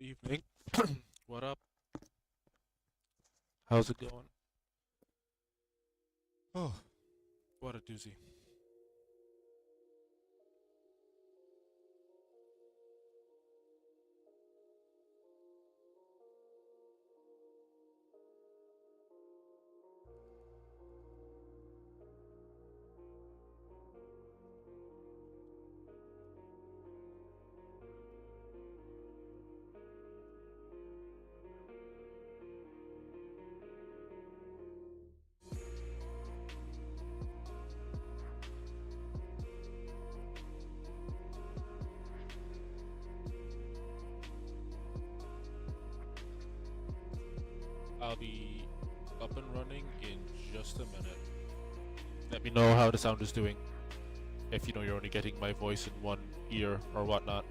Evening. What up? How's it going? Oh, what a doozy. I'll be up and running in just a minute. Let me know how the sound is doing. If you know you're only getting my voice in one ear or whatnot.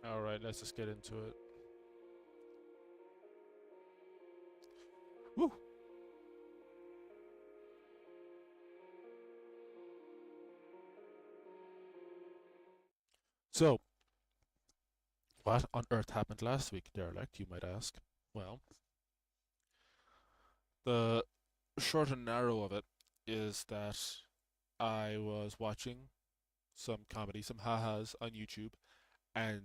Alright, let's just get into it. Woo! So, what on earth happened last week, derelict, you might ask? Well, the short and narrow of it is that I was watching some comedy, some ha-has on YouTube, and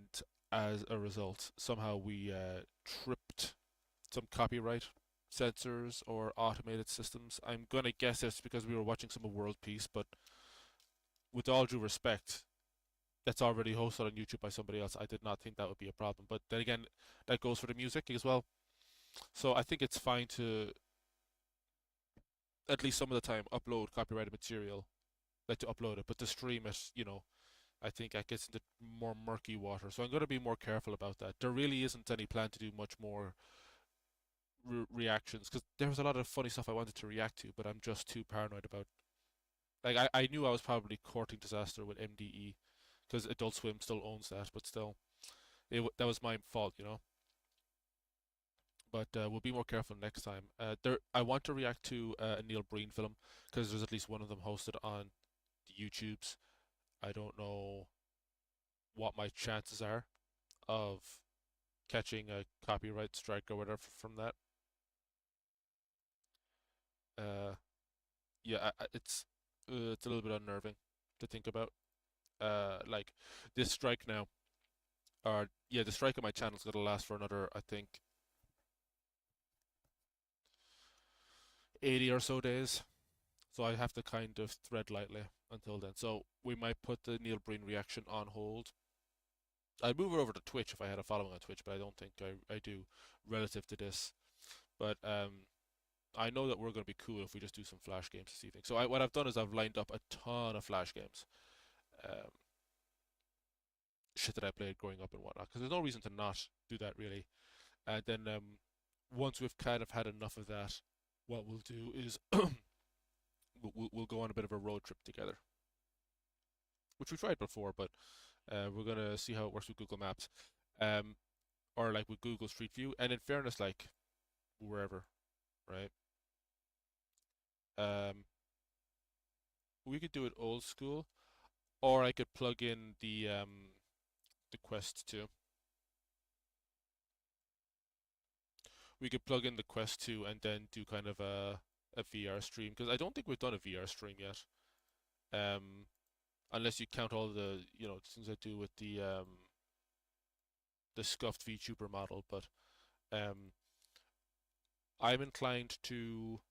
as a result, somehow we tripped some copyright sensors or automated systems. I'm gonna guess it's because we were watching some of World Peace, but with all due respect, that's already hosted on YouTube by somebody else. I did not think that would be a problem. But then again, that goes for the music as well. So I think it's fine to, at least some of the time, upload copyrighted material, like to upload it, but to stream it, I think that gets into more murky water. So I'm going to be more careful about that. There really isn't any plan to do much more reactions because there was a lot of funny stuff I wanted to react to, but I'm just too paranoid about. Like I knew I was probably courting disaster with MDE because Adult Swim still owns that, but still, that was my fault. But we'll be more careful next time. I want to react to a Neil Breen film because there's at least one of them hosted on the YouTubes. I don't know what my chances are of catching a copyright strike or whatever from that. Uh, yeah, it's a little bit unnerving to think about. Like this strike now, or yeah, the strike on my channel is gonna last for another, I think, 80 or so days. So I have to kind of thread lightly until then. So we might put the Neil Breen reaction on hold. I'd move it over to Twitch if I had a following on Twitch, but I don't think I do relative to this. But I know that we're going to be cool if we just do some Flash games this evening. So what I've done is I've lined up a ton of Flash games. Um, Shit that I played growing up and whatnot, because there's no reason to not do that really. And then once we've kind of had enough of that, what we'll do is we'll go on a bit of a road trip together, which we tried before, but we're gonna see how it works with Google Maps, um, or like with Google Street View. And in fairness, like wherever, right? Um, we could do it old school, or I could plug in the Quest 2. We could plug in the Quest 2 and then do kind of a VR stream because I don't think we've done a VR stream yet. Um, Unless you count all the things I do with the scuffed VTuber model, but um, I'm inclined to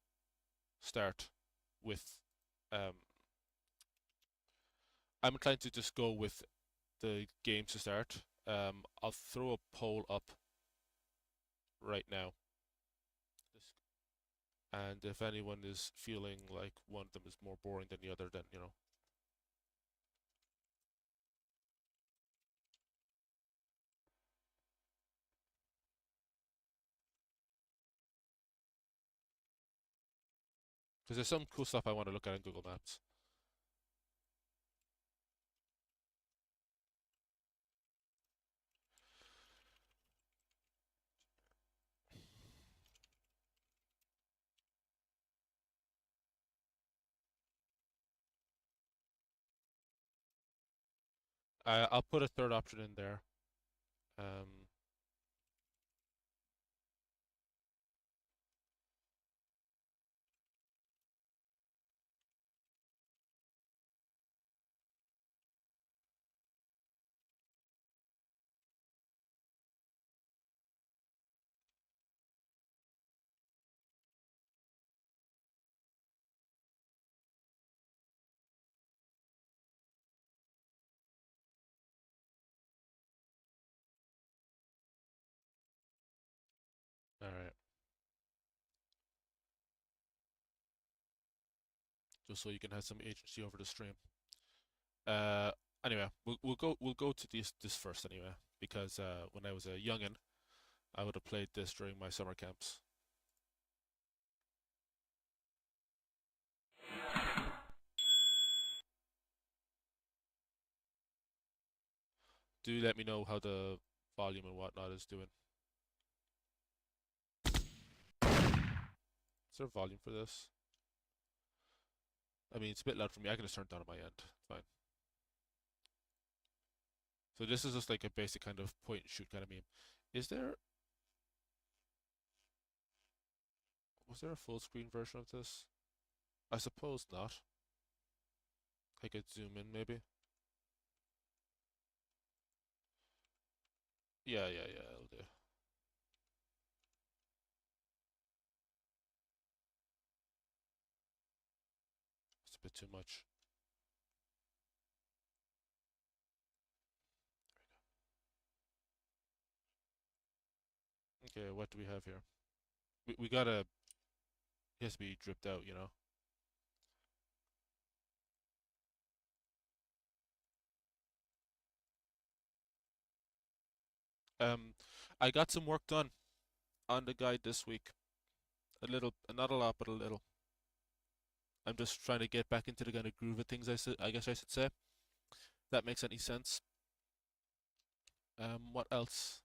start with um, I'm inclined to just go with the games to start, I'll throw a poll up right now, and if anyone is feeling like one of them is more boring than the other, then because there's some cool stuff I want to look at in Google Maps. I'll put a third option in there. Um, all right, just so you can have some agency over the stream. Uh, anyway, we'll go to this first anyway, because when I was a youngin, I would have played this during my summer camps. Do let me know how the volume and whatnot is doing. Is there volume for this? I mean, it's a bit loud for me. I can just turn it down on my end. Fine. So this is just like a basic kind of point and shoot kind of meme. Is there Was there a full screen version of this? I suppose not. I could zoom in maybe. Yeah, it'll do. It's a bit too much. Okay, what do we have here? We gotta. It has to be dripped out. Um, I got some work done on the guide this week. A little, not a lot, but a little. I'm just trying to get back into the kind of groove of things. I guess I should say. If that makes any sense. What else?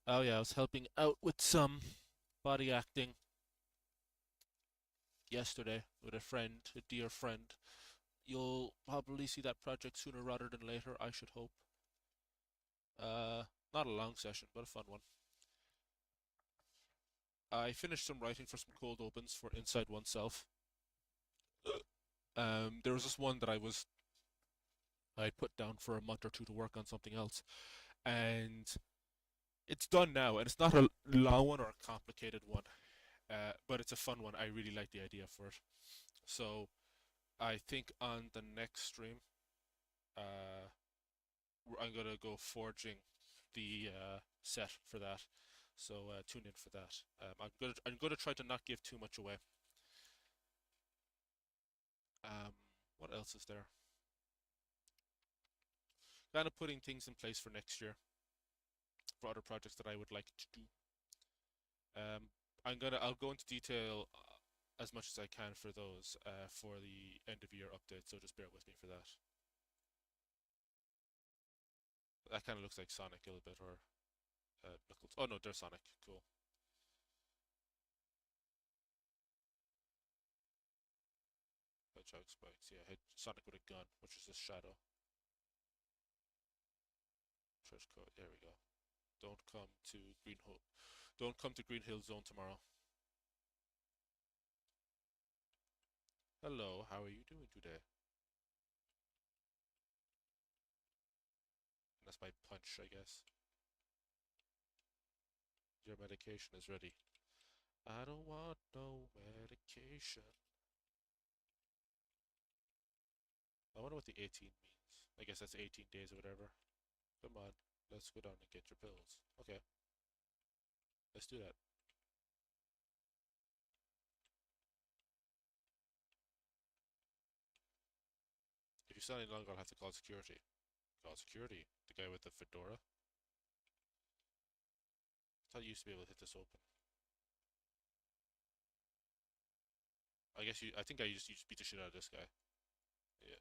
Oh yeah, I was helping out with some body acting yesterday with a friend, a dear friend. You'll probably see that project sooner rather than later, I should hope. Uh, Not a long session, but a fun one. I finished some writing for some cold opens for Inside Oneself. There was this one that I put down for a month or two to work on something else, and it's done now, and it's not a long one or a complicated one, but it's a fun one. I really like the idea for it. So I think on the next stream, uh, I'm gonna go forging the set for that. So tune in for that. I'm gonna try to not give too much away. Um, what else is there? Kind of putting things in place for next year for other projects that I would like to do. Um, I'll go into detail as much as I can for those for the end of year update. So just bear with me for that. That kind of looks like Sonic a little bit, or Knuckles. Oh no, there's Sonic. Cool. Hedgehog spikes. Yeah, Sonic with a gun, which is a shadow. Trench coat. There we go. Don't come to Green Hill. Don't come to Green Hill Zone tomorrow. Hello, how are you doing today? That's my punch, I guess. Your medication is ready. I don't want no medication. I wonder what the 18 means. I guess that's 18 days or whatever. Come on. Let's go down and get your pills. Okay, let's do that. If you stand any longer, I'll have to call security. Call security? The guy with the fedora? I thought you used to be able to hit this open. I guess you. I think you just beat the shit out of this guy. Yeah.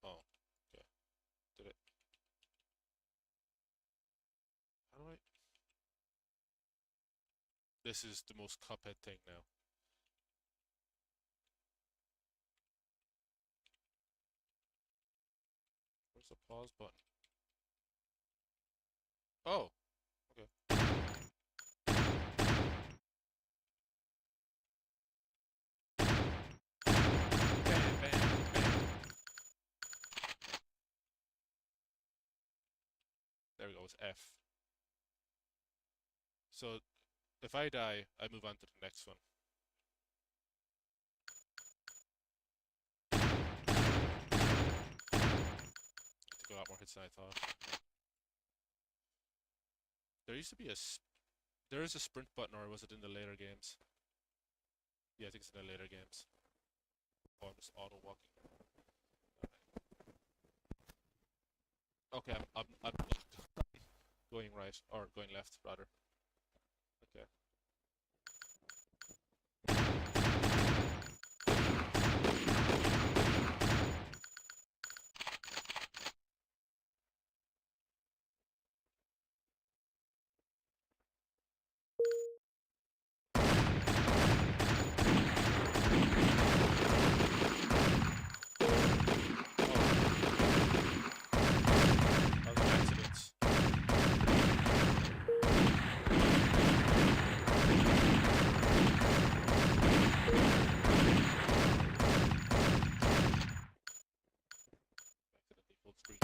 Oh. Okay. Did it? How do I? This is the most Cuphead thing now. Where's the pause button? Oh. Okay. Bam, bam, bam. There we go. It's F. So if I die, I move on to the next one. Took a lot more hits than I thought. There used to be there is a sprint button, or was it in the later games? Yeah, I think it's in the later games. Oh, I'm just auto walking. Okay, I'm going right, or going left rather. Okay. That was an accident. Accidentally full screen.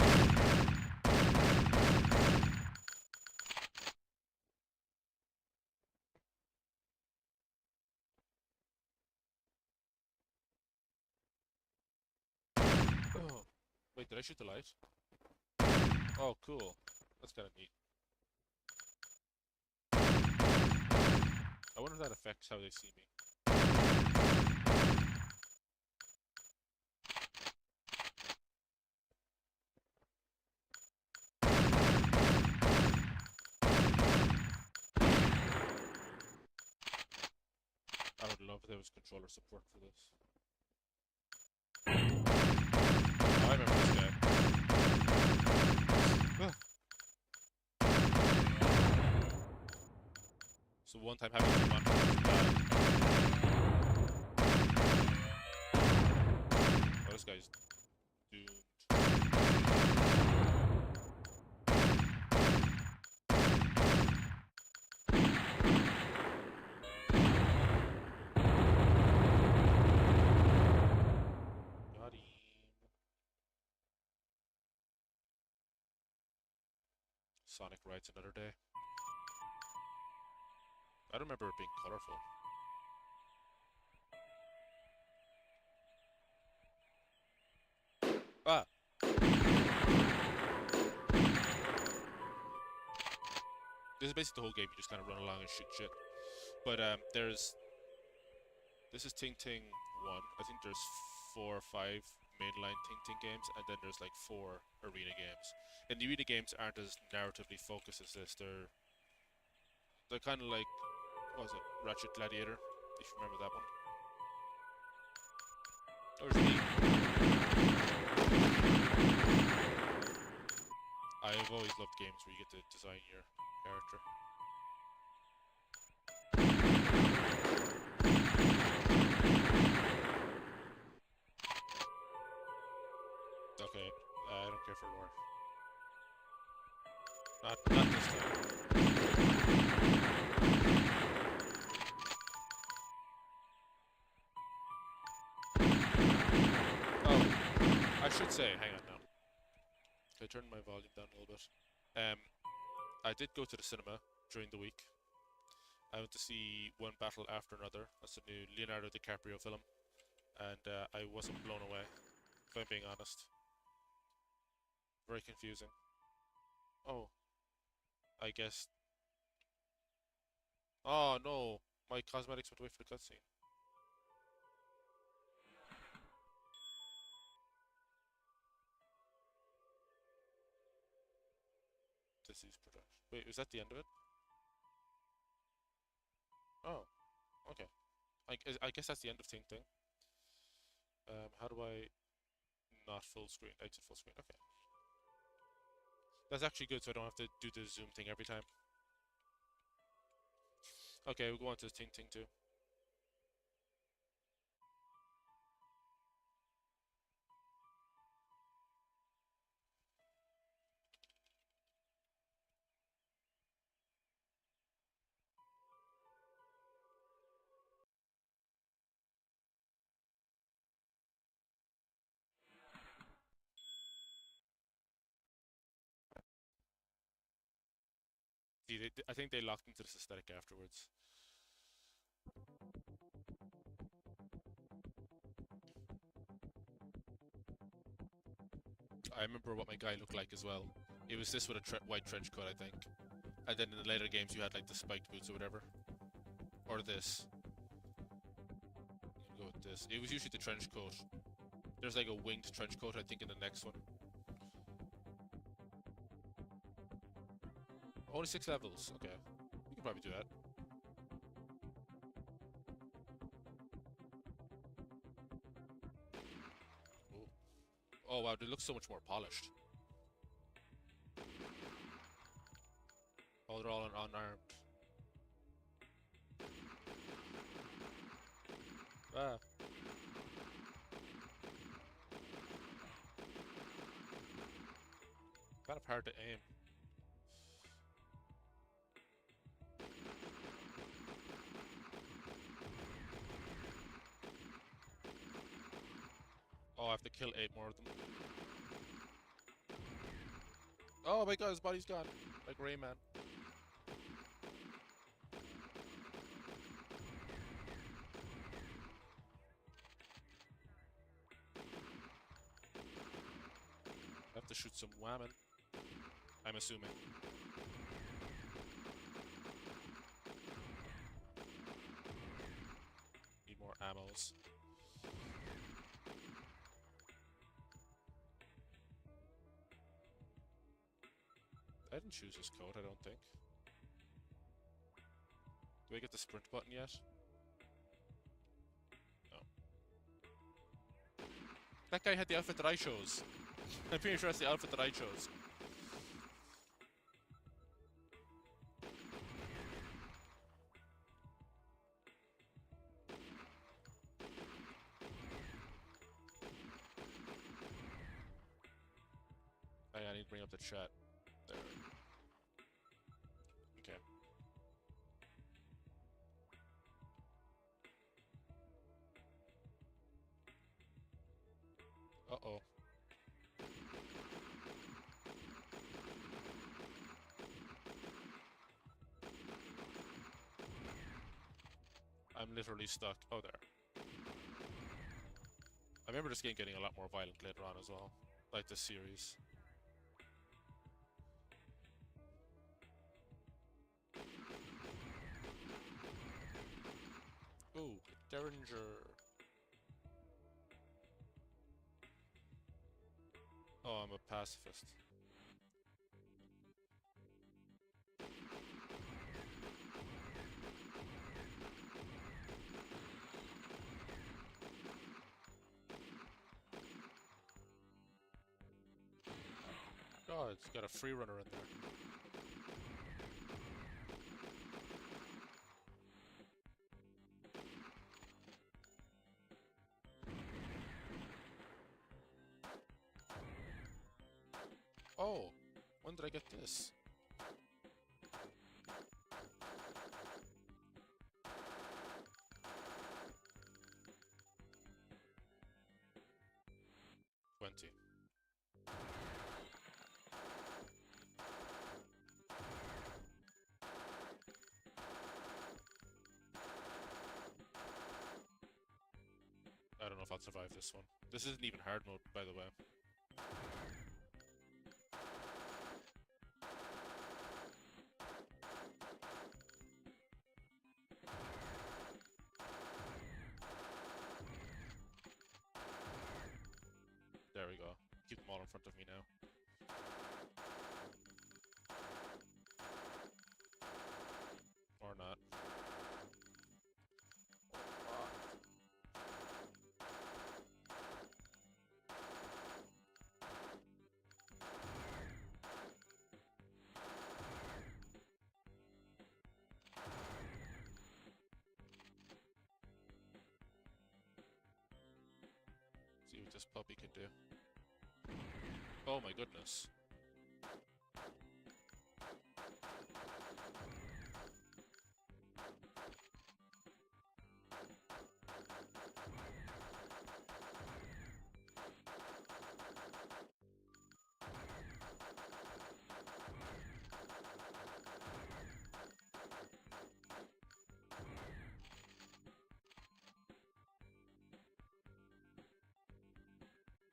Oh. Wait, did I shoot the light? Oh, cool. That's kind of neat. I wonder if that affects how they see me. I would love if there was controller support for this. Oh, I remember this guy. Ah. So one time having two monitors was bad. Oh, this guy's doomed. Got him. Sonic Rides another day. I don't remember it being colorful. Ah! This is basically the whole game. You just kind of run along and shoot shit. But this is Ting Ting 1. I think there's 4 or 5 mainline Ting Ting games, and then there's like 4 arena games. And the arena games aren't as narratively focused as this. They're kind of like, what was it, Ratchet Gladiator, if you remember that one. Or me. I've always loved games where you get to design your character. Okay, I don't care for lore. Not this time. Oh, I should say, hang on now. Can I turn my volume down a little bit? I did go to the cinema during the week. I went to see One Battle After Another. That's a new Leonardo DiCaprio film. And I wasn't blown away, if I'm being honest. Very confusing. Oh, I guess. Oh no, my cosmetics went away for the cutscene. Disease production. Wait, was that the end of it? Oh, okay. I guess that's the end of Ting Ting. How do I not full screen? Exit full screen. Okay. That's actually good, so I don't have to do the zoom thing every time. Okay, we'll go on to Ting Ting 2. See, I think they locked into this aesthetic afterwards. I remember what my guy looked like as well. It was this with a white trench coat, I think. And then in the later games, you had like the spiked boots or whatever. Or this. I'm gonna go with this. It was usually the trench coat. There's like a winged trench coat, I think, in the next one. Only 6 levels. Okay. You can probably do that. Ooh. Oh wow, they look so much more polished. Oh, they're all unarmed. Ah. Kind of hard to aim. Oh, I have to kill 8 more of them. Oh my god, his body's gone. Like Rayman. I have to shoot some whammon. I'm assuming. Need more ammos. I didn't choose this code, I don't think. Do I get the sprint button yet? No. That guy had the outfit that I chose. I'm pretty sure that's the outfit that I chose. I need to bring up the chat. There. Okay. Uh-oh. I'm literally stuck. Oh, there. I remember this game getting a lot more violent later on as well. Like this series. Ooh, Derringer. Oh, I'm a pacifist. God, it's got a free runner in there. Oh, when did I get this? $20. I don't know if I'll survive this one. This isn't even hard mode, by the way. keep them all in front of me now. Or not. See what this puppy can do. Oh my goodness.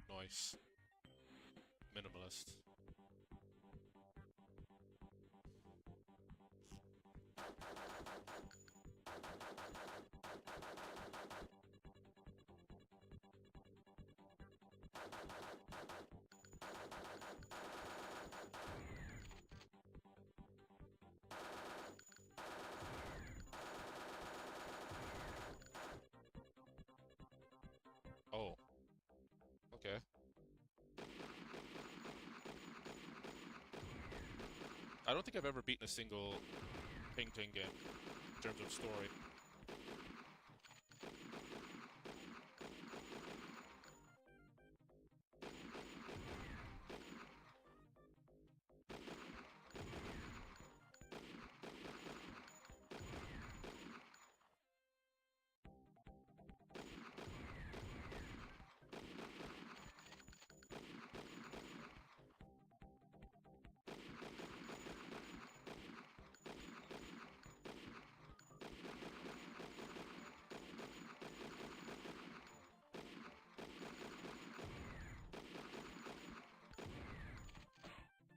Nice. Minimalist. Oh. Okay. I don't think I've ever beaten a single Ping Ting game in terms of story.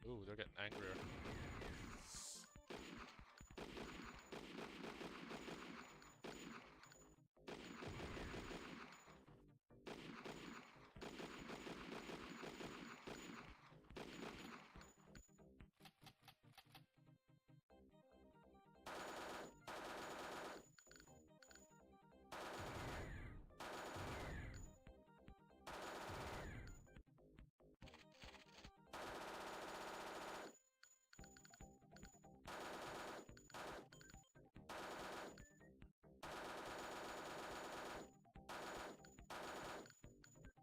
Ooh, they're getting angrier.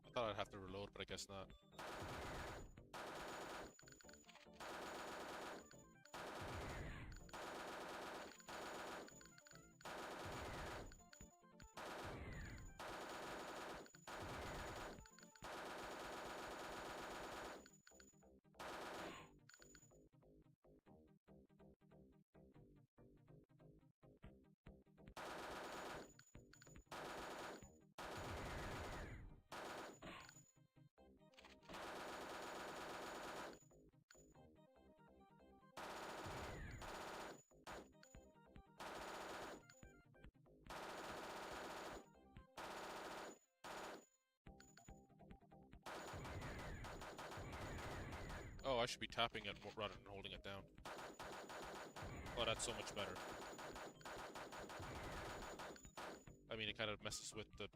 I thought I'd have to reload, but I guess not. Oh, I should be tapping it rather than holding it down. Oh, that's so much better. I mean, it kind of messes with the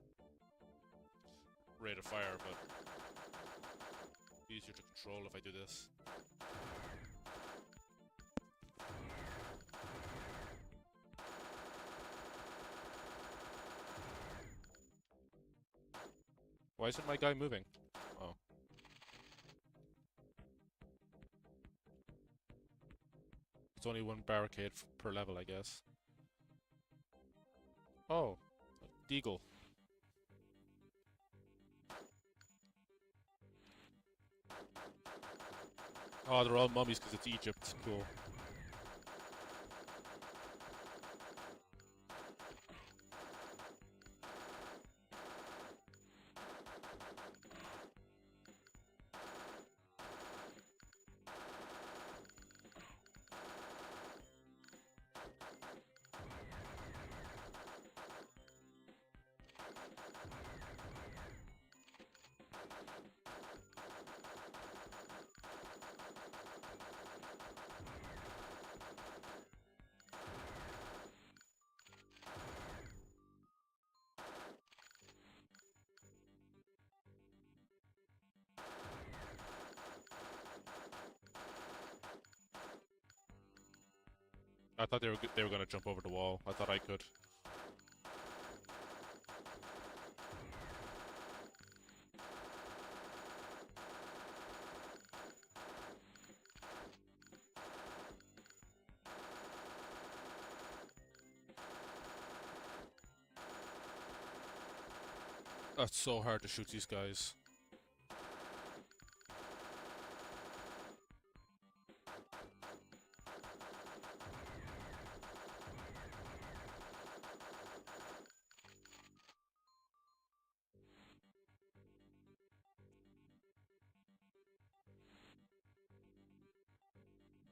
rate of fire, but easier to control if I do this. Why isn't my guy moving? Oh. It's only one barricade per level, I guess. Oh. Deagle. Oh, they're all mummies because it's Egypt. Cool. I thought they were gonna jump over the wall. I thought I could. Oh, it's so hard to shoot these guys.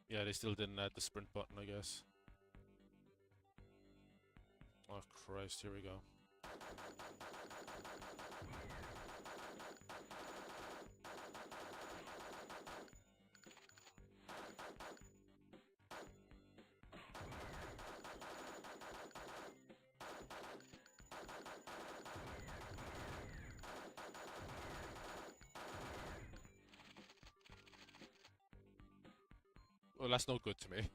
Yeah, they still didn't add the sprint button, I guess. Oh Christ, here we go. Well, that's no good to me.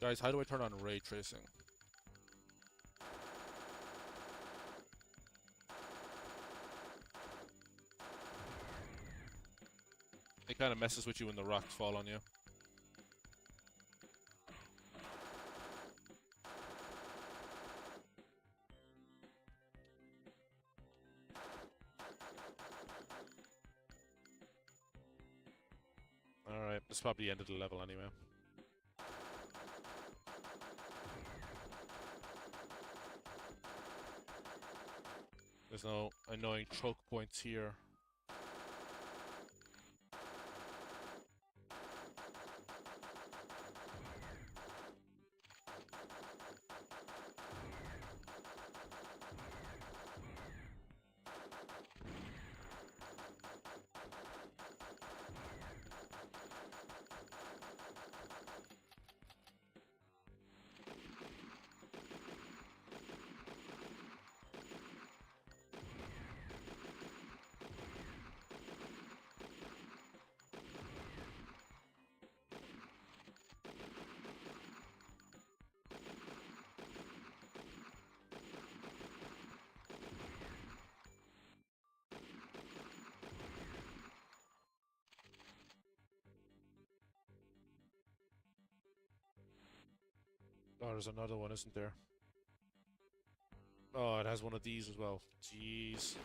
Guys, how do I turn on ray tracing? It kind of messes with you when the rocks fall on you. Alright, this is probably the end of the level anyway. There's no annoying choke points here. Oh, there's another one, isn't there? Oh, it has one of these as well. Jeez.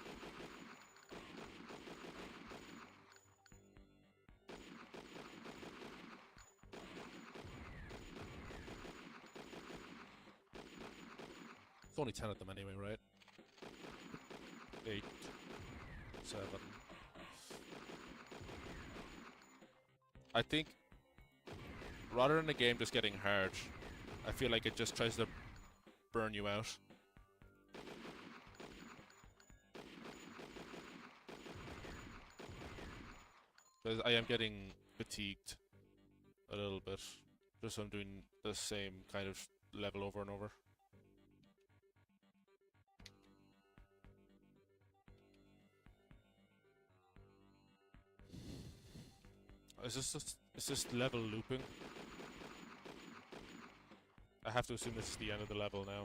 It's only 10 of them anyway, right? 8, 7. I think, rather than the game just getting hard, I feel like it just tries to burn you out. Because I am getting fatigued a little bit. Just from doing the same kind of level over and over. Is this level looping? I have to assume this is the end of the level now.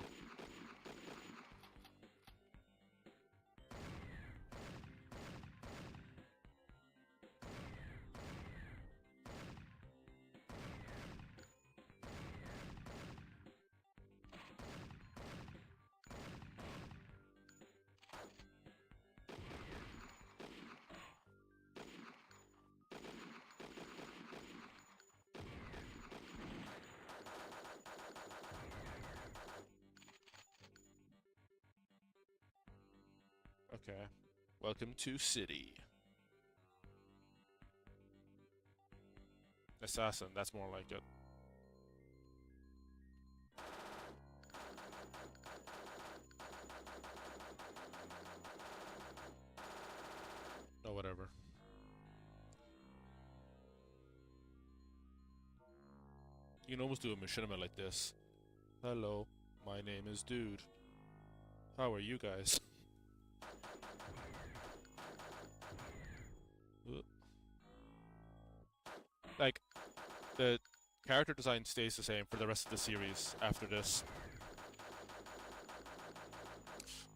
Okay. Welcome to City. Assassin, that's more like it. Oh, whatever. You can almost do a machinima like this. Hello. My name is Dude. How are you guys? Like, the character design stays the same for the rest of the series after this,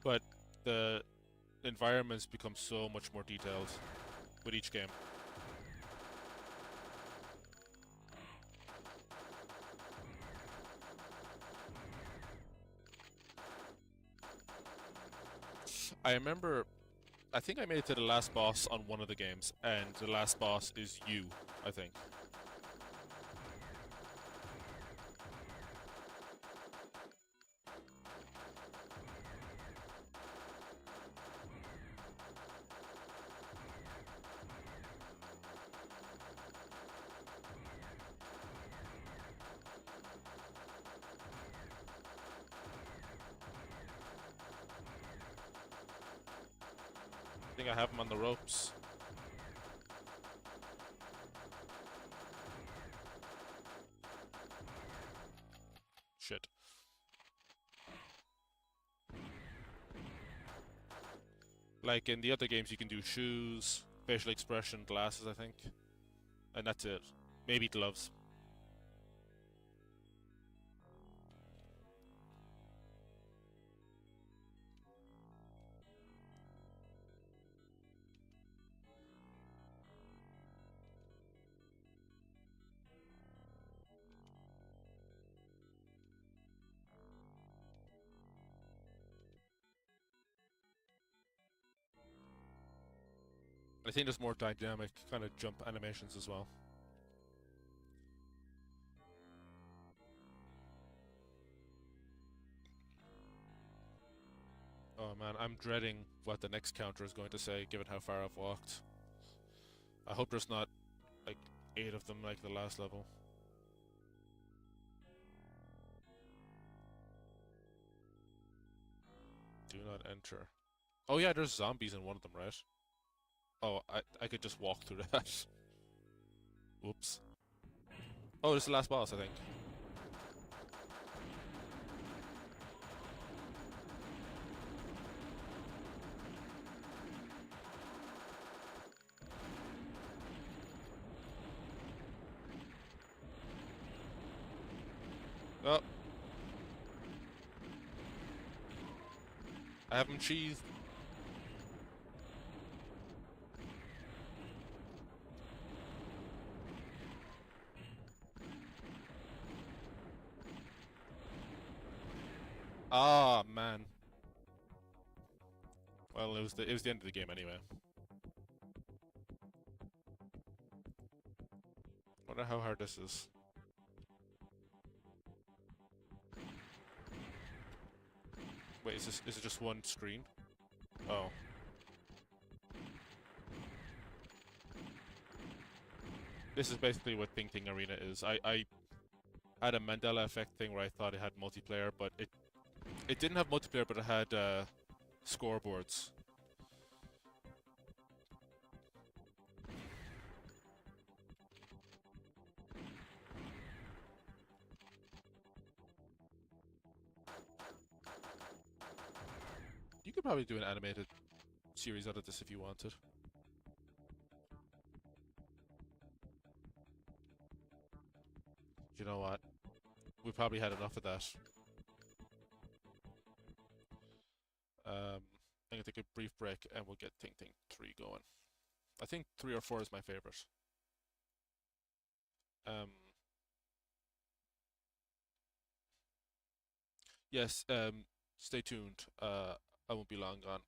but the environments become so much more detailed with each game. I remember, I think I made it to the last boss on one of the games, and the last boss is you, I think. I think I have him on the ropes. Shit. Like in the other games, you can do shoes, facial expression, glasses, I think. And that's it. Maybe gloves. I think there's more dynamic kind of jump animations as well. Oh man, I'm dreading what the next counter is going to say, given how far I've walked. I hope there's not, like, 8 of them like the last level. Do not enter. Oh yeah, there's zombies in one of them, right? Oh, I could just walk through that. Whoops. Oh, this is the last boss, I think. Oh. I have him cheesed. Ah, man. Well, it was the end of the game anyway. Wonder how hard this is. Wait, is it just one screen? Oh. This is basically what Ting Ting Arena is. I had a Mandela effect thing where I thought it had multiplayer, but it didn't have multiplayer, but it had scoreboards. You could probably do an animated series out of this if you wanted. You know what? We probably had enough of that. I'm gonna take a brief break and we'll get Ting Ting 3 going. I think 3 or 4 is my favorite. Um, yes, stay tuned. I won't be long gone.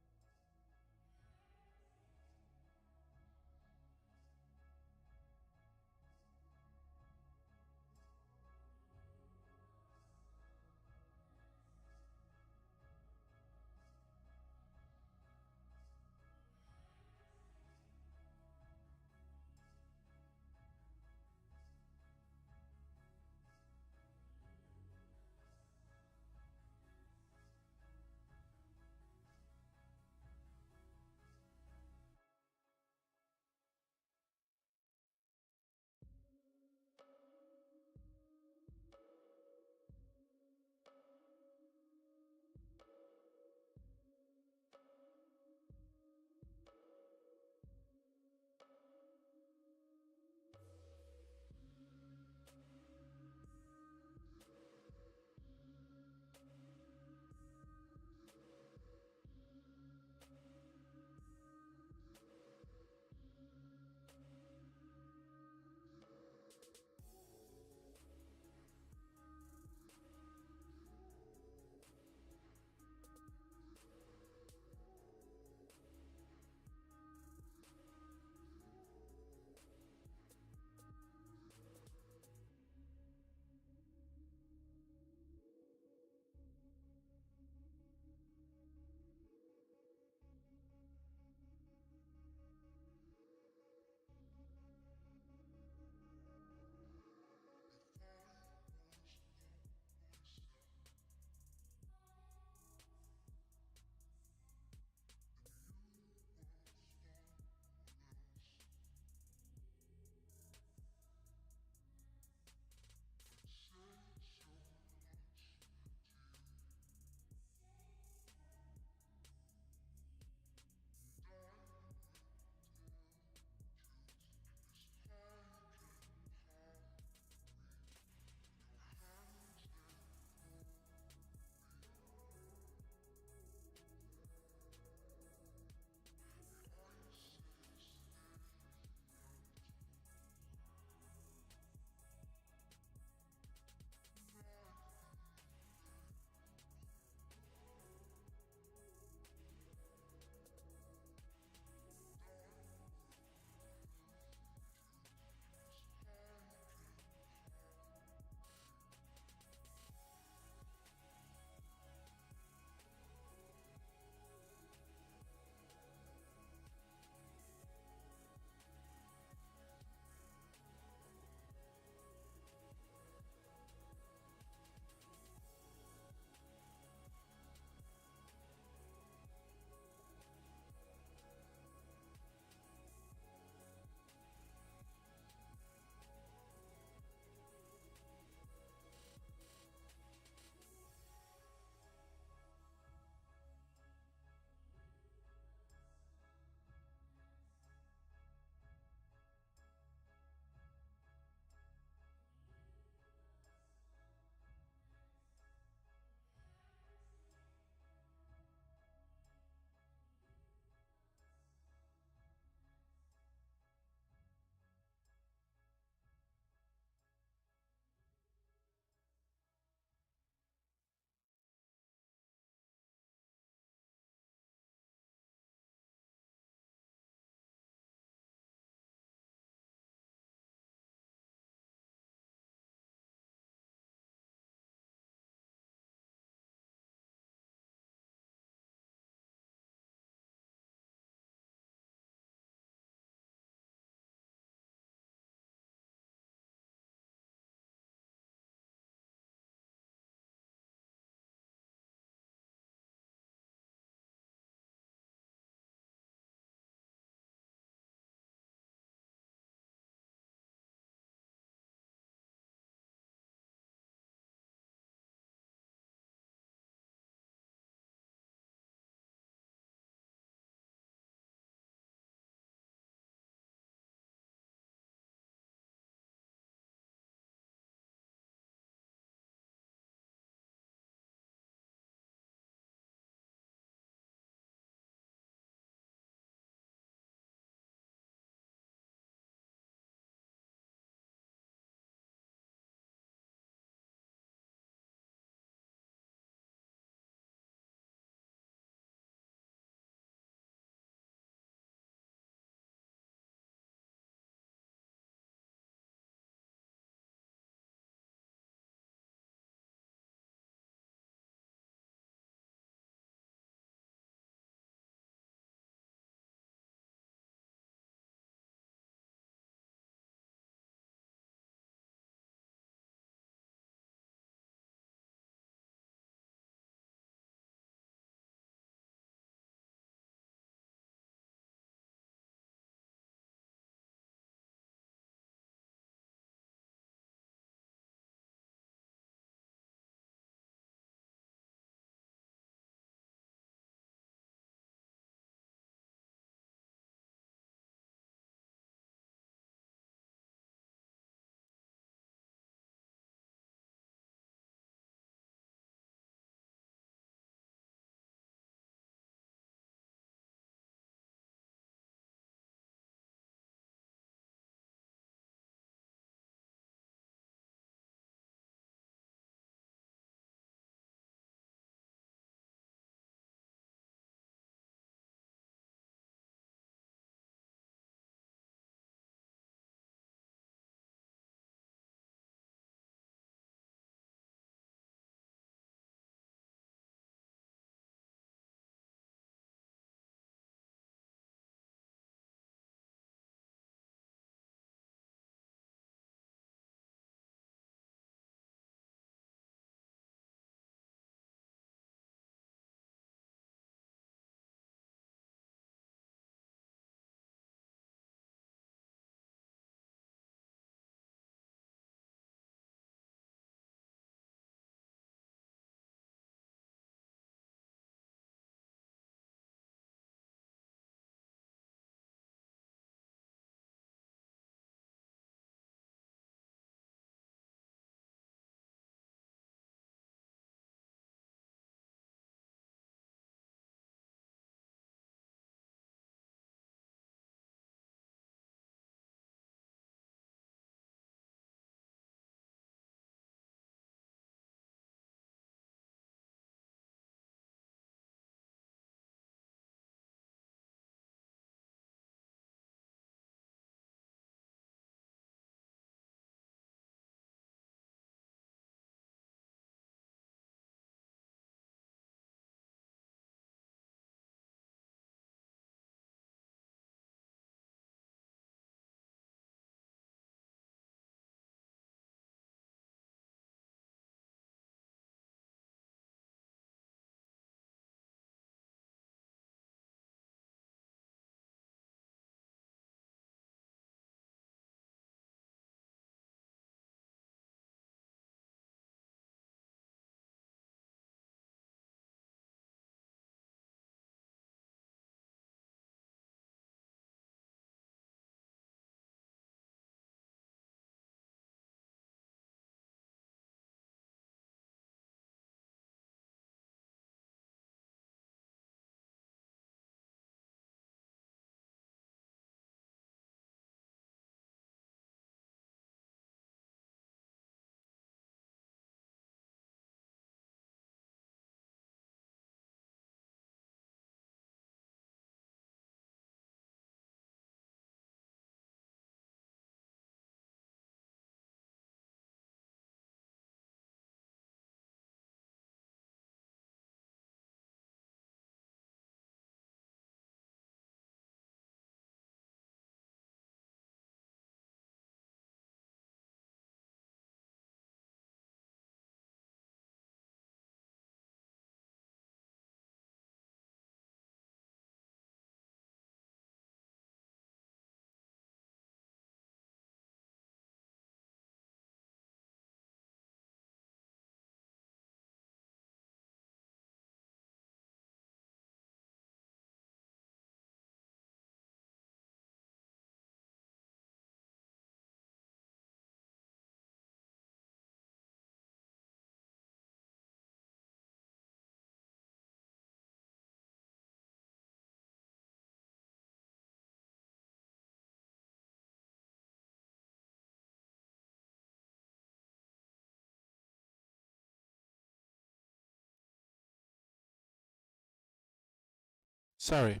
Sorry,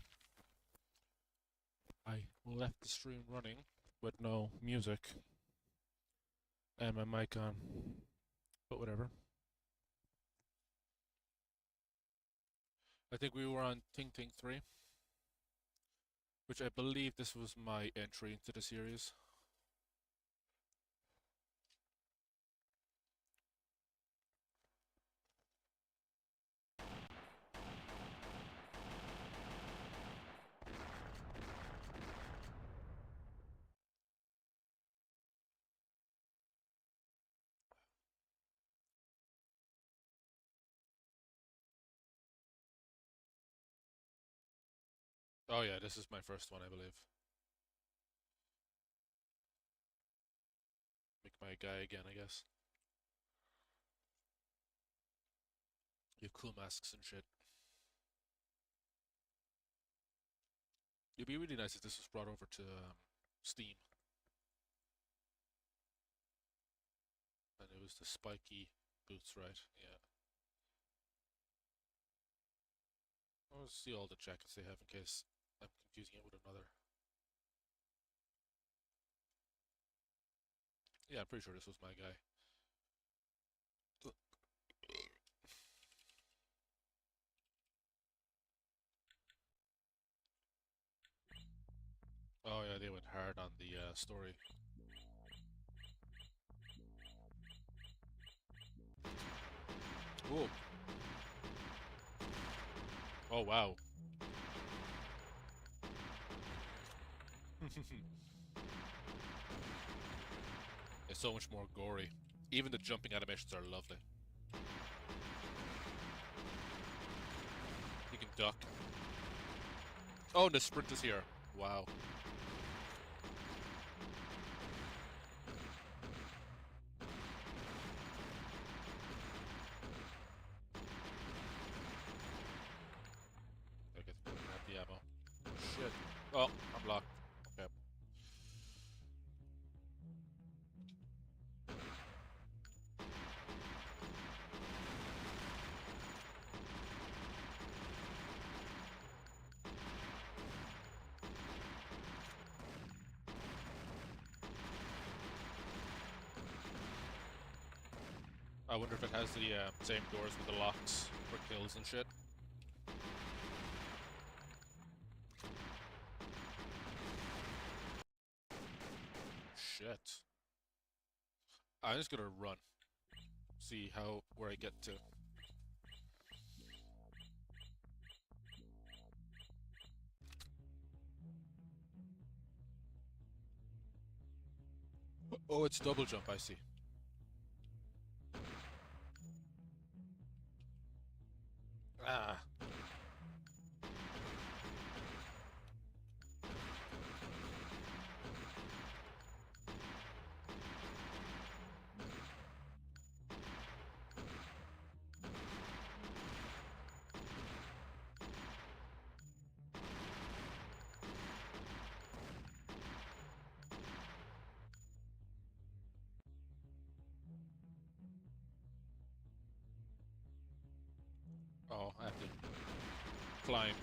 I left the stream running with no music and my mic on, but whatever. I think we were on Ting Ting 3, which I believe this was my entry into the series. Oh yeah, this is my first one, I believe. Make my guy again, I guess. You have cool masks and shit. It'd be really nice if this was brought over to Steam. And it was the spiky boots, right? Yeah. I'll see all the jackets they have in case I'm confusing it with another. Yeah, I'm pretty sure this was my guy. Oh yeah, they went hard on the story. Whoa. Oh wow. It's so much more gory. Even the jumping animations are lovely. You can duck. Oh, and the sprint is here. Wow. I get to grab the ammo. Shit. Oh, I'm locked. Okay. I wonder if it has the same doors with the locks for kills and shit. Shit. I'm just gonna run. See where I get to. Oh, it's double jump, I see. Ah. Oh, I have to climb.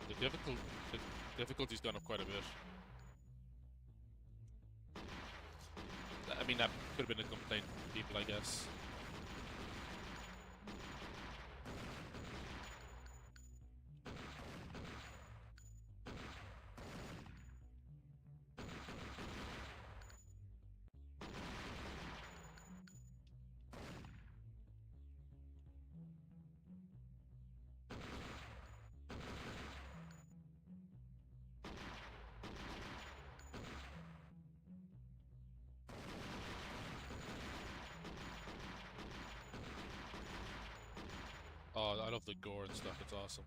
The difficulty's gone up quite a bit. I mean, that could have been a complaint from people, I guess. Oh, I love the gore and stuff. It's awesome.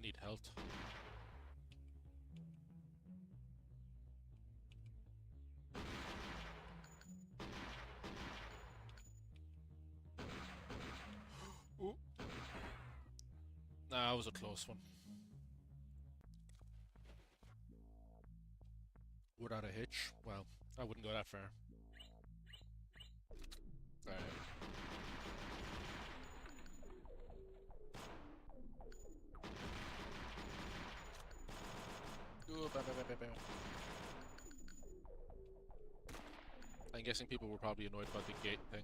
I need health. Ooh. Nah, that was a close one. Without a hitch? Well, I wouldn't go that far. Alright. Ooh, I'm guessing people were probably annoyed about the gate thing.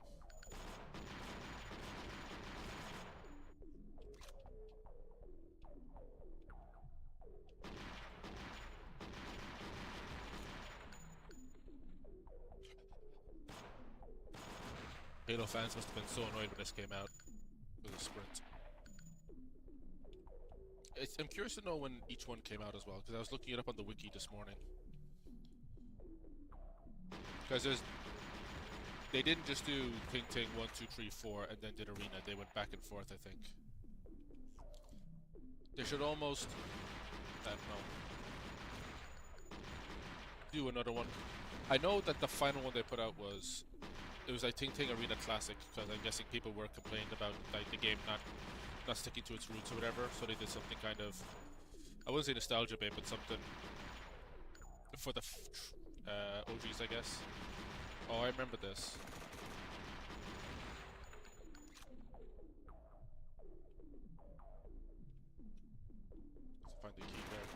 Halo fans must have been so annoyed when this came out with a sprint. I'm curious to know when each one came out as well, because I was looking it up on the wiki this morning. Because they didn't just do Ting Ting 1, 2, 3, 4 and then did Arena. They went back and forth, I think. They should almost, I don't know, do another one. I know that the final one they put out was, it was like Ting Ting Arena Classic, because I'm guessing people were complaining about like the game not sticking to its roots or whatever, so they did something kind of, I wouldn't say nostalgia bait, but something for the OGs, I guess. Oh, I remember this. Let's find the key card.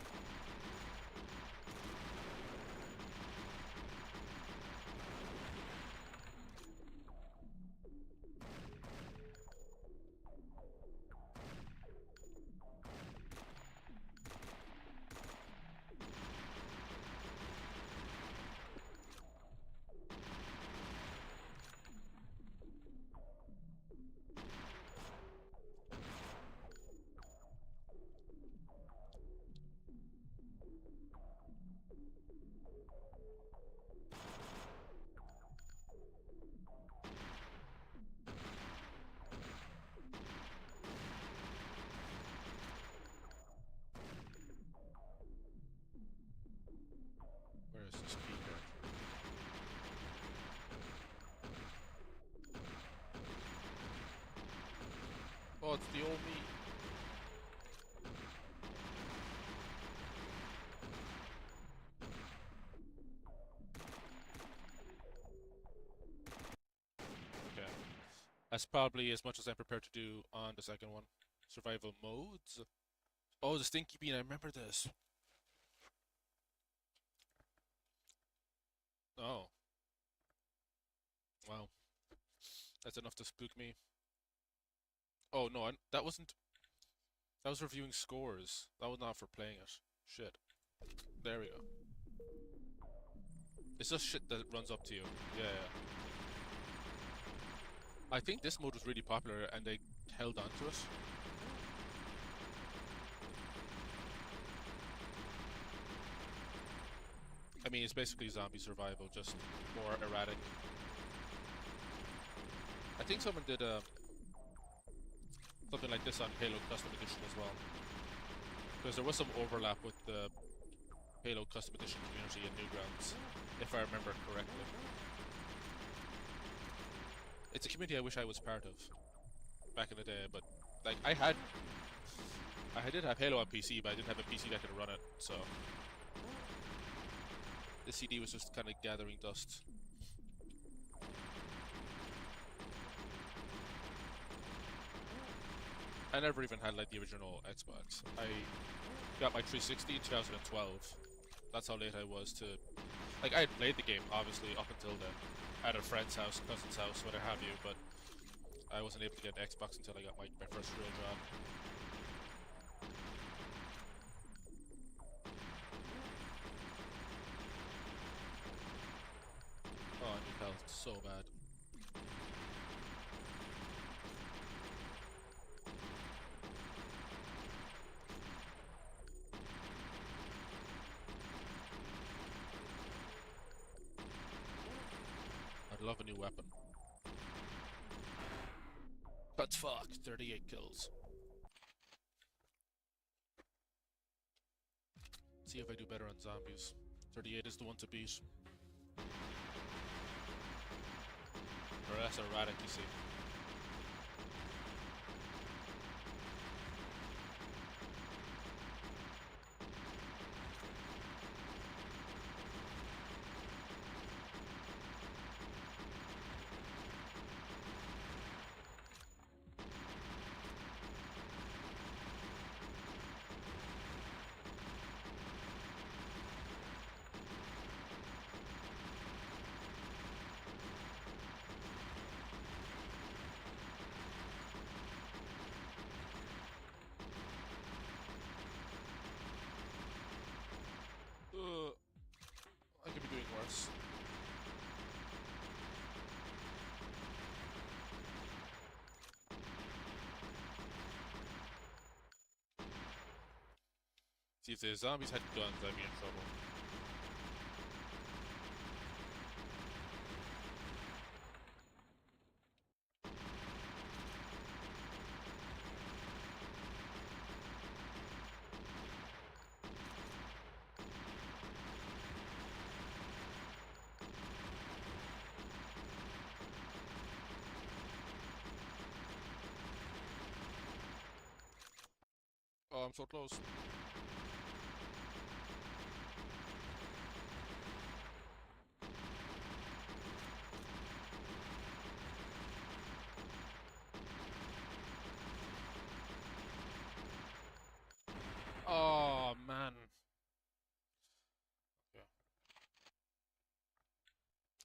Where is this key card? Oh, it's the old me. Okay. That's probably as much as I'm prepared to do on the second one. Survival modes? Oh, the Stinky Bean, I remember this. Oh. Wow. That's enough to spook me. Oh, no, that wasn't... That was reviewing scores. That was not for playing it. Shit. There we go. It's just shit that runs up to you. Yeah, yeah. I think this mode was really popular and they held on to it. I mean, it's basically zombie survival, just more erratic. I think someone did something like this on Halo Custom Edition as well. Because there was some overlap with the Halo Custom Edition community in Newgrounds, if I remember correctly. It's a community I wish I was part of back in the day, but like I did have Halo on PC, but I didn't have a PC that could run it, so the CD was just kind of gathering dust. I never even had like the original Xbox. I got my 360 in 2012. That's how late I was to... Like, I had played the game, obviously, up until then. At a friend's house, cousin's house, whatever have you, but I wasn't able to get an Xbox until I got my first real job. Oh, I need health so bad. I'd love a new weapon. But fuck, 38 kills. See if I do better on zombies. 38 is the one to beat. Or less erratic, you see. I could be doing worse. See, if the zombies had guns, I'd be in trouble. Oh, I'm so close. Oh, man. Yeah.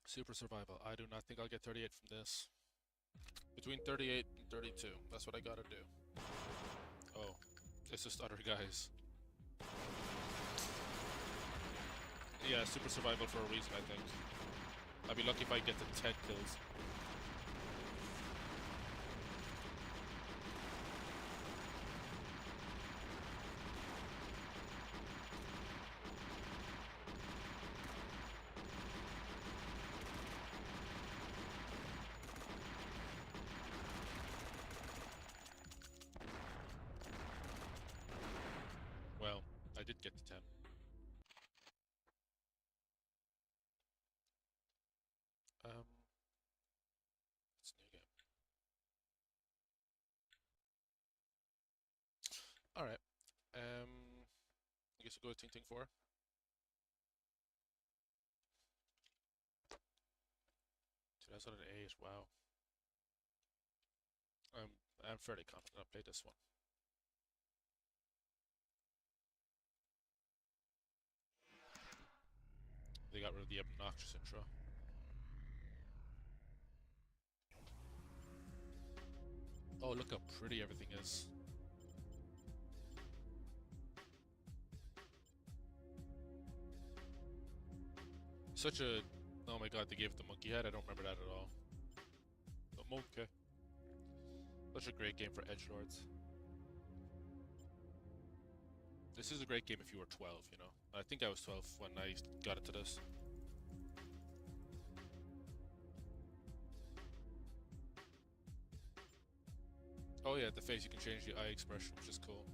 Super survival. I do not think I'll get 38 from this. Between 38 and 32. That's what I gotta do. Oh. It's just other guys. Yeah, super survival for a reason, I think. I'd be lucky if I get to 10 kills. Well, I did get to 10. It's a new game. Alright. I guess we'll go to Ting 4. 2008, wow. I'm fairly confident I'll play this one. They got rid of the obnoxious intro. Oh, look how pretty everything is. Such a... Oh my god, they gave it the monkey head? I don't remember that at all. The monkey. Such a great game for edgelords. This is a great game if you were 12, you know? I think I was 12 when I got into this. Oh yeah, the face, you can change the eye expression, which is cool.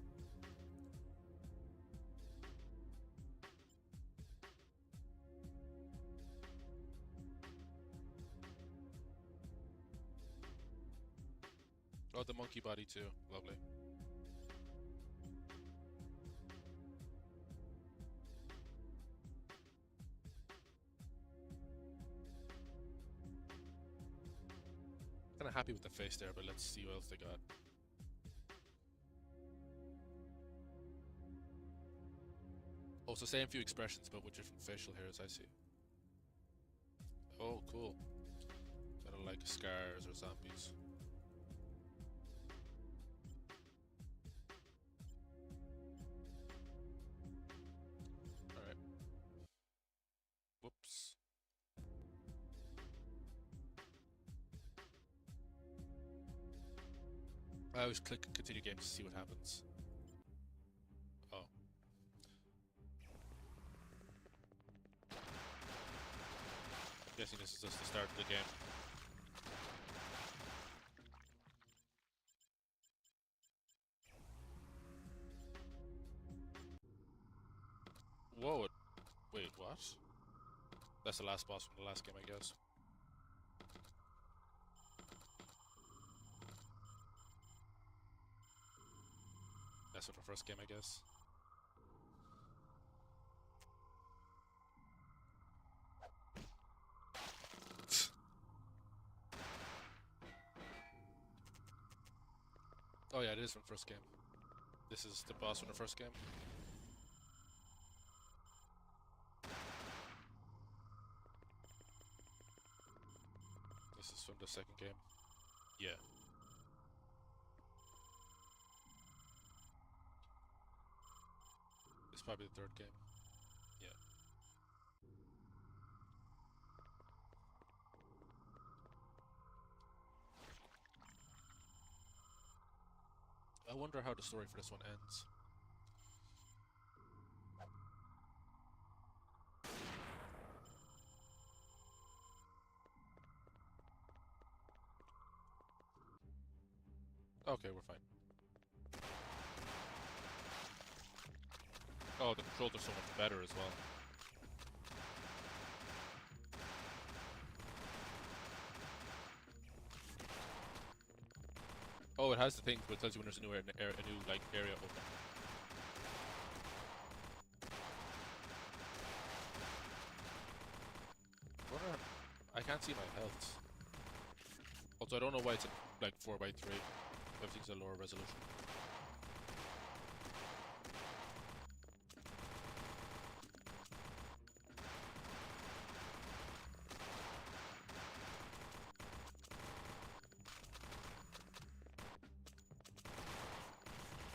Oh, the monkey body too. Lovely. Kind of happy with the face there, but let's see what else they got. Also, same few expressions, but with different facial hairs, I see. Oh, cool. Kind of like scars or zombies. Alright. Whoops. I always click continue game to see what happens. Oh. I'm guessing this is just the start of the game. What? That's the last boss from the last game, I guess. That's from the first game, I guess. Oh yeah, it is from the first game. This is the boss from the first game. This is from the second game. Yeah. It's probably the third game. Yeah. I wonder how the story for this one ends. Okay, we're fine. Oh, the controls are so much better as well. Oh, it has the thing where it tells you when there's a new like area open. I can't see my health. Also, I don't know why it's like 4x3. Everything's a lower resolution.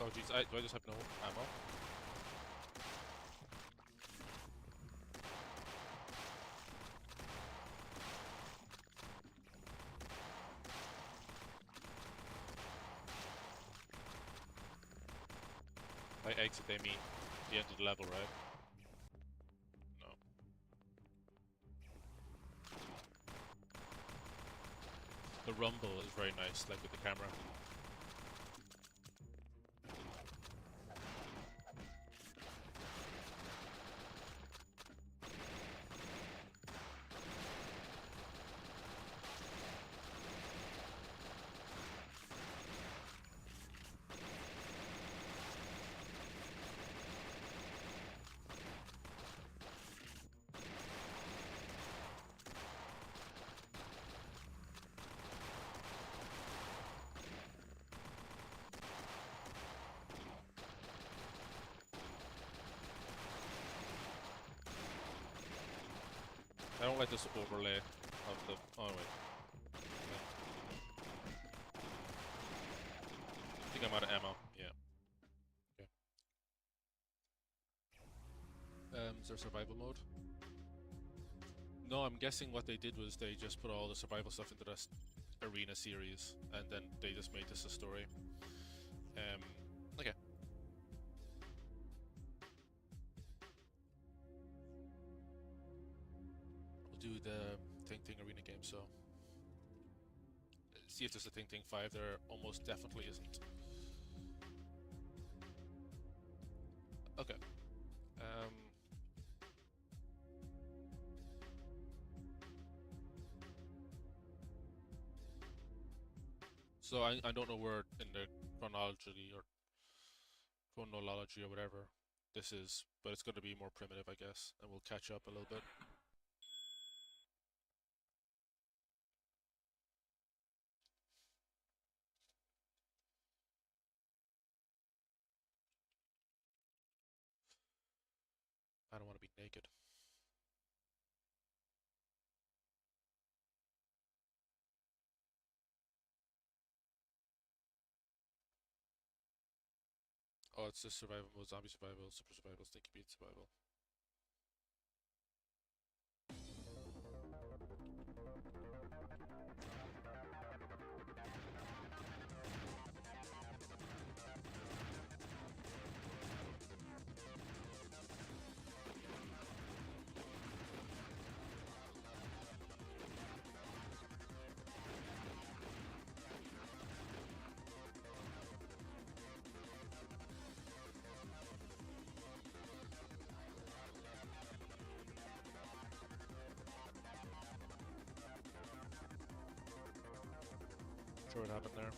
Oh jeez, do I just have no ammo? By exit they mean the end of the level, right? No. The rumble is very nice, like with the camera. I don't like this overlay of the... Oh wait. I think I'm out of ammo, yeah. Okay. Is there survival mode? No, I'm guessing what they did was they just put all the survival stuff into this arena series, and then they just made this a story. Okay. We'll do the Ting arena game, so... See if there's a Ting 5, there almost definitely isn't. Okay. So I don't know where in the chronology or whatever this is, but it's going to be more primitive, I guess, and we'll catch up a little bit. I don't want to be naked. Oh, it's just survival mode, zombie survival, super survival, stinky beat survival. sure what happened there.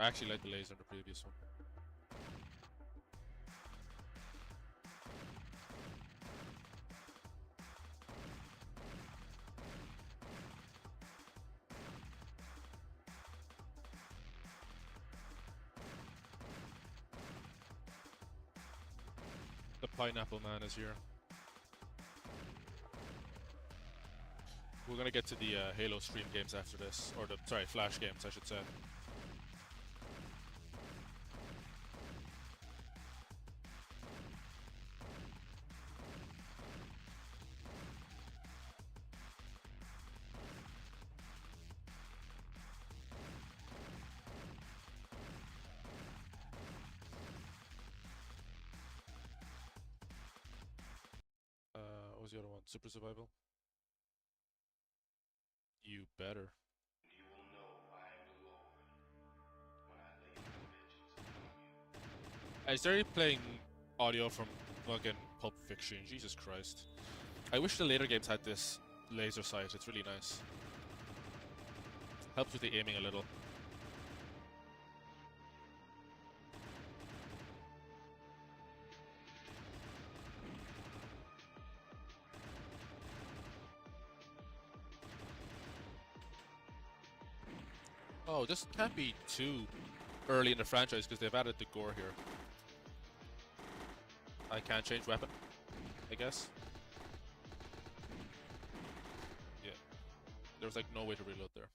I actually like the laser in the previous one. The Pineapple Man is here. We're gonna get to the Halo stream games after this, or the Flash games, I should say. What was the other one? Super Survival? You better. You will know I am the Lord when I lay my vengeance upon you. I started playing audio from fucking Pulp Fiction. Jesus Christ. I wish the later games had this laser sight. It's really nice. Helps with the aiming a little. Oh, this can't be too early in the franchise because they've added the gore here. I can't change weapon, I guess. Yeah. There's like no way to reload there.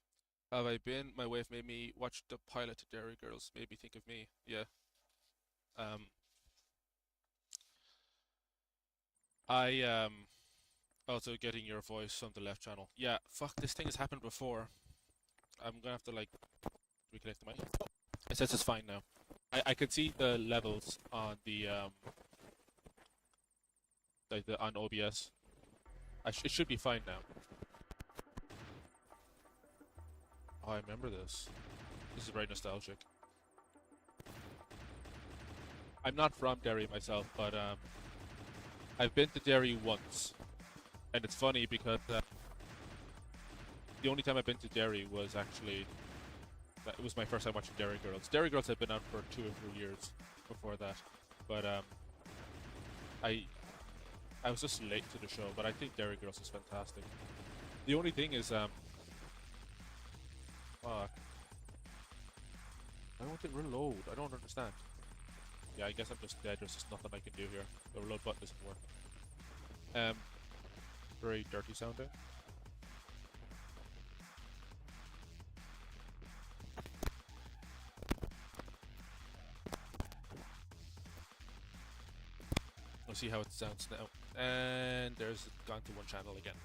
Have I been? My wife made me watch the pilot to Dairy Girls. Made me think of me. Yeah. Also getting your voice on the left channel. Yeah, fuck, this thing has happened before. I'm gonna have to like reconnect the mic. Oh, it says it's fine now. I can see the levels on the on OBS. It should be fine now. Oh, I remember this. This is very nostalgic. I'm not from Derry myself, but I've been to Derry once, and it's funny because the only time I've been to Derry was actually it was my first time watching Derry Girls. Derry Girls had been on for 2 or 3 years before that, but I was just late to the show. But I think Derry Girls is fantastic. The only thing is fuck. Why won't it reload? I don't understand. Yeah, I guess I'm just dead. There's just nothing I can do here. The reload button doesn't work. Very dirty sounding. We'll see how it sounds now. And there's gone to one channel again.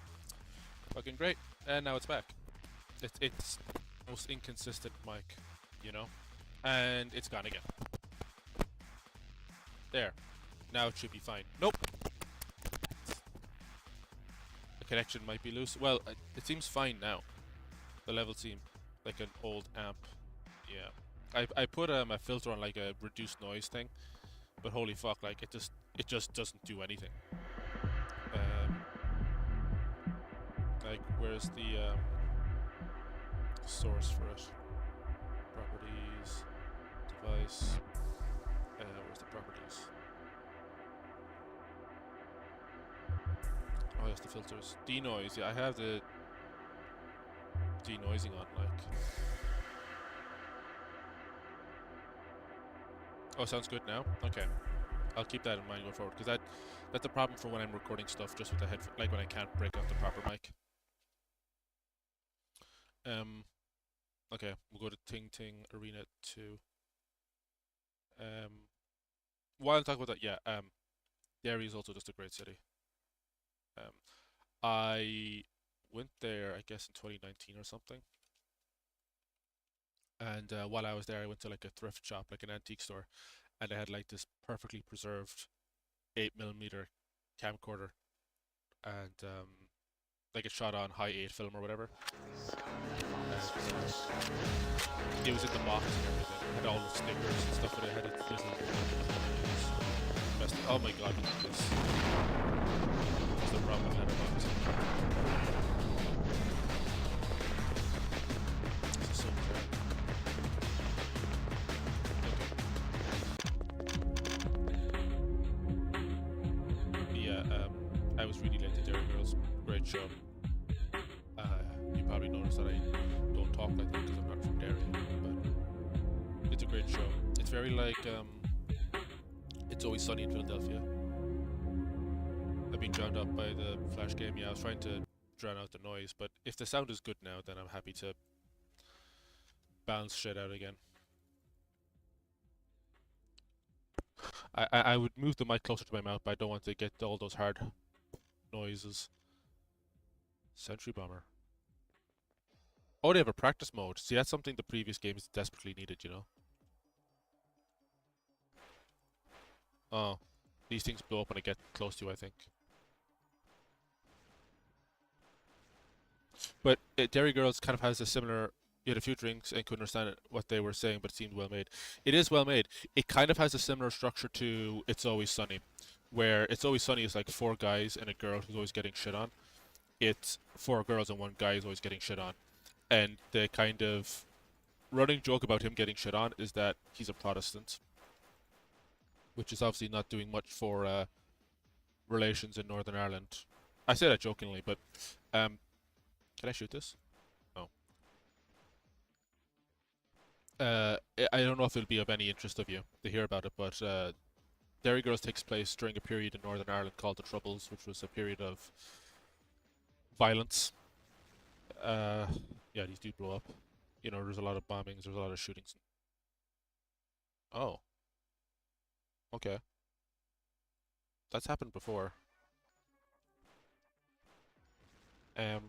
Fucking great. And now it's back. It's the most inconsistent mic, you know? And it's gone again. There. Now it should be fine. Nope. The connection might be loose. Well, it seems fine now. The levels seem like an old amp. Yeah. I put a filter on like a reduced noise thing, but holy fuck, like it just doesn't do anything. Like where's the source for it? Properties, device. Where's the properties? Oh, yes, the filters. Denoise. Yeah, I have the denoising on. Like. Oh, sounds good now. Okay, I'll keep that in mind going forward because that's a problem for when I'm recording stuff just with the headphone, like when I can't break out the proper mic. Okay, we'll go to Ting Ting Arena 2. While I'm talking about that, yeah, Derry is also just a great city. Um, I went there, I guess, in 2019 or something. And while I was there, I went to like a thrift shop, like an antique store, and they had like this perfectly preserved 8mm camcorder, and like it shot on high 8 film or whatever. And it was in the box and everything. It had all the stickers and stuff, and it had its little. Oh my god, look at this. What's the problem with letterbox? This is so crap. Yeah, I was really late to Dairy Girls. Great show. Uh, you probably noticed that I don't talk like that because I'm not from Derry, but it's a great show. It's very like It's Always Sunny in Philadelphia. I've been drowned out by the Flash game. Yeah, I was trying to drown out the noise, but if the sound is good now, then I'm happy to balance shit out again. I would move the mic closer to my mouth, but I don't want to get all those hard noises. Sentry Bomber. Oh, they have a practice mode. See, that's something the previous games desperately needed, you know? Oh, these things blow up when I get close to you, I think. But Dairy Girls kind of has a similar. You had a few drinks and couldn't understand what they were saying, but it seemed well made. It is well made. It kind of has a similar structure to It's Always Sunny, where It's Always Sunny is like four guys and a girl who's always getting shit on. It's four girls and one guy who's always getting shit on. And the kind of running joke about him getting shit on is that he's a Protestant, which is obviously not doing much for relations in Northern Ireland. I say that jokingly, but can I shoot this? No. I don't know if it'll be of any interest of you to hear about it, but Derry Girls takes place during a period in Northern Ireland called the Troubles, which was a period of violence. Uh, yeah, these do blow up. You know, there's a lot of bombings, there's a lot of shootings. Oh, okay. That's happened before. Um,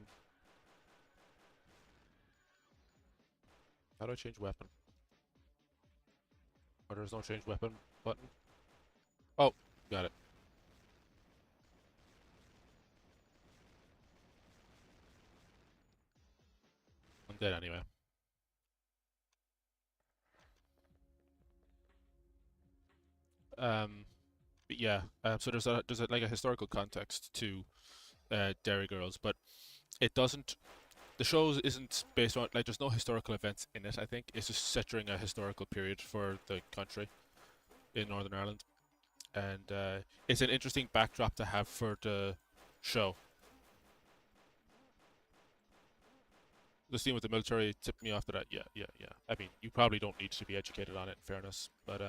how do I change weapon? Or there's no change weapon button? Oh, got it. I'm dead anyway. Um, but yeah, so there's like a historical context to Dairy Girls, but it doesn't. The show isn't based on like there's no historical events in it. I think it's just set during a historical period for the country in Northern Ireland, and it's an interesting backdrop to have for the show. The scene with the military tipped me off to that. Yeah, yeah, yeah. I mean, you probably don't need to be educated on it, in fairness, but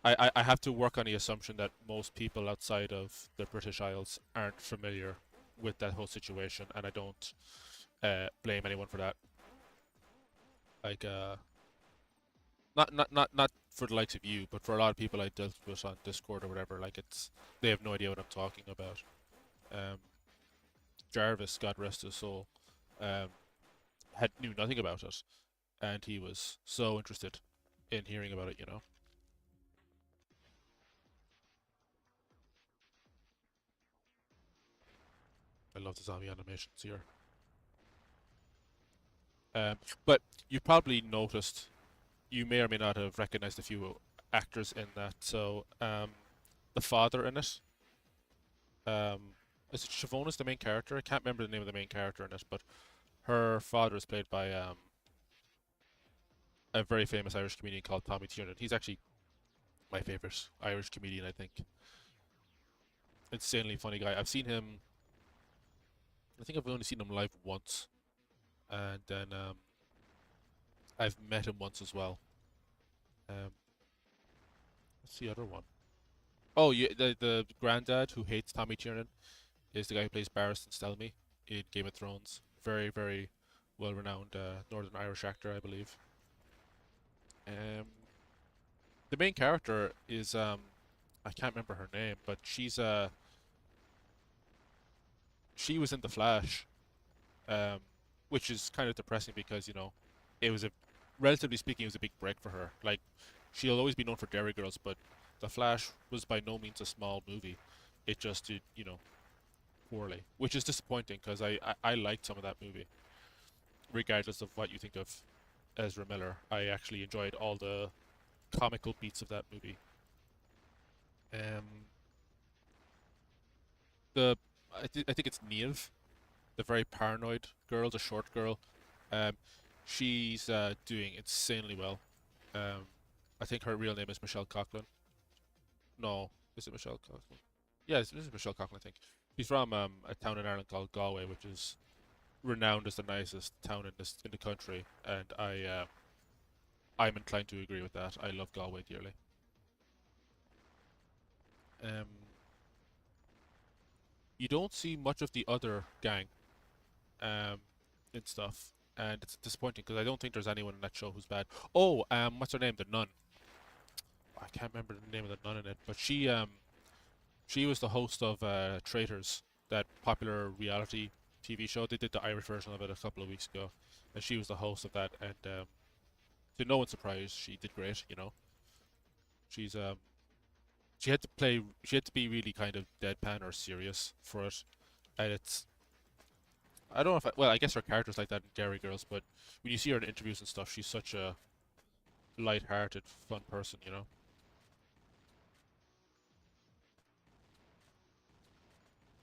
I have to work on the assumption that most people outside of the British Isles aren't familiar with that whole situation, and I don't blame anyone for that. Like, not for the likes of you, but for a lot of people I dealt with on Discord or whatever. Like, they have no idea what I'm talking about. Um, Jarvis, God rest his soul, um, had knew nothing about it, and he was so interested in hearing about it. You know, I love the zombie animations here. Um, but you probably noticed, you may or may not have recognized a few actors in that. So, the father in it, um, is it Siobhan is the main character? I can't remember the name of the main character in it, but her father is played by a very famous Irish comedian called Tommy Tiernan. He's actually my favorite Irish comedian, I think. Insanely funny guy. I've seen him. I think I've only seen him live once, and then I've met him once as well. Um, what's the other one? Oh, yeah, the granddad who hates Tommy Tiernan is the guy who plays Barristan Stelmy in Game of Thrones. Very, very well-renowned Northern Irish actor, I believe. Um, the main character is I can't remember her name, but she was in The Flash, um, which is kind of depressing because it was a relatively speaking, it was a big break for her. Like she'll always be known for Derry Girls, but The Flash was by no means a small movie. It just did, poorly, which is disappointing because I liked some of that movie, regardless of what you think of Ezra Miller. I actually enjoyed all the comical beats of that movie. Um, the I think it's Neve, the very paranoid girl, the short girl. Um, she's doing insanely well. Um, I think her real name is Michelle Coughlin. No, is it Michelle Coughlin? Yeah, this is Michelle Coughlin, I think. She's from a town in Ireland called Galway, which is renowned as the nicest town in the country, and I'm inclined to agree with that. I love Galway dearly. Um, you don't see much of the other gang um, and stuff, and it's disappointing because I don't think there's anyone in that show who's bad. Oh, what's her name? The nun. I can't remember the name of the nun in it, but she was the host of Traitors, that popular reality TV show. They did the Irish version of it a couple of weeks ago, and she was the host of that. And to no one's surprise, she did great. She's she had to be really kind of deadpan or serious for it, and it's I don't know if well, I guess her character's like that in Dairy Girls, but when you see her in interviews and stuff, she's such a light-hearted, fun person.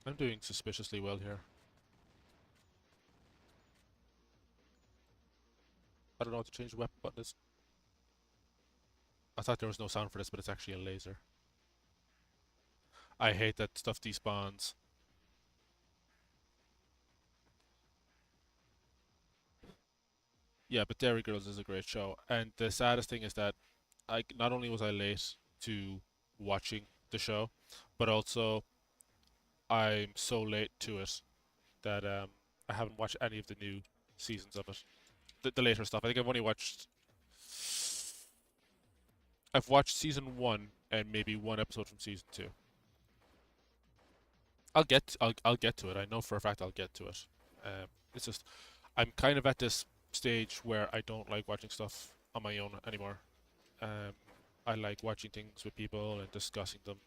I'm doing suspiciously well here. I don't know what to change the weapon button is. I thought there was no sound for this, but it's actually a laser. I hate that stuff despawns. Yeah, but Dairy Girls is a great show, and the saddest thing is that I not only was I late to watching the show, but also I'm so late to it that I haven't watched any of the new seasons of it. The later stuff. I think I've watched season one and maybe one episode from season two. I'll get to it. I know for a fact I'll get to it. It's just I'm kind of at this stage where I don't like watching stuff on my own anymore. Um, I like watching things with people and discussing them,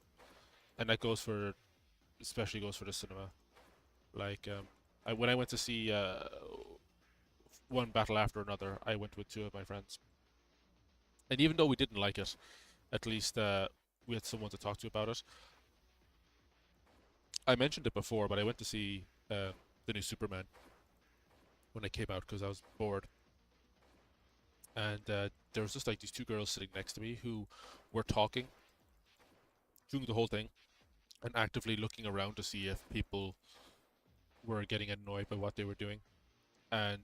and that goes for especially goes for the cinema. Like when I went to see one battle after another, I went with two of my friends, and even though we didn't like it, at least we had someone to talk to about it. I mentioned it before, but I went to see the new Superman when it came out because I was bored, and there was just like these two girls sitting next to me who were talking during the whole thing and actively looking around to see if people were getting annoyed by what they were doing. And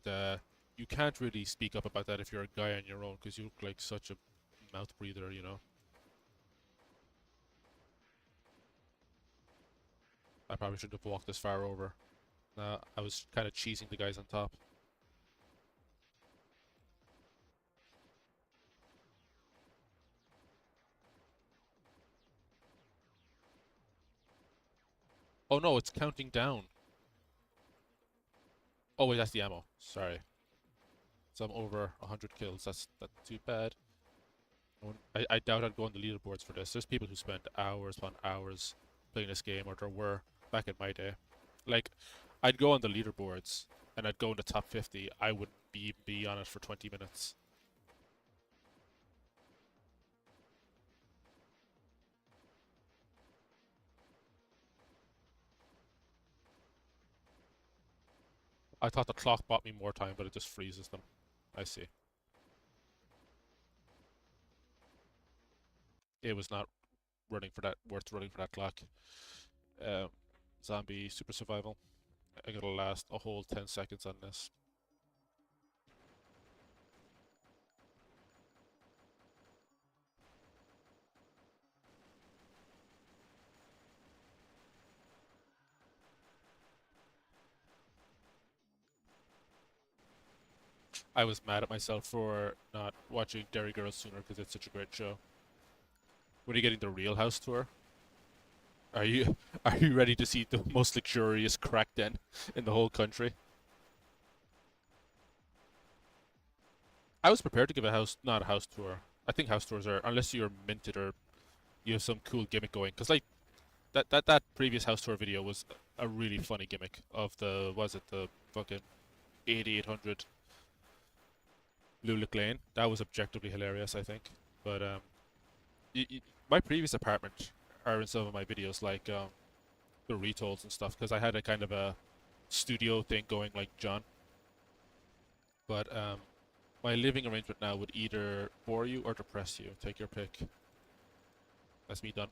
you can't really speak up about that if you're a guy on your own because you look like such a mouth breather. I probably shouldn't have walked this far over. I was kind of cheesing the guys on top. Oh no, it's counting down. Oh wait, that's the ammo. Sorry. So I'm over 100 kills. That's too bad. I doubt I'd go on the leaderboards for this. There's people who spend hours upon hours playing this game, or there were back in my day. Like, I'd go on the leaderboards and I'd go in the top 50. I wouldn't be on it for 20 minutes. I thought the clock bought me more time, but it just freezes them. I see. It was not worth running for that clock. Um, Zombie super survival. I gotta last a whole 10 seconds on this. I was mad at myself for not watching Derry Girls sooner because it's such a great show. When are you getting the Real House tour? Are you are you ready to see the most luxurious crack den in the whole country? I was prepared to give a house, not a house tour. I think house tours are, unless you're minted or you have some cool gimmick going, because like that previous house tour video was a really funny gimmick of the was it the fucking 8800 Lulick Lane. That was objectively hilarious, I think. But my previous apartment are in some of my videos, like the retolds and stuff, because I had a kind of a studio thing going, like John. But my living arrangement now would either bore you or depress you. Take your pick. That's me done.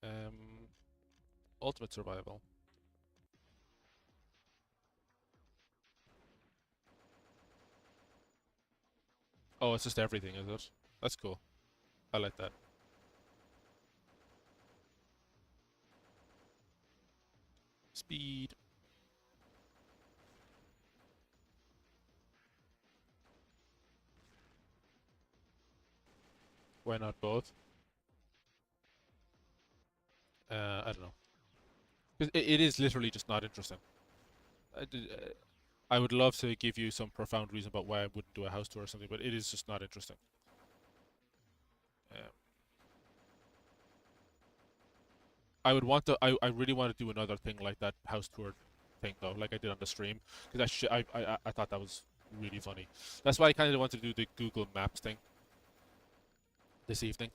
Um, Ultimate Survival. Oh, it's just everything, is it? That's cool. I like that. Speed. Why not both? I don't know. 'Cause it is literally just not interesting. I would love to give you some profound reason about why I wouldn't do a house tour or something, but it is just not interesting. Um, I would want to. I really want to do another thing like that house tour thing though, like I did on the stream, because I thought that was really funny. That's why I kind of wanted to do the Google Maps thing this evening.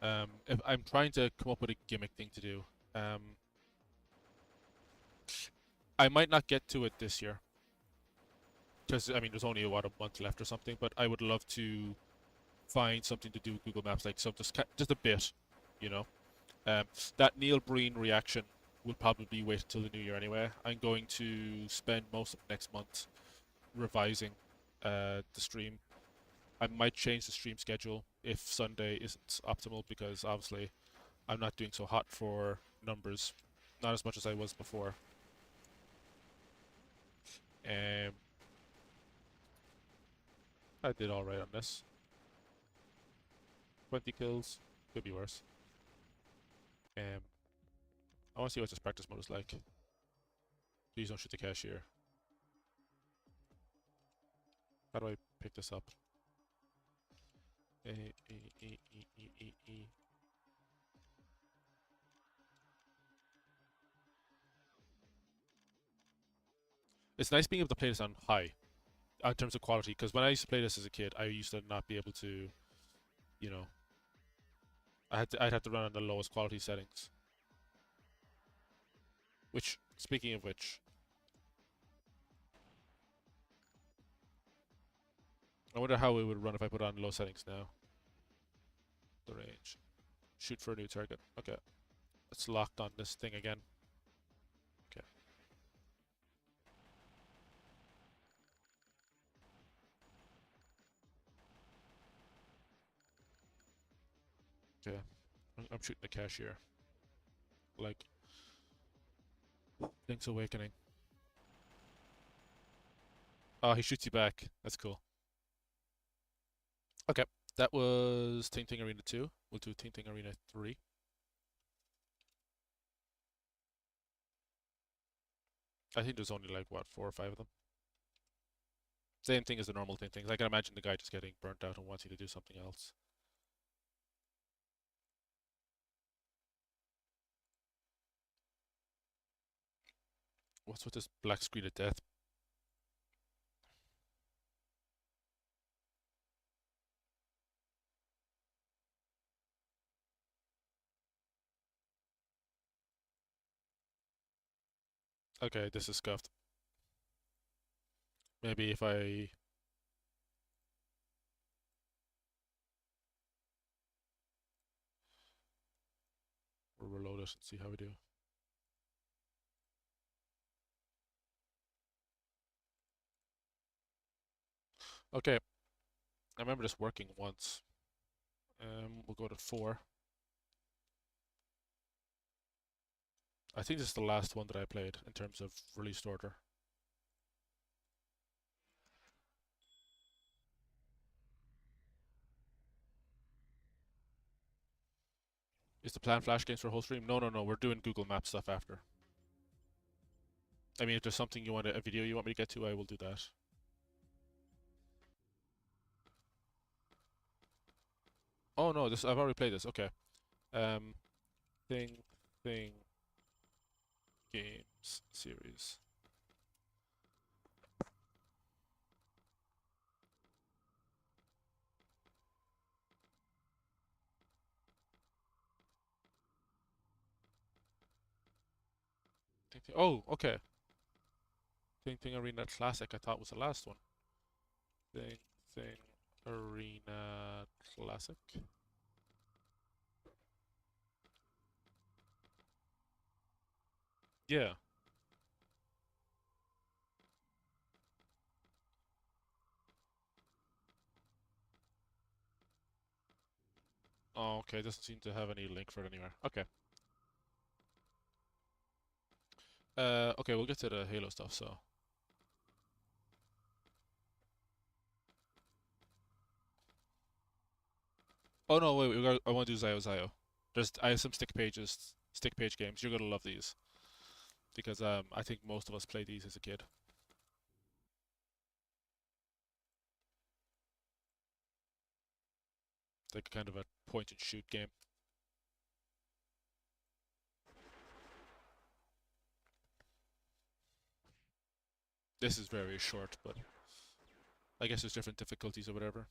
If I'm trying to come up with a gimmick thing to do, I might not get to it this year because I mean there's only a month left or something. But I would love to find something to do with Google Maps, like some just a bit, you know. Um, that Neil Breen reaction will probably wait until the new year anyway. I'm going to spend most of next month revising the stream. I might change the stream schedule if Sunday isn't optimal because obviously I'm not doing so hot for numbers, not as much as I was before. Um, I did all right on this. 20 kills, could be worse. Um, I want to see what this practice mode is like. Please don't shoot the cashier. How do I pick this up? E, e, e, e, e, e, e. It's nice being able to play this on high in terms of quality, because when I used to play this as a kid, I used to not be able to, you know, I'd have to run on the lowest quality settings. Which, speaking of which, I wonder how it would run if I put on low settings now. The range. Shoot for a new target. Okay. It's locked on this thing again. Okay. Okay. I'm shooting the cashier. Like Link's Awakening. Oh, he shoots you back. That's cool. Okay. That was Ting Ting Arena 2. We'll do Ting Ting Arena 3. I think there's only like, what, 4 or 5 of them? Same thing as the normal Ting Tings. I can imagine the guy just getting burnt out and wanting to do something else. What's with this black screen of death? Okay, this is scuffed. Maybe if I... We'll reload it and see how we do. Okay, I remember this working once. We'll go to 4. I think this is the last one that I played in terms of released order. Is the plan Flash games for whole stream? No, no, no. We're doing Google Maps stuff after. I mean, if there's something you want, a video you want me to get to, I will do that. Oh no, this I've already played this. Okay. Um, thing games series. Oh, okay. Thing Arena Classic. I thought was the last one. Thing Arena Classic. Yeah. Oh, okay. Doesn't seem to have any link for it anywhere. Okay. Okay. We'll get to the Halo stuff. So. Oh no, wait. I want to do Zio. I have some stick page games. You're gonna love these because I think most of us played these as a kid. Like kind of a point and shoot game. This is very short, but I guess there's different difficulties or whatever.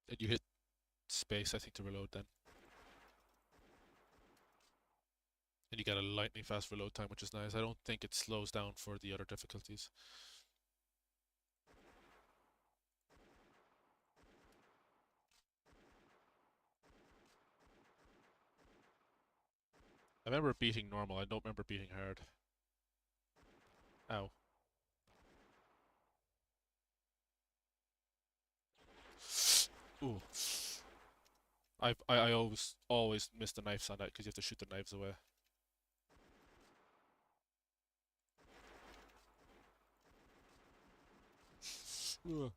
And you hit space, I think, to reload then. And you get a lightning fast reload time, which is nice. I don't think it slows down for the other difficulties. I remember beating normal. I don't remember beating hard. Ow. Ooh. I always miss the knives on that because you have to shoot the knives away. Ugh.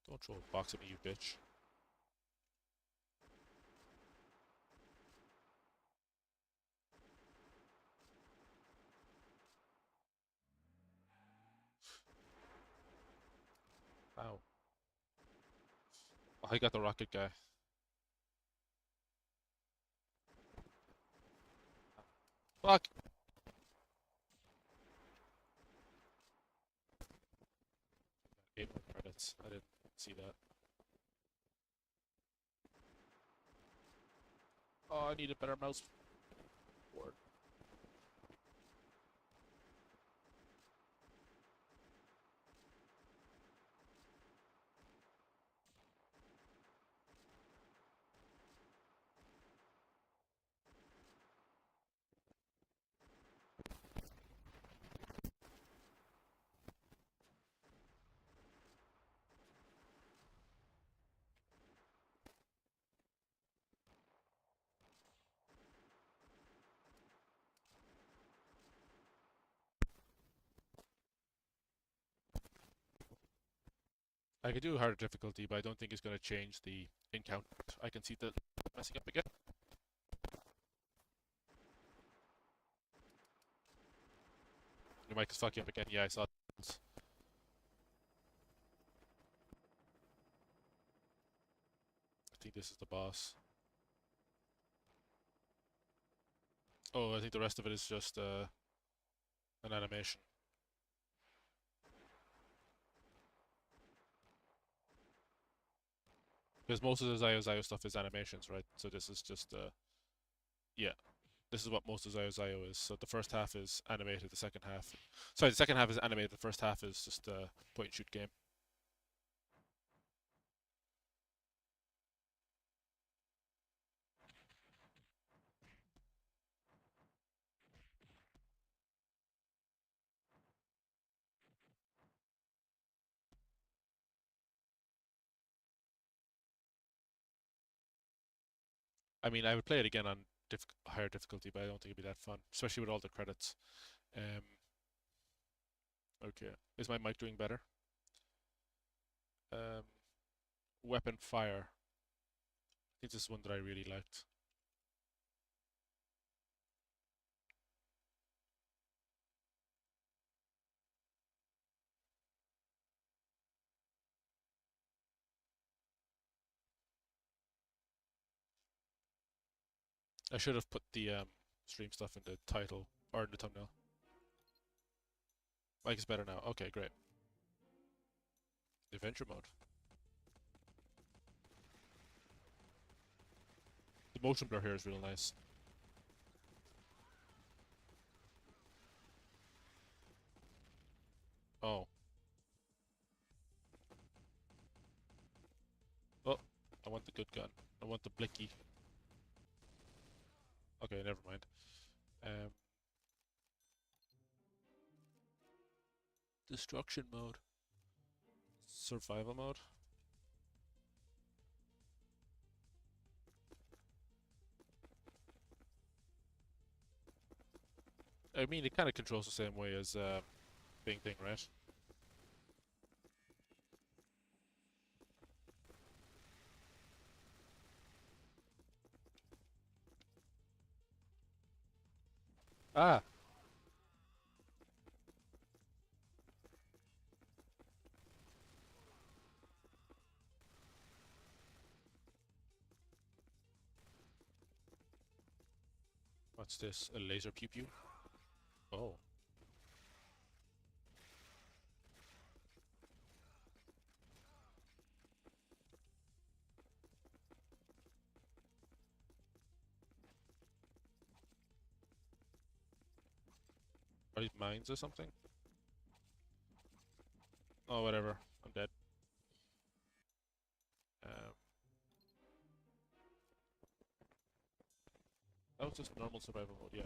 Don't throw a box at me, you bitch. Ow. Oh, I got the rocket guy. Fuck! 8 more credits. I didn't see that. Oh, I need a better mouse board. I could do harder difficulty, but I don't think it's going to change the encounter. I can see that messing up again. Your mic is fucking up again. Yeah, I saw it. I think this is the boss. Oh, I think the rest of it is just an animation. Because most of the Zio stuff is animations, right? So this is just, yeah. This is what most of Zio is. So the first half is animated, the second half... Sorry, the second half is animated, the first half is just a point-and-shoot game. I mean, I would play it again on higher difficulty, but I don't think it'd be that fun, especially with all the credits. Um, okay, is my mic doing better? Um, weapon fire. I think this is one that I really liked. I should have put the stream stuff in the title or in the thumbnail. Mic is better now. Okay, great. Adventure mode. The motion blur here is real nice. Oh. Oh, I want the good gun. I want the blicky. Okay, never mind. Um, destruction mode. Survival mode. I mean, it kind of controls the same way as Bing Thing, right? Ah! What's this? A laser pew pew? Oh. Are these mines or something? Oh, whatever. I'm dead. Um, that was just normal survival mode, yeah.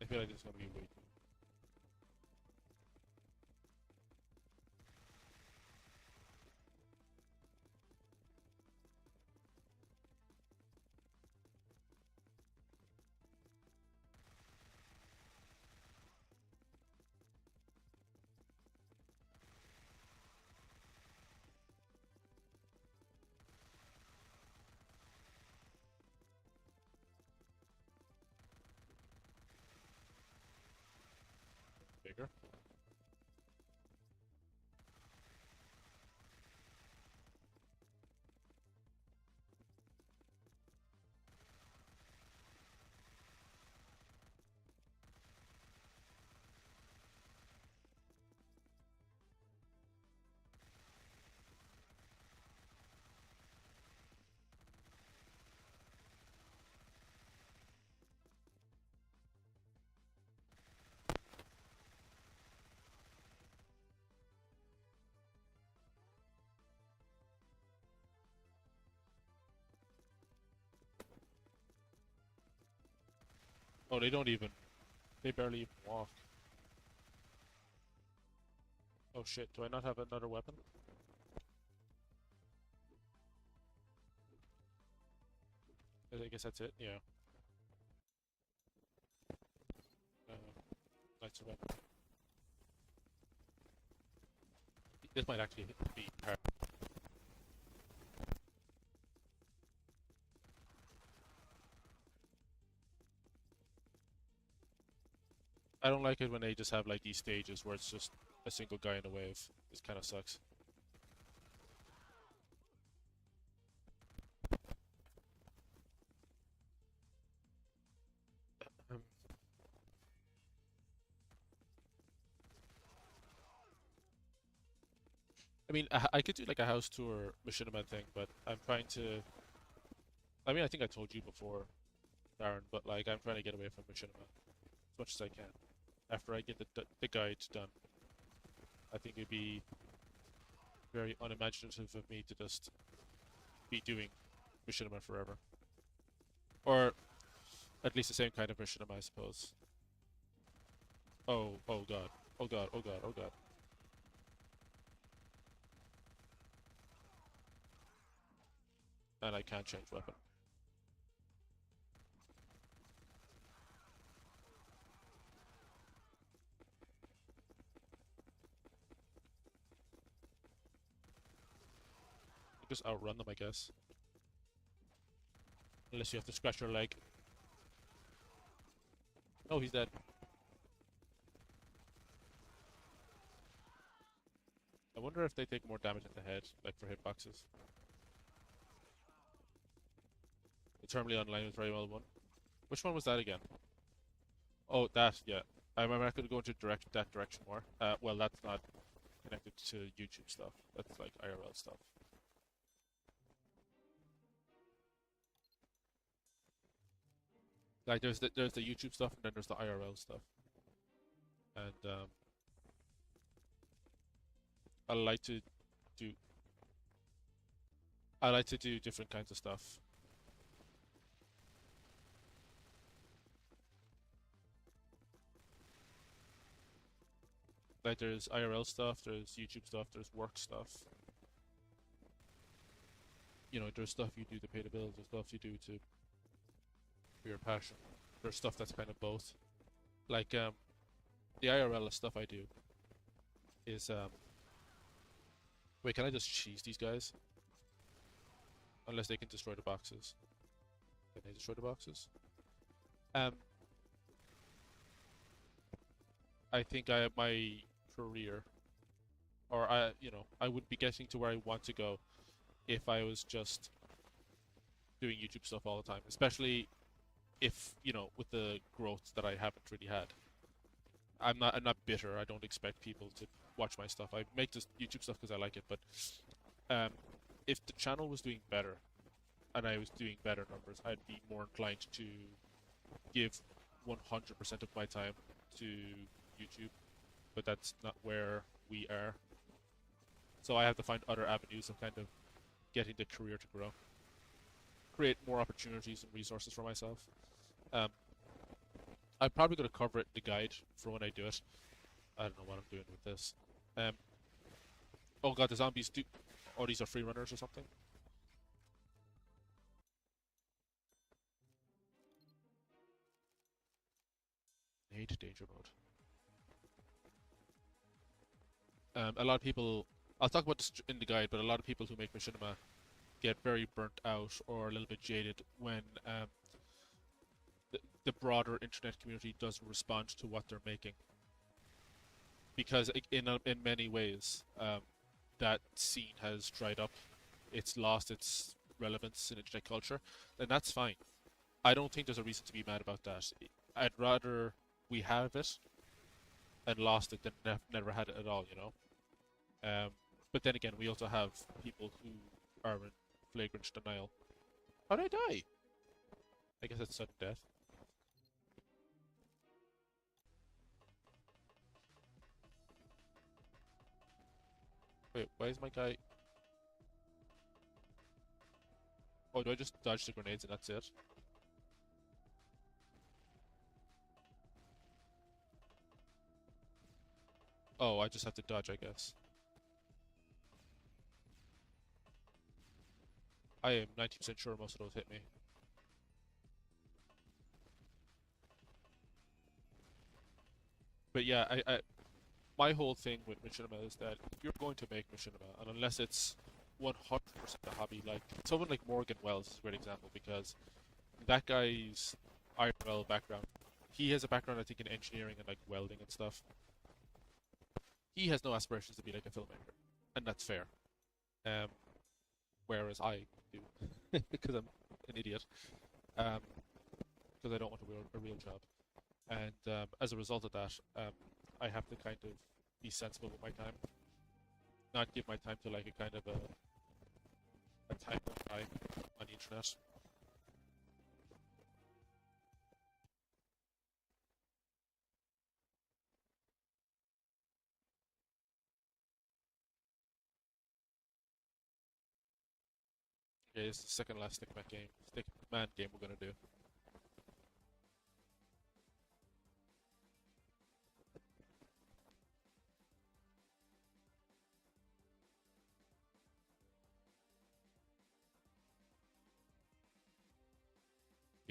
I feel like it's gonna be way too. Bigger. Oh, they don't even. They barely even walk. Oh shit, do I not have another weapon? I guess that's it, yeah. Lights are weapon. This might actually be hard. I don't like it when they just have like these stages where it's just a single guy in a wave. This kind of sucks. Um, I mean, I could do like a house tour machinima thing, but I'm trying to. I mean, I think I told you before, Darren, but like I'm trying to get away from machinima as much as I can. After I get the guide done, I think it'd be very unimaginative of me to just be doing machinima forever, or at least the same kind of machinima, I suppose. Oh, oh god, oh god, oh god, oh god. and I can't change weapon. You just outrun them, I guess. Unless you have to scratch your leg. Oh, he's dead. I wonder if they take more damage at the head, like for hitboxes. The Terminally Online was very well won. Which one was that again? Oh, that, yeah. I remember I could go into that direction more. Well, that's not connected to YouTube stuff. That's like IRL stuff. Like there's the YouTube stuff and then there's the IRL stuff. And I like to do I like to do different kinds of stuff. Like there's IRL stuff, there's YouTube stuff, there's work stuff. You know, there's stuff you do to pay the bills, there's stuff you do to for your passion. There's stuff that's kind of both. Like the IRL stuff I do is wait, can I just cheese these guys? Unless they can destroy the boxes. Can they destroy the boxes? Um I think my career or I wouldn't be getting to where I want to go if I was just doing YouTube stuff all the time, especially if, with the growth that I haven't really had. I'm not bitter. I don't expect people to watch my stuff. I make this YouTube stuff because I like it, but um, if the channel was doing better and I was doing better numbers, I'd be more inclined to give 100% of my time to YouTube, but that's not where we are. So I have to find other avenues of kind of getting the career to grow, create more opportunities and resources for myself. Um, I'm probably going to cover it in the guide for when I do it. I don't know what I'm doing with this. Oh god, the zombies do... Oh, these are free runners or something? I hate danger mode. A lot of people... I'll talk about this in the guide, but a lot of people who make machinima get very burnt out or a little bit jaded when the broader internet community doesn't respond to what they're making. Because in many ways, that scene has dried up. It's lost its relevance in internet culture, and that's fine. I don't think there's a reason to be mad about that. I'd rather we have it and lost it than never had it at all, you know? But then again, we also have people who are in flagrant denial. How'd I die? I guess it's sudden death. Wait, why is my guy... Oh, do I just dodge the grenades and that's it? Oh, I just have to dodge, I guess. I am 90% sure most of those hit me. But yeah, my whole thing with machinima is that if you're going to make machinima, and unless it's 100% a hobby, like someone like Morgan Wells is a great example because that guy's IRL background, he has a background I think in engineering and like welding and stuff. He has no aspirations to be like a filmmaker, and that's fair. Um, whereas I do because I'm an idiot. Because I don't want a real job, and as a result of that, I have to kind of be sensible with my time, not give my time to like a kind of a time guy on the internet. Okay, it's the second last Stickman game we're gonna do.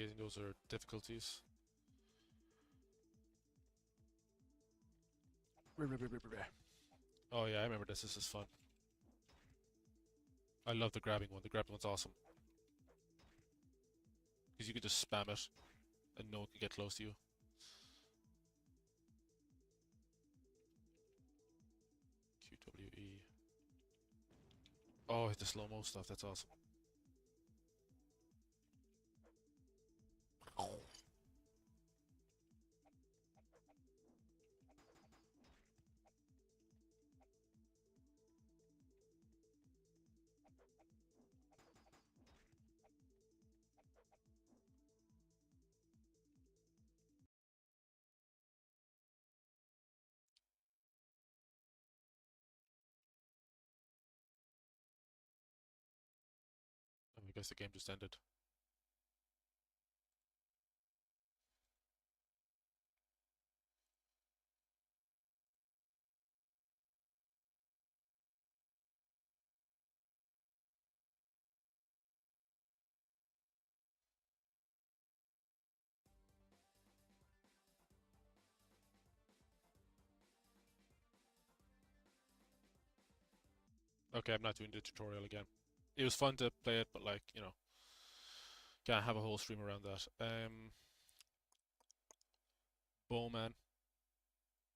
guessing those are difficulties. Oh yeah, I remember this. This is fun. I love the grabbing one. The grabbing one's awesome. Because you can just spam it and no one can get close to you. QWE. Oh, the slow-mo stuff. That's awesome. I guess the game just ended. Okay, I'm not doing the tutorial again. It was fun to play it, but like, you know, can't have a whole stream around that. Bowman,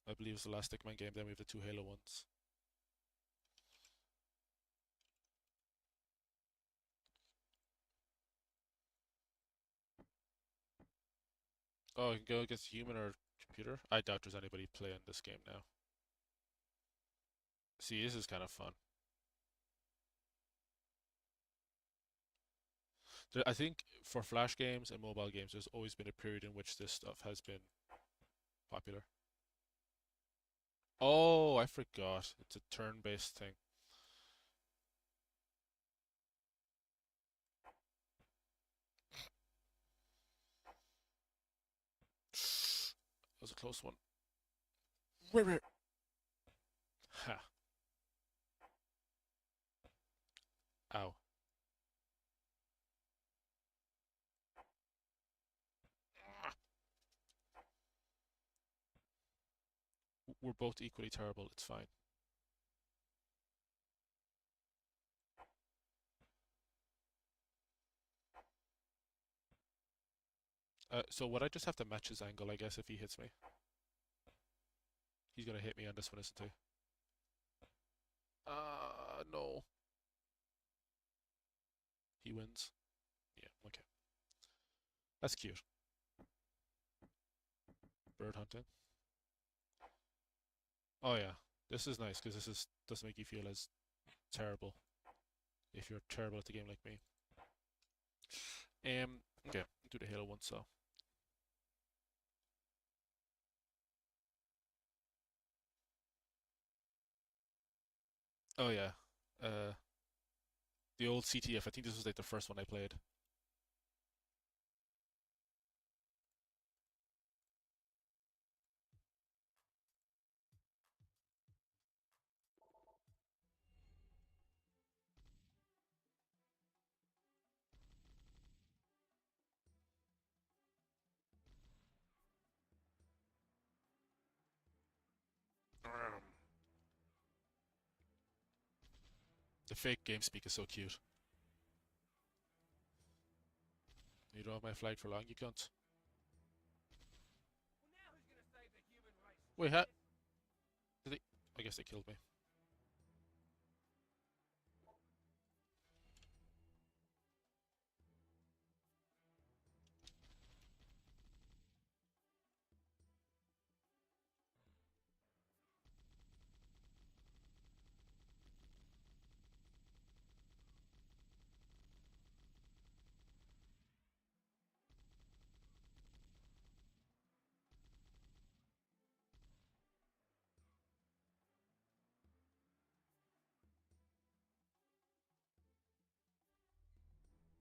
I believe is the last Stickman game. Then we have the two Halo ones. Oh, you can go against human or computer? I doubt there's anybody playing this game now. See, this is kind of fun. I think for Flash games and mobile games, there's always been a period in which this stuff has been popular. Oh, I forgot. It's a turn-based thing. That was a close one. Ha. Ow. We're both equally terrible. It's fine. So would I just have to match his angle, I guess, if he hits me? He's gonna hit me on this one, isn't he? No. He wins. Yeah, okay. That's cute. Bird hunting. Oh yeah. This is nice because this doesn't make you feel as terrible if you're terrible at the game like me. Okay, do the Halo one, so. Oh yeah. Uh, the old CTF. I think this was like the first one I played. The fake game speak is so cute. You don't have my flag for long, you cunt. Wait, did they? I guess they killed me.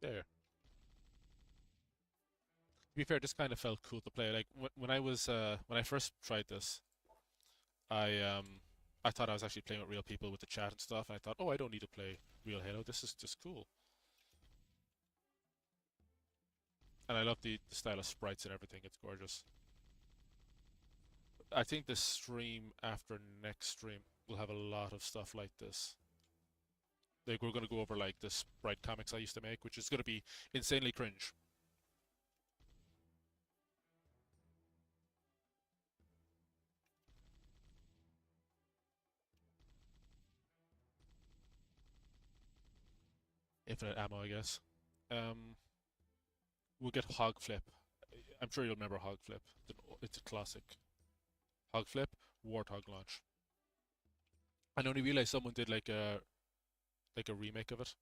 There. To be fair, this kind of felt cool to play. Like when I was when I first tried this, I um I thought I was actually playing with real people with the chat and stuff, and I thought, oh, I don't need to play real Halo. This is just cool. And I love the style of sprites and everything. It's gorgeous. I think the stream after next stream will have a lot of stuff like this. Like we're gonna go over like the sprite comics I used to make, which is gonna be insanely cringe. Infinite ammo, I guess. Um, we'll get hog flip. I'm sure you'll remember hog flip. It's a classic. Hog flip, warthog launch. I only realized someone did like a remake of it.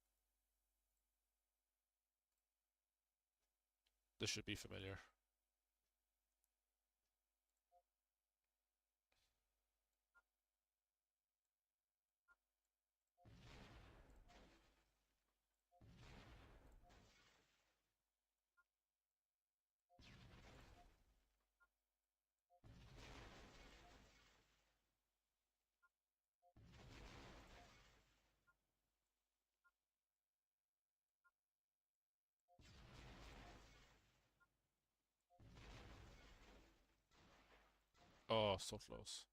This should be familiar. Oh, so close.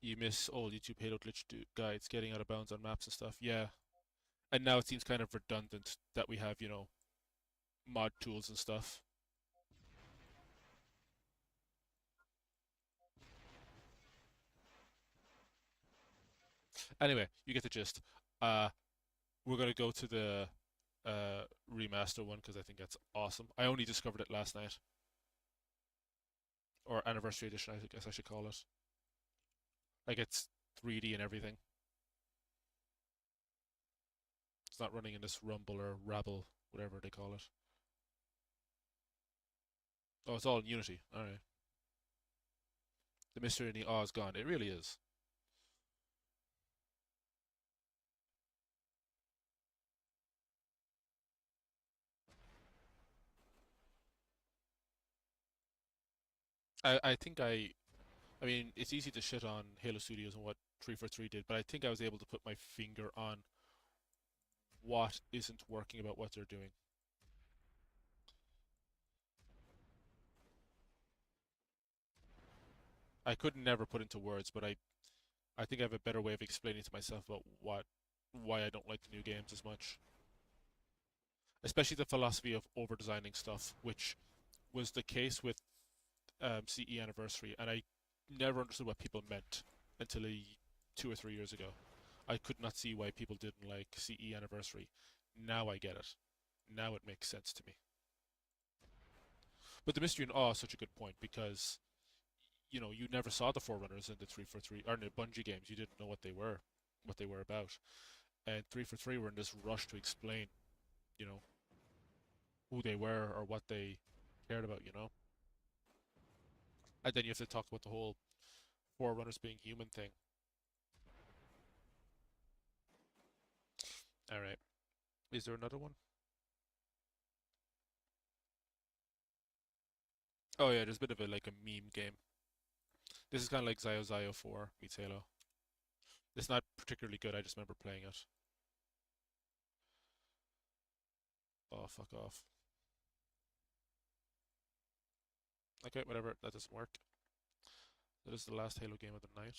You miss old YouTube Halo glitch guides getting out of bounds on maps and stuff. Yeah. And now it seems kind of redundant that we have, mod tools and stuff. Anyway, you get the gist. Uh, we're gonna go to the remaster one because I think that's awesome. I only discovered it last night, or anniversary edition, I guess I should call it. Like it's 3D and everything. It's not running in this Rumble or Rabble, whatever they call it. Oh, it's all in Unity. All right. The mystery and the awe is gone. It really is. I think I mean, it's easy to shit on Halo Studios and what 343 did, but I think I was able to put my finger on what isn't working about what they're doing. I could never put into words, but I think I have a better way of explaining to myself about why I don't like the new games as much. Especially the philosophy of over designing stuff, which was the case with CE Anniversary, and I never understood what people meant until 2 or 3 years ago. I could not see why people didn't like CE Anniversary. Now I get it. Now it makes sense to me. But the mystery and awe is such a good point because you never saw the Forerunners in the 343 or in the Bungie games. You didn't know what they were about. And 343 were in this rush to explain, you know, who they were or what they cared about. And then you have to talk about the whole Forerunners being human thing. All right. Is there another one? Oh yeah, there's a bit of a like a meme game. This is kind of like Zio 4 meets Halo. It's not particularly good. I just remember playing it. Oh, fuck off. Okay, whatever. That doesn't work. That is the last Halo game of the night.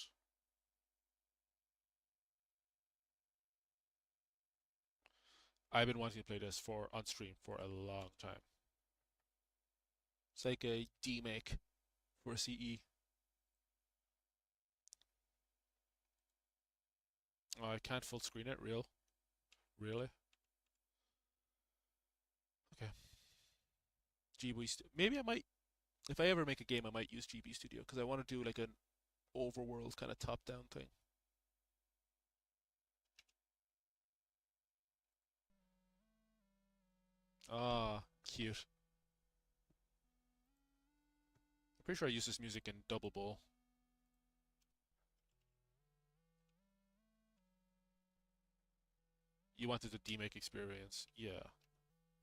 I've been wanting to play this for on stream for a long time. It's like a demake for CE. Oh, I can't full screen it. Really? Okay. Maybe I might. If I ever make a game, I might use GB Studio because I want to do like an overworld kind of top-down thing. Ah, cute. I'm pretty sure I used this music in Double Bowl. You wanted the demake experience, yeah.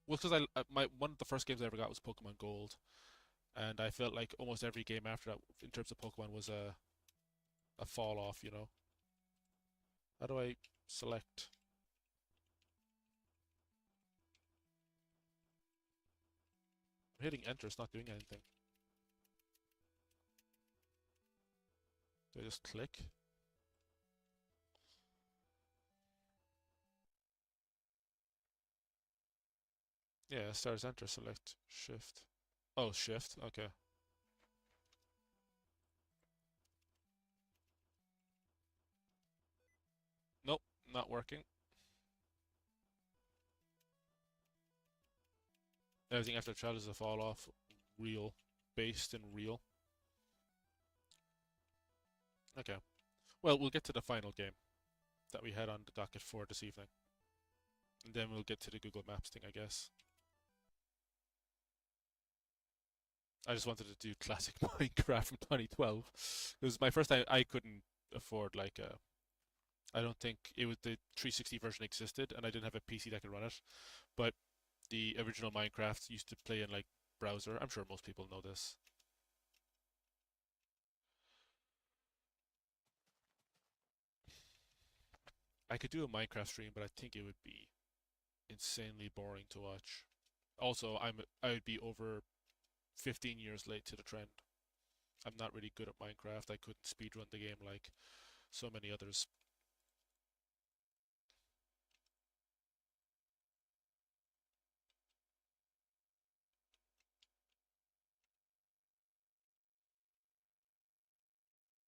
Well, because my one of the first games I ever got was Pokemon Gold, and I felt like almost every game after that, in terms of Pokemon, was a fall off. How do I select? I'm hitting enter, it's not doing anything. Do I just click? Yeah, stars enter, select shift. Oh, shift, okay. Nope, not working. Everything after child is a fall off. Real. Based in real. Okay. Well, we'll get to the final game that we had on the docket for this evening. And then we'll get to the Google Maps thing, I guess. I just wanted to do classic Minecraft from 2012. It was my first time. I couldn't afford like a. I don't think it was the 360 version existed, and I didn't have a PC that could run it. But the original Minecraft used to play in like browser. I'm sure most people know this. I could do a Minecraft stream, but I think it would be insanely boring to watch. Also, I would be over 15 years late to the trend. I'm not really good at Minecraft. I couldn't speedrun the game like so many others.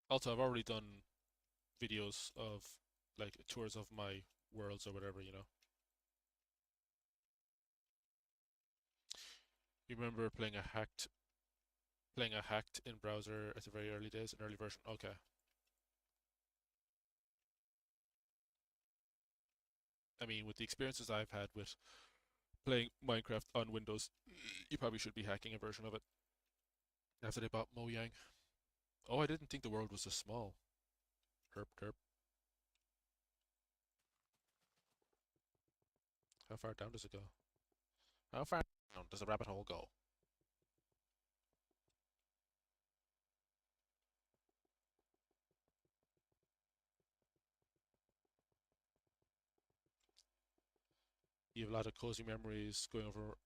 Also, I've already done videos of like tours of my worlds or whatever, you know. You remember playing a hacked in browser at the very early days, an early version? Okay. I mean, with the experiences I've had with playing Minecraft on Windows, you probably should be hacking a version of it after they bought Mojang. Oh, I didn't think the world was this small. Herp derp. How far down does it go? How far down does a rabbit hole go? You have a lot of cozy memories going over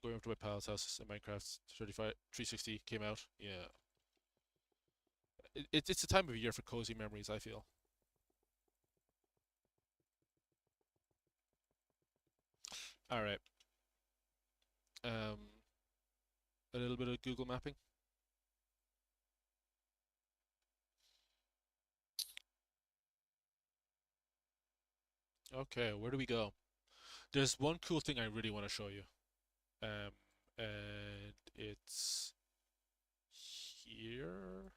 to my pal's house in Minecraft 35 360 came out. Yeah. It's a time of year for cozy memories, I feel. All right. Um, a little bit of Google mapping. Okay, where do we go? There's one cool thing I really want to show you. Um, and it's here.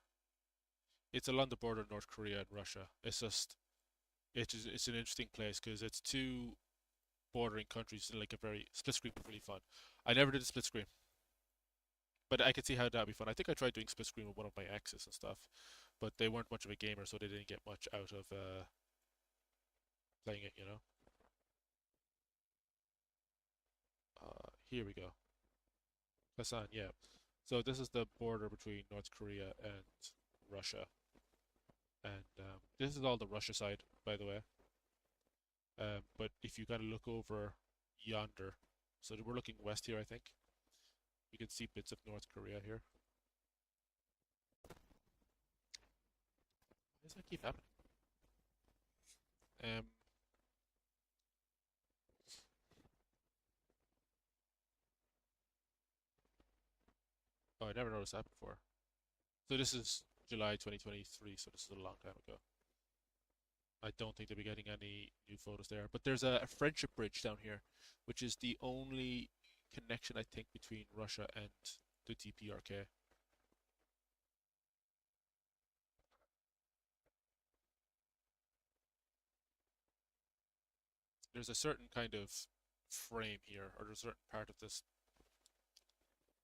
It's along the border of North Korea and Russia. It's an interesting place because it's two bordering countries in like a very split screen would be really fun. I never did a split screen, but I could see how that'd be fun. I think I tried doing split screen with one of my exes and stuff, but they weren't much of a gamer, so they didn't get much out of playing it. You know. Here we go. Hassan, yeah. So this is the border between North Korea and Russia, and this is all the Russia side, by the way. But if you kind of look over yonder, so we're looking west here, I think. You can see bits of North Korea here. Why does that keep happening? Um, oh, I never noticed that before. So this is July 2023, so this is a long time ago. I don't think they'll be getting any new photos there. But there's a friendship bridge down here, which is the only connection I think between Russia and the DPRK. There's a certain kind of frame here, or there's a certain part of this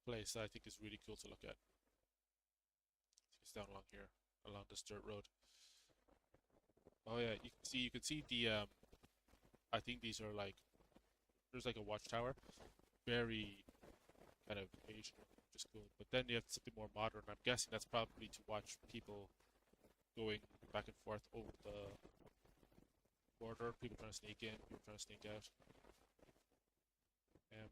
place that I think is really cool to look at. It's down along here, along this dirt road. Oh yeah, you can see the I think these are like there's like a watchtower, very kind of Asian, which is cool. But then you have something more modern. I'm guessing that's probably to watch people going back and forth over the border, people trying to sneak in, people trying to sneak out. Um,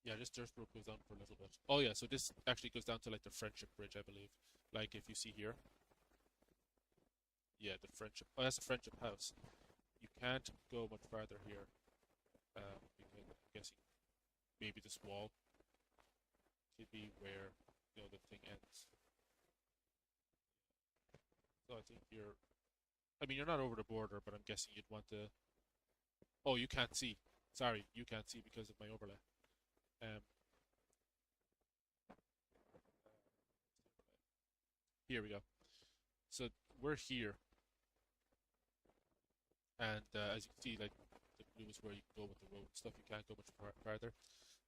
yeah, this dirt road goes down for a little bit. Oh yeah, so this actually goes down to like the Friendship Bridge, I believe. Like if you see here, yeah, the Friendship. Oh, that's the Friendship House. You can't go much farther here, because I'm guessing maybe this wall could be where the thing ends. So I think you're. I mean, you're not over the border, but I'm guessing you'd want to. Oh, you can't see. Sorry, you can't see because of my overlay. Um, here we go. So we're here, and as you can see, like the blue is where you can go with the road and stuff. You can't go much farther.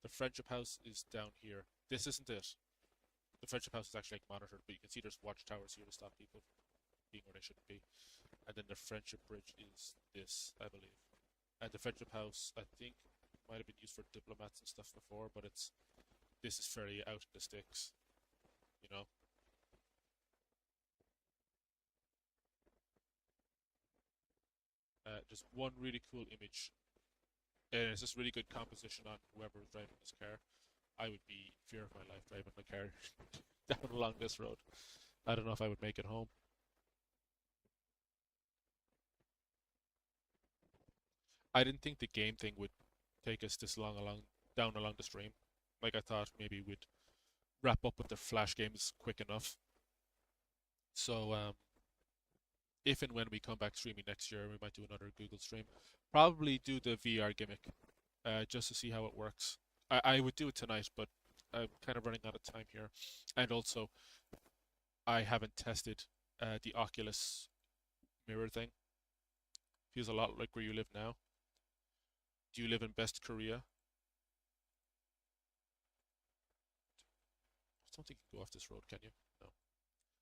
The Friendship House is down here. This isn't it. The Friendship House is actually like monitored, but you can see there's watchtowers here to stop people from being where they shouldn't be. And then the Friendship Bridge is this, I believe. And the Friendship House, I think, might have been used for diplomats and stuff before, but this is fairly out in the sticks, you know. Just one really cool image, and it's just really good composition on whoever is driving this car. I would be in fear of my life driving my car down along this road. I don't know if I would make it home. I didn't think the game thing would take us this long down along the stream. Like I thought maybe we'd wrap up with the Flash games quick enough. So if and when we come back streaming next year, we might do another Google stream. Probably do the VR gimmick, just to see how it works. I would do it tonight, but I'm kind of running out of time here. And also, I haven't tested the Oculus mirror thing. Feels a lot like where you live now. Do you live in Best Korea? I don't think you can go off this road, can you? No.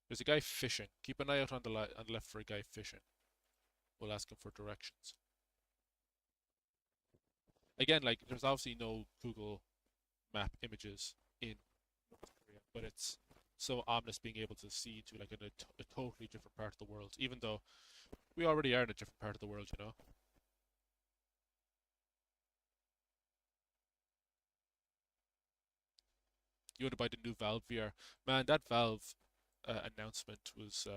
There's a guy fishing. Keep an eye out on on the left for a guy fishing. We'll ask him for directions. Again, like there's obviously no Google Map images in North Korea, but it's so ominous being able to see to like in a totally different part of the world, even though we already are in a different part of the world, you know. You want to buy the new Valve VR, man? That Valve announcement was,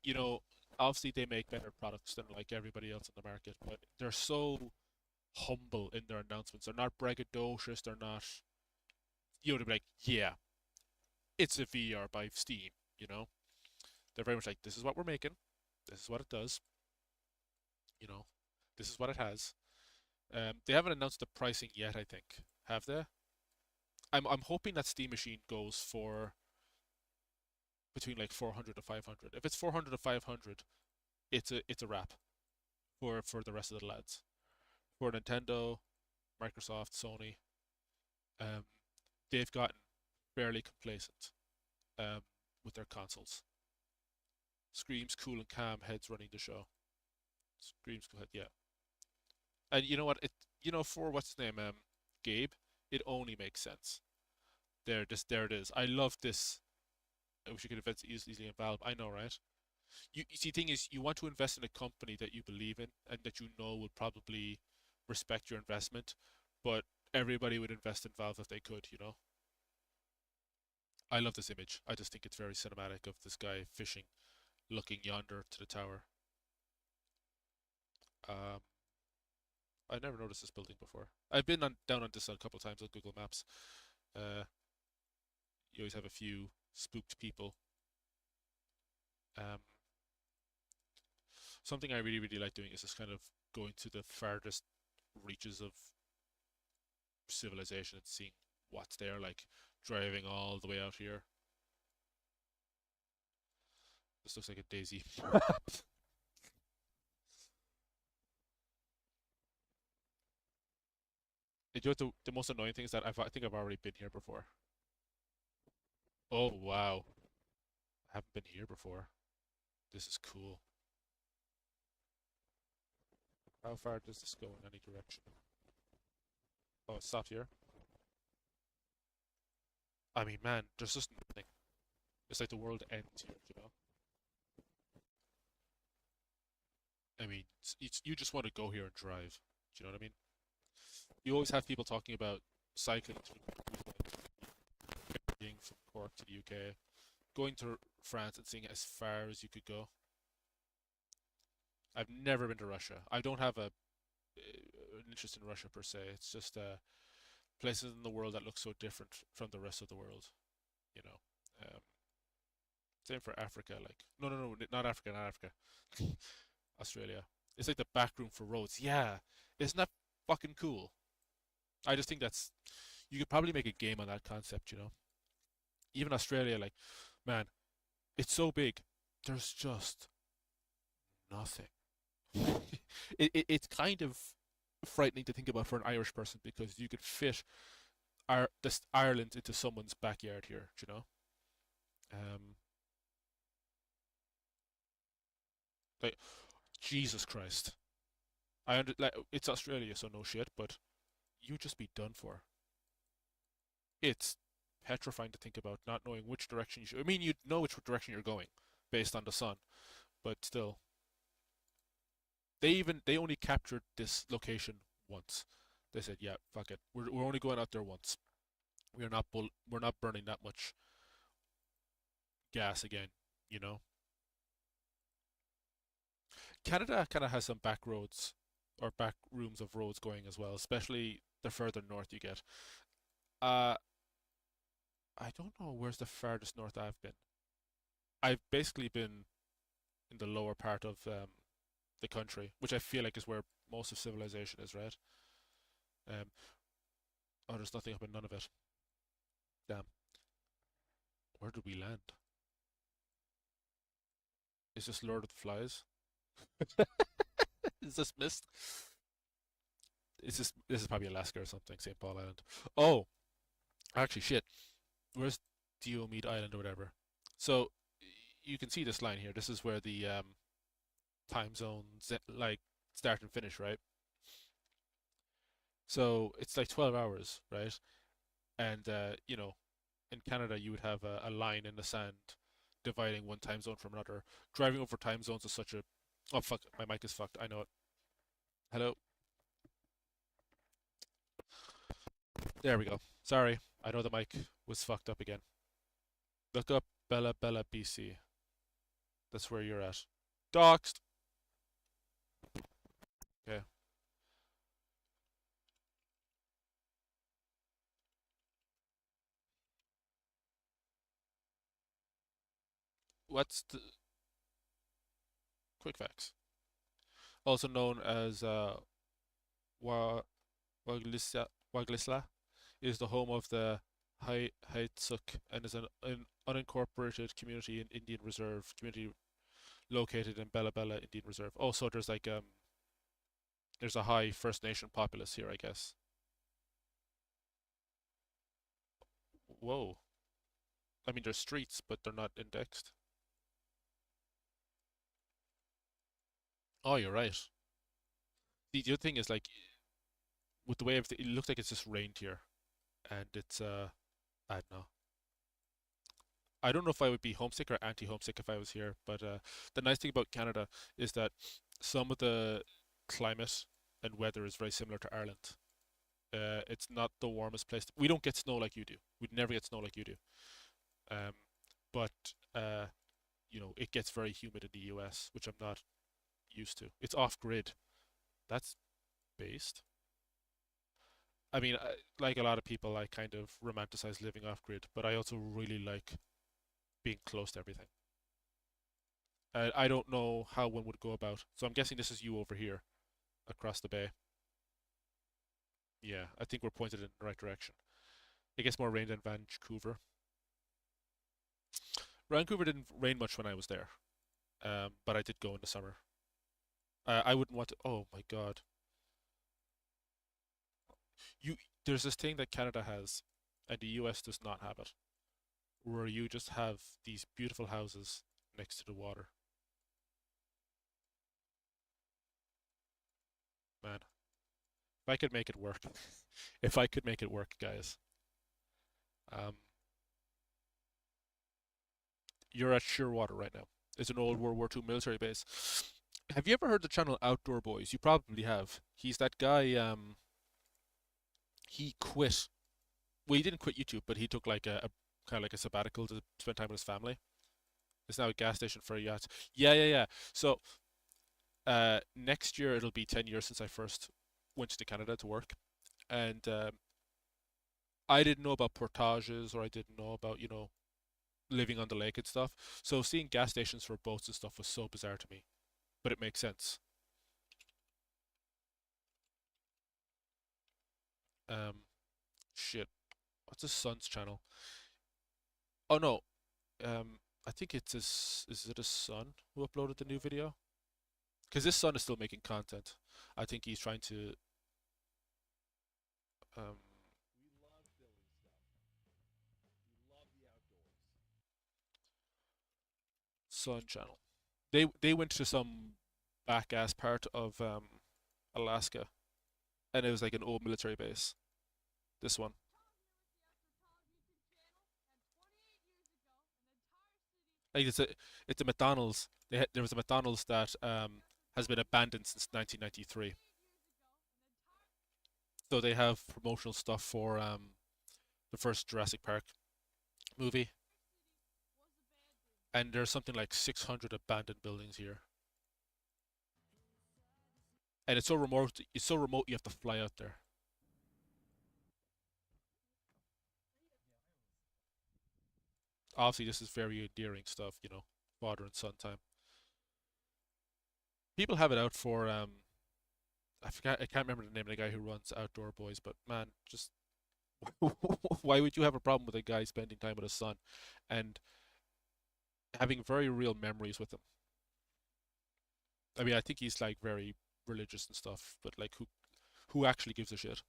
you know, obviously they make better products than like everybody else in the market, but they're so humble in their announcements. They're not braggadocious. They're not, they're like, yeah, it's a VR by Steam, you know. They're very much like, this is what we're making. This is what it does. You know, this is what it has. They haven't announced the pricing yet, I think. Have they? I'm hoping that Steam Machine goes for between like 400 to 500. If it's 400 to 500, it's a wrap for the rest of the lads. For Nintendo, Microsoft, Sony, um, they've gotten fairly complacent with their consoles. Screams cool and calm, heads running the show. Screams cool head, yeah. And you know what? For what's his name, Gabe, it only makes sense. There it is. I love this. I wish you could invest easily in Valve. I know, right? You see, the thing is, you want to invest in a company that you believe in and that you know will probably respect your investment, but everybody would invest in Valve if they could, you know? I love this image. I just think it's very cinematic of this guy fishing, looking yonder to the tower. Um, I never noticed this building before. I've been down on this a couple of times on Google Maps. Uh, you always have a few spooked people. Um, Something I really, really like doing is just kind of going to the farthest reaches of civilization and seeing what's there, like driving all the way out here. This looks like a daisy. You know what the most annoying thing is that I think I've already been here before. Oh wow, I haven't been here before. This is cool. How far does this go in any direction? Oh, it stopped here. I mean, man, there's just nothing. It's like the world ends here, you know? I mean, you just want to go here and drive. Do you know what I mean? You always have people talking about cycling through being from Cork to the UK, going to France and seeing as far as you could go. I've never been to Russia. I don't have an interest in Russia per se. It's just places in the world that look so different from the rest of the world. You know. Same for Africa. Like, no, no, no, not Africa, not Africa. Australia. It's like the back room for roads. Yeah, isn't that fucking cool? I just think that's you could probably make a game on that concept. Even Australia, like, man, it's so big. There's just nothing. It's kind of frightening to think about for an Irish person because you could fit this Ireland into someone's backyard here. Um, like Jesus Christ, like it's Australia, so no shit, but you just be done for. It's petrifying to think about not knowing which direction you should. I mean, you know which direction you're going based on the sun, but still, they only captured this location once. They said, "Yeah, fuck it. We're only going out there once. We're not burning that much gas again." You know, Canada kind of has some back roads or back rooms of roads going as well, especially the further north you get. Uh, I don't know where's the farthest north I've been. I've basically been in the lower part of the country, which I feel like is where most of civilization is, right? Um, oh, there's nothing up in none of it. Damn. Where did we land? Is this Lord of the Flies? Is this Mist? This is probably Alaska or something, St. Paul Island. Oh, actually, shit. Where's Diomede Island or whatever? So you can see this line here. This is where the time zones like start and finish, right? So it's like 12 hours, right? And in Canada you would have a line in the sand dividing one time zone from another. Driving over time zones is such a oh fuck, my mic is fucked. I know it. Hello. There we go. Sorry, I know the mic was fucked up again. Look up Bella Bella, BC. That's where you're at. Doxed. Okay. What's the quick facts? Also known as Wa Waglisla, is the home of the Haitsuk and is an unincorporated community in Indian Reserve community located in Bella Bella Indian Reserve. Also, there's a high First Nation populace here, I guess. Whoa. I mean, there's streets, but they're not indexed. Oh, you're right. The other thing is like with the way everything, it looks like it's just rained here, and it's I don't know. I don't know if I would be homesick or anti-homesick if I was here, but the nice thing about Canada is that some of the climate and weather is very similar to Ireland. It's not the warmest place. We don't get snow like you do. We'd never get snow like you do. Um, but it gets very humid in the US, which I'm not used to. It's off grid. That's based. I mean, like a lot of people, I kind of romanticize living off grid, but I also really like being close to everything. I don't know how one would go about. So I'm guessing this is you over here across the bay. Yeah, I think we're pointed in the right direction. It gets more rain than Vancouver. Vancouver didn't rain much when I was there, but I did go in the summer. I wouldn't want to. Oh my God, you. There's this thing that Canada has, and the US does not have it, where you just have these beautiful houses next to the water. Man, if I could make it work, if I could make it work, guys. Um, you're at Shearwater right now. It's an old World War II military base. Have you ever heard the channel Outdoor Boys? You probably have. He's that guy. He quit. Well, he didn't quit YouTube, but he took like a kind of like a sabbatical to spend time with his family. It's now a gas station for yachts. Yeah, yeah, yeah. So, next year it'll be 10 years since I first went to Canada to work, and I didn't know about portages or I didn't know about living on the lake and stuff. So seeing gas stations for boats and stuff was so bizarre to me, but it makes sense. Um, shit. What's his son's channel? Oh no. I think it's his. Is it his son who uploaded the new video? Because his son is still making content. I think he's trying to. Um, son channel. They went to some back ass part of Alaska, and it was like an old military base. This one. Like it's a McDonald's. There was a McDonald's that has been abandoned since 1993. So they have promotional stuff for the first Jurassic Park movie, and there's something like 600 abandoned buildings here. And it's so remote. It's so remote you have to fly out there. Obviously, this is very endearing stuff, father and son time. People have it out for I can't remember the name of the guy who runs Outdoor Boys, but man, just why would you have a problem with a guy spending time with his son and having very real memories with him? I mean, I think he's like very religious and stuff, but like who actually gives a shit?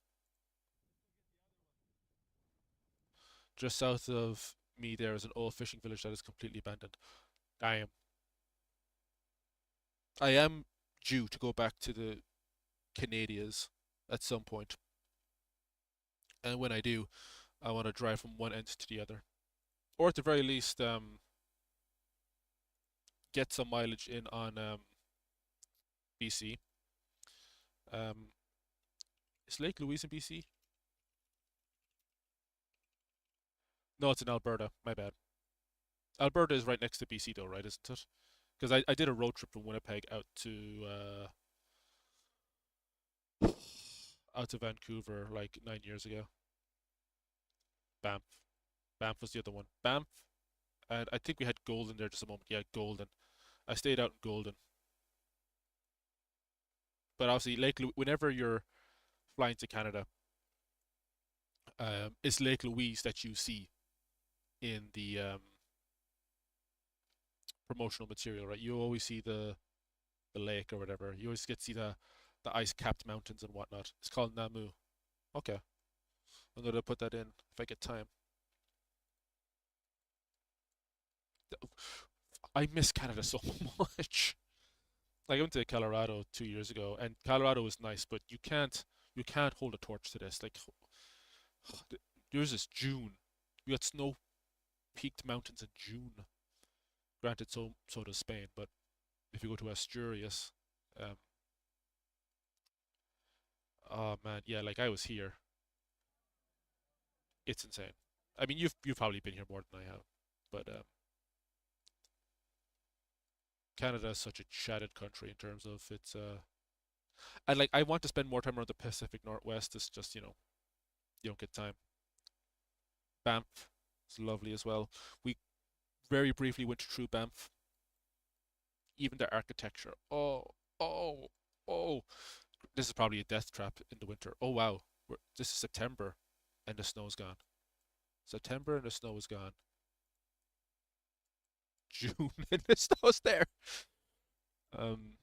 Just south of me, there is an old fishing village that is completely abandoned. Damn. I am due to go back to the Canadias at some point, and when I do, I want to drive from one end to the other, or at the very least, get some mileage in on BC. Um, is Lake Louise in BC? No, it's in Alberta. My bad. Alberta is right next to BC, though, right? Isn't it? Because I did a road trip from Winnipeg out to Vancouver like 9 years ago. Banff. Banff was the other one. Banff, and I think we had Golden there just a moment. Yeah, Golden. I stayed out in Golden. But obviously, whenever you're flying to Canada, it's Lake Louise that you see in the promotional material, right? You always see the lake or whatever. You always get to see the ice-capped mountains and whatnot. It's called Namu. Okay, I'm gonna put that in if I get time. I miss Canada so much. Like I went to Colorado 2 years ago, and Colorado was nice, but you can't hold a torch to this. Like yours is June. We got snow-peaked mountains in June. Granted, so does Spain, but if you go to Asturias, um, oh man, yeah, like I was here. It's insane. I mean, you've probably been here more than I have, but Canada is such a chatted country in terms of its and like I want to spend more time around the Pacific Northwest. It's just you don't get time. Banff is lovely as well. We very briefly went through Banff. Even the architecture. Oh, oh, oh. This is probably a death trap in the winter. Oh wow, this is September, and the snow's gone. September and the snow is gone. June and the snow's there. Um,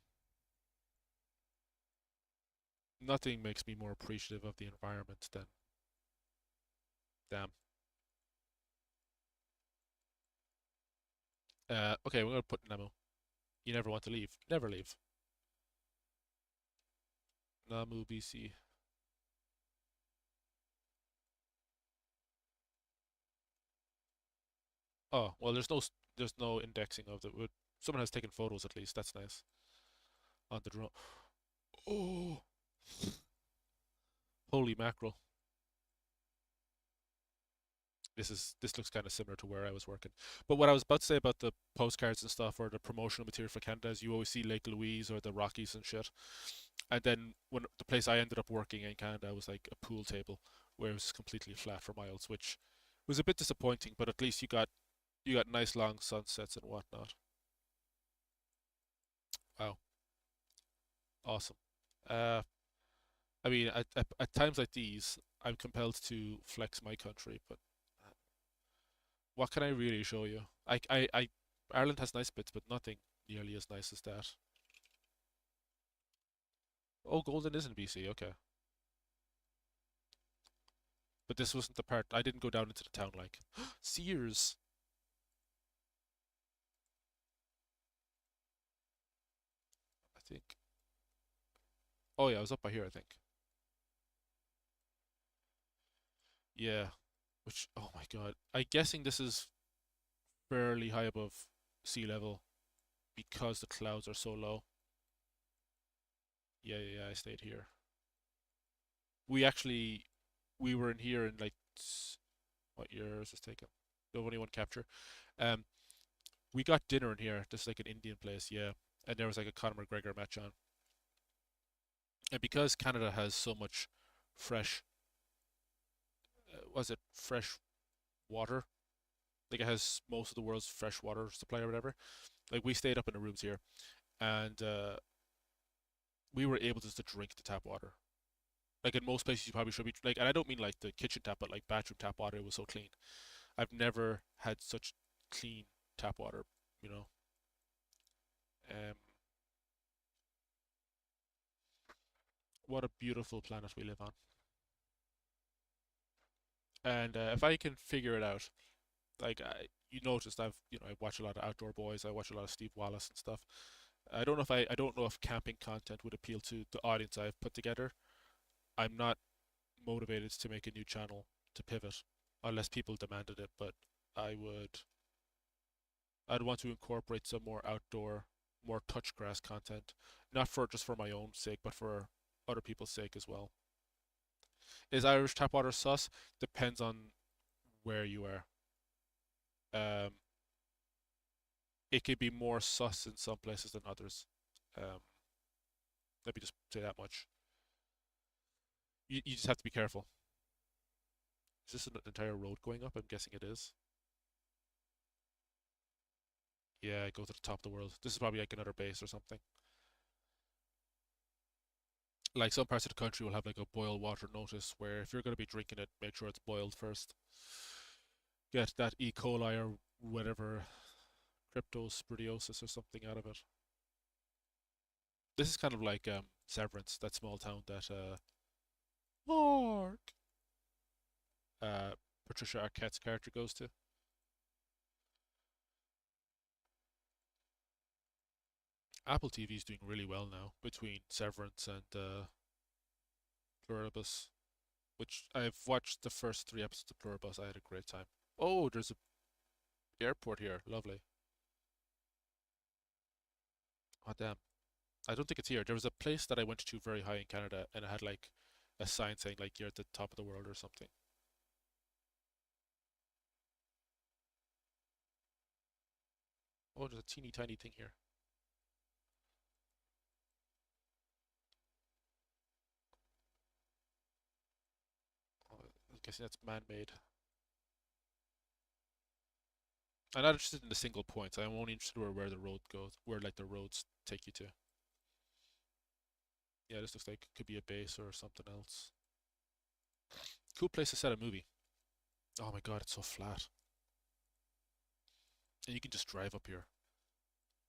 Nothing makes me more appreciative of the environment than damn. Okay, we're gonna put Namu. You never want to leave. Never leave. Namu, BC. Oh, well, there's no indexing of the. Someone has taken photos at least. That's nice. on the drone. Oh, holy mackerel! This looks kind of similar to where I was working. But what I was about to say about the postcards and stuff or the promotional material for Canada is you always see Lake Louise or the Rockies and shit. And then when the place I ended up working in Canada was like a pool table where it was completely flat for miles, which was a bit disappointing. But at least you got nice long sunsets and whatnot. Wow, awesome. Uh, I mean, at times like these, I'm compelled to flex my country, but what can I really show you? Ireland has nice bits, but nothing nearly as nice as that. Oh, Golden is in BC, okay. But this wasn't the part. I didn't go down into the town like Sears. I think. Oh yeah, I was up by here. I think. Yeah. Which? Oh my God. I'm guessing this is fairly high above sea level because the clouds are so low. Yeah, yeah, yeah. I stayed here. We actually we were in here in like what year is this taken? The only one capture. Um, we got dinner in here. This is like an Indian place, yeah. And there was like a Conor McGregor match on. And because Canada has so much fresh, was it fresh water? Like it has most of the world's fresh water supply or whatever. Like we stayed up in the rooms here, and we were able just to drink the tap water. Like in most places, you probably should be like, and I don't mean like the kitchen tap, but like bathroom tap water was so clean. I've never had such clean tap water. You know, um, what a beautiful planet we live on. And if I can figure it out, like you noticed, I watch a lot of Outdoor Boys. I watch a lot of Steve Wallace and stuff. I don't know if camping content would appeal to the audience I've put together. I'm not motivated to make a new channel to pivot unless people demanded it, but I would I'd want to incorporate some more outdoor, more touch grass content, not for just for my own sake, but for other people's sake as well. Is Irish tap water sus? Depends on where you are. Um, it could be more sus in some places than others. Um, let me just say that much. You just have to be careful. Is this an entire road going up? I'm guessing it is. Yeah, go to the top of the world. This is probably like another base or something. Like some parts of the country will have like a boil water notice where if you're going to be drinking it, make sure it's boiled first. Get that E. coli or whatever cryptosporidiosis or something out of it. This is kind of like Severance, that small town that Mark uh, Patricia Arquette's character goes to. Apple TV is doing really well now between Severance and Pluribus, which I've watched the first 3 episodes of Pluribus. I had a great time. Oh, there's a airport here. Lovely. Oh damn. I don't think it's here. There was a place that I went to very high in Canada, and it had like a sign saying like you're at the top of the world or something. Oh, there's a teeny tiny thing here. Oh, I'm guessing that's man-made. I'm not interested in the single points. I'm only interested where the road goes, where like the roads take you to. Yeah, this looks like it could be a base or something else. Cool place to set a movie. Oh my god, it's so flat. And you can just drive up here.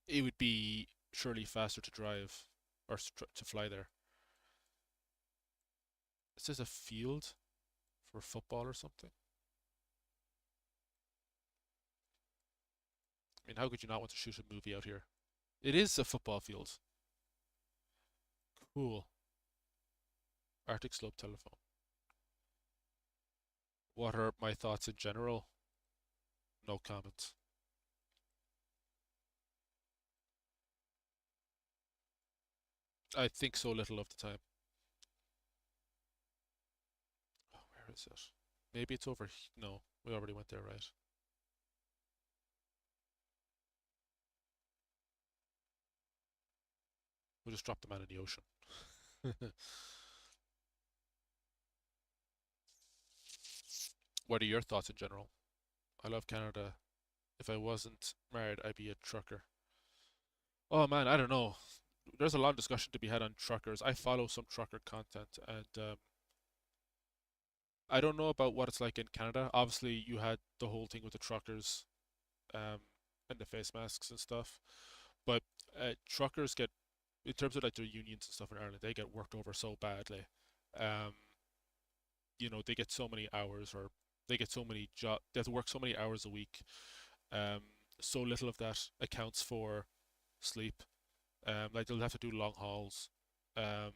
It would be surely faster to drive or to fly there. This is a field for football or something. I mean, how could you not want to shoot a movie out here? It is a football field. Cool. Arctic Slope telephone. What are my thoughts in general? No comments. I think so little of the time. Oh, where is it? Maybe it's over. No, we already went there, right? We'll just drop the man in the ocean. What are your thoughts in general? I love Canada. If I wasn't married, I'd be a trucker. Oh man, I don't know. There's a lot of discussion to be had on truckers. I follow some trucker content, and I don't know about what it's like in Canada. Obviously, you had the whole thing with the truckers, um, and the face masks and stuff. But truckers get, in terms of like their unions and stuff in Ireland, they get worked over so badly. Um, they get so many hours, or they get so many job. They have to work so many hours a week. Um, so little of that accounts for sleep. Like they'll have to do long hauls. Um,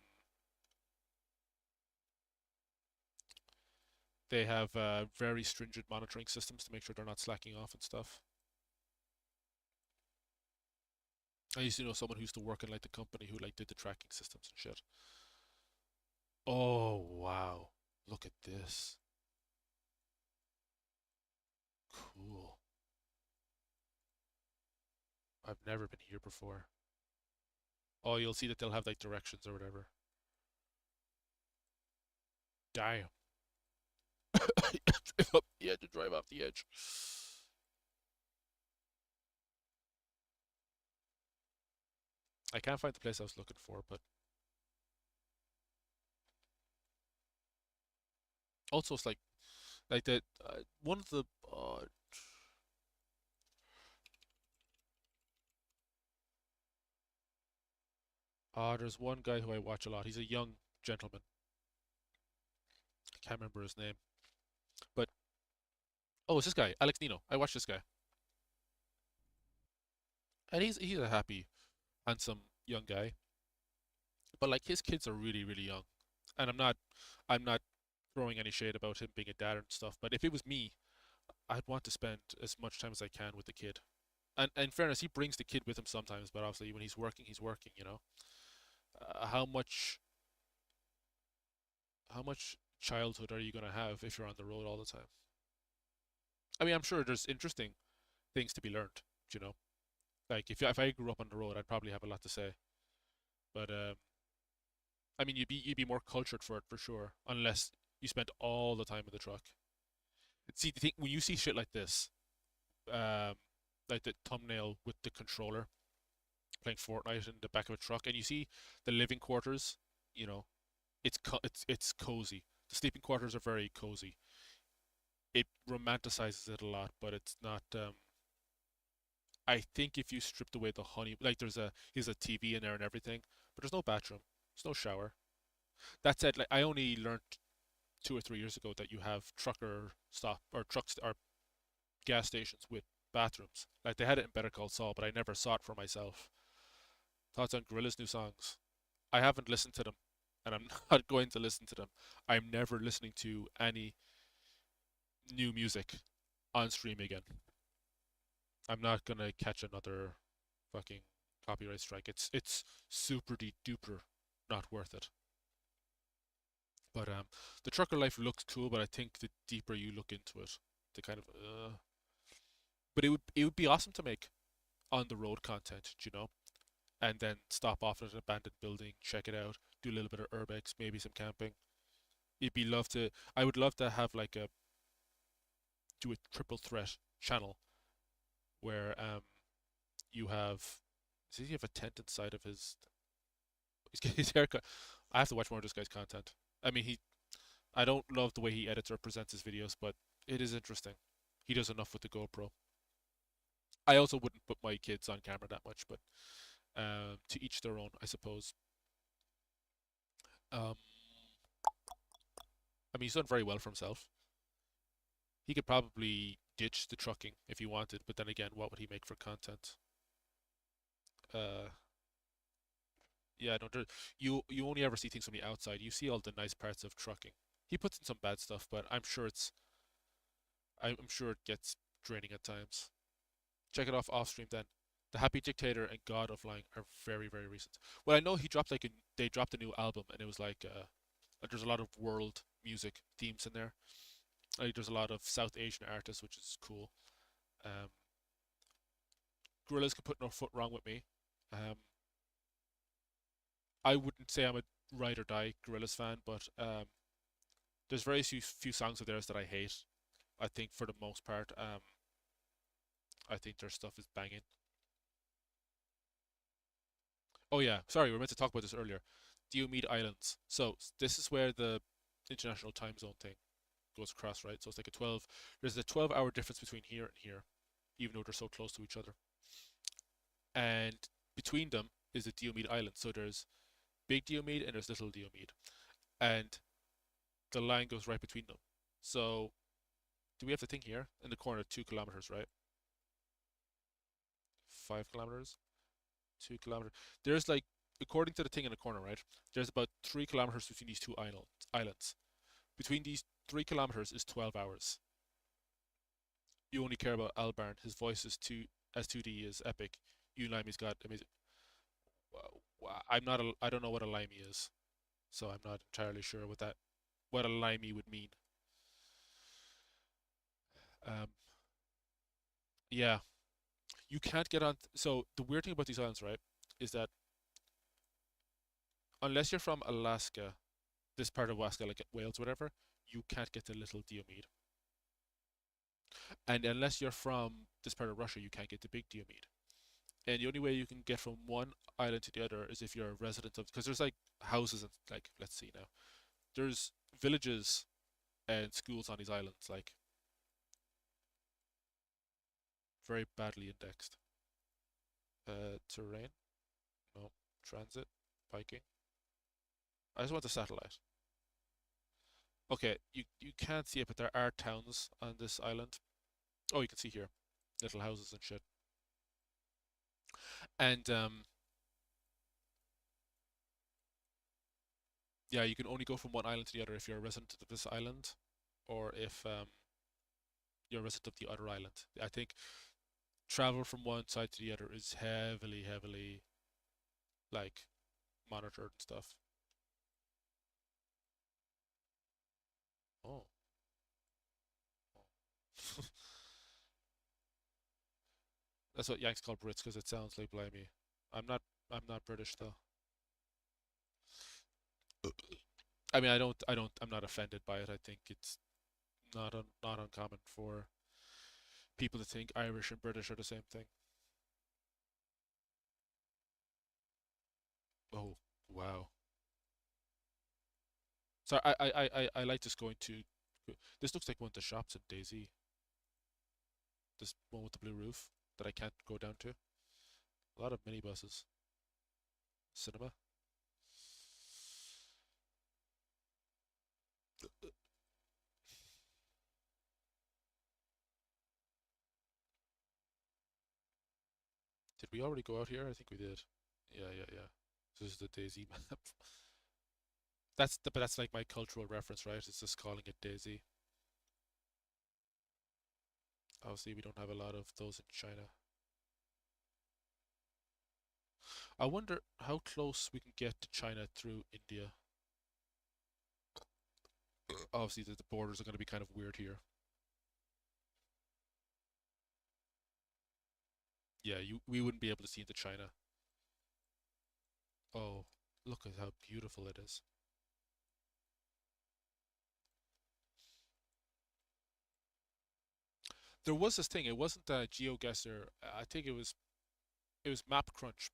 they have very stringent monitoring systems to make sure they're not slacking off and stuff. I used to know someone who used to work in like the company who like did the tracking systems and shit. Oh wow. Look at this. Cool. I've never been here before. Oh, you'll see that they'll have like directions or whatever. Damn. Drive up the edge to drive off the edge. I can't find the place I was looking for, but also it's like the one of the there's one guy who I watch a lot. He's a young gentleman. I can't remember his name, but oh, it's this guy, Alex Nino. I watch this guy, and he's a happy, handsome young guy. But like his kids are really really young, and I'm not throwing any shade about him being a dad and stuff. But if it was me, I'd want to spend as much time as I can with the kid. And in fairness, he brings the kid with him sometimes, but obviously when he's working, he's working. How much childhood are you gonna have if you're on the road all the time? I mean, I'm sure there's interesting things to be learned. You know, like if I grew up on the road, I'd probably have a lot to say. But I mean, you'd be more cultured for it for sure, unless you spent all the time in the truck. See, the thing when you see shit like this, um, like the thumbnail with the controller playing Fortnite in the back of a truck, and you see the living quarters, you know, it's cozy. The sleeping quarters are very cozy. It romanticizes it a lot, but it's not. I think if you stripped away the honey, like here's a TV in there and everything, but there's no bathroom, there's no shower. That said, like I only learned 2 or 3 years ago that you have trucker stop or trucks or gas stations with bathrooms. Like they had it in Better Call Saul, but I never saw it for myself. Thoughts on Gorilla's new songs? I haven't listened to them, and I'm not going to listen to them. I'm never listening to any new music on stream again. I'm not gonna catch another fucking copyright strike. It's super duper not worth it. But the trucker life looks cool, but I think the deeper you look into it, the kind of but it would be awesome to make on the road content, and then stop off at an abandoned building, check it out, do a little bit of urbex, maybe some camping. It'd be love to. I would love to have like a do a triple threat channel where you have. Does he have a tent inside of his haircut? I have to watch more of this guy's content. I mean, I don't love the way he edits or presents his videos, but it is interesting. He does enough with the GoPro. I also wouldn't put my kids on camera that much, but to each their own, I suppose. Um, I mean, he's done very well for himself. He could probably ditch the trucking if he wanted, but then again, what would he make for content? Uh, yeah, no, you only ever see things from the outside. You see all the nice parts of trucking. He puts in some bad stuff, but I'm sure it gets draining at times. Check it off stream then. The Happy Dictator and God of Lying are very, very recent. Well, I know he dropped like they dropped a new album, and it was like there's a lot of world music themes in there. Like there's a lot of South Asian artists, which is cool. Um, Gorillas can put no foot wrong with me. Um, I wouldn't say I'm a ride or die Gorillas fan, but there's very few songs of theirs that I hate. I think for the most part, I think their stuff is banging. Oh yeah, sorry, we were meant to talk about this earlier. Diomede Islands. So this is where the international time zone thing goes across, right? So it's like a 12. There's a 12-hour difference between here and here, even though they're so close to each other. And between them is the Diomede Island. So there's Big Diomede and there's Little Diomede, and the line goes right between them. So do we have the thing here in the corner? 2 kilometers, right? 5 kilometers, 2 kilometers. There's like, according to the thing in the corner, right? There's about 3 kilometers between these two islands. Between these 3 kilometers is 12 hours. You only care about Albarn. His voice is too as 2D is epic. You Limey's got amazing. I don't know what a Limey is, so I'm not entirely sure what a Limey would mean. Um, yeah, you can't get on. So the weird thing about these islands, right, is that unless you're from Alaska, this part of Alaska, like Wales, whatever, you can't get to Little Diomede. And unless you're from this part of Russia, you can't get to Big Diomede. And the only way you can get from one island to the other is if you're a resident of, because there's like houses and like, let's see now, there's villages and schools on these islands, like very badly indexed. Terrain, no, transit, biking. I just want the satellite. Okay, you can't see it, but there are towns on this island. Oh, you can see here, little houses and shit. And yeah, you can only go from one island to the other if you're a resident of this island, or if you're a resident of the other island. I think travel from one side to the other is heavily, heavily like monitored and stuff. Oh, that's what Yanks call Brits because it sounds like blimey. I'm not. I'm not British though. I mean, I don't. I don't. I'm not offended by it. I think it's not uncommon for people to think Irish and British are the same thing. Oh, wow. So I like just going to. This looks like one of the shops in Daisy. This one with the blue roof that I can't go down to. A lot of minibuses. Cinema. Did we already go out here? I think we did. Yeah, yeah, yeah. This is the Daisy map. But that's like my cultural reference, right? It's just calling it Daisy. Obviously, we don't have a lot of those in China. I wonder how close we can get to China through India. Obviously, the borders are going to be kind of weird here. Yeah, we wouldn't be able to see into China. Oh, look at how beautiful it is. There was this thing. It wasn't a GeoGuessr. I think it was Map Crunch,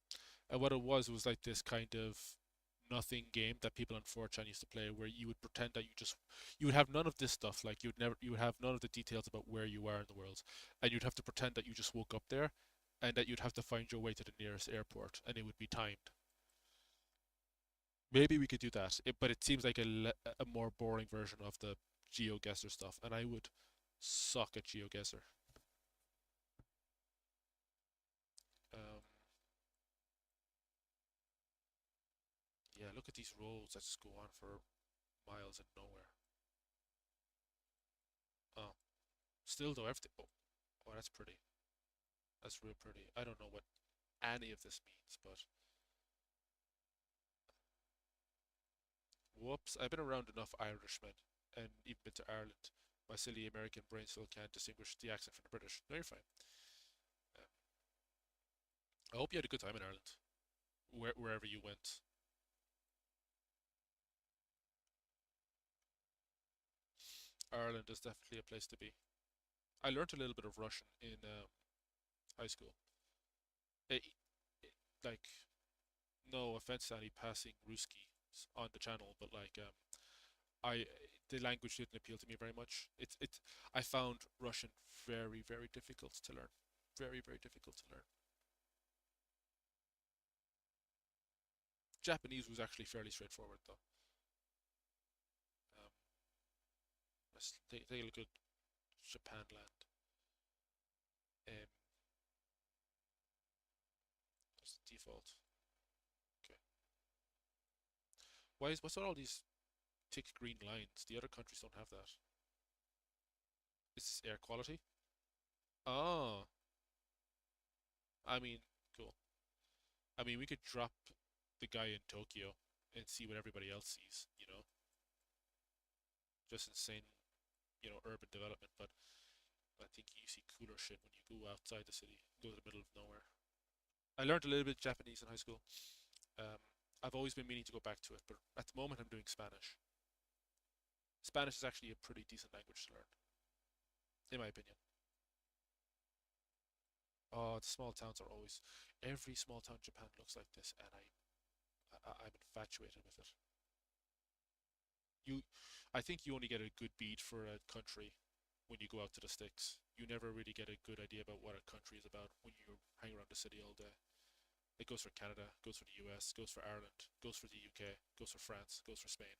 and what it was like this kind of nothing game that people on 4chan used to play, where you would pretend that you would have none of this stuff. Like you would have none of the details about where you are in the world, and you'd have to pretend that you just woke up there, and that you'd have to find your way to the nearest airport, and it would be timed. Maybe we could do that, but it seems like a more boring version of the GeoGuessr stuff, and I would suck at GeoGuessr. Um, yeah, look at these roads that just go on for miles and nowhere. Oh, still though, everything. Oh, oh, that's pretty. That's real pretty. I don't know what. any of this means, but whoops, I've been around enough Irishmen and even been to Ireland. My silly American brain still can't distinguish the accent from the British. No, you're fine. Um, I hope you had a good time in Ireland, wherever you went. Ireland is definitely a place to be. I learned a little bit of Russian in high school. It, like, no offense to any passing Ruskies on the channel, but I the language didn't appeal to me very much. I found Russian very, very difficult to learn. Very, very difficult to learn. Japanese was actually fairly straightforward though. Um, let's take a look at Japan land. Um, that's the default. Okay. What's all these thick green lines? The other countries don't have that. Is this air quality? Oh, I mean, cool. I mean, we could drop the guy in Tokyo and see what everybody else sees, just insane, urban development. But I think you see cooler shit when you go outside the city, go to the middle of nowhere. I learned a little bit Japanese in high school. Um, I've always been meaning to go back to it, but at the moment I'm doing Spanish. Spanish is actually a pretty decent language to learn, in my opinion. Oh, the small towns are always. Every small town in Japan looks like this, and I'm infatuated with it. You, I think you only get a good bead for a country when you go out to the sticks. You never really get a good idea about what a country is about when you hang around the city all day. It goes for Canada, goes for the US, goes for Ireland, goes for the UK, goes for France, goes for Spain,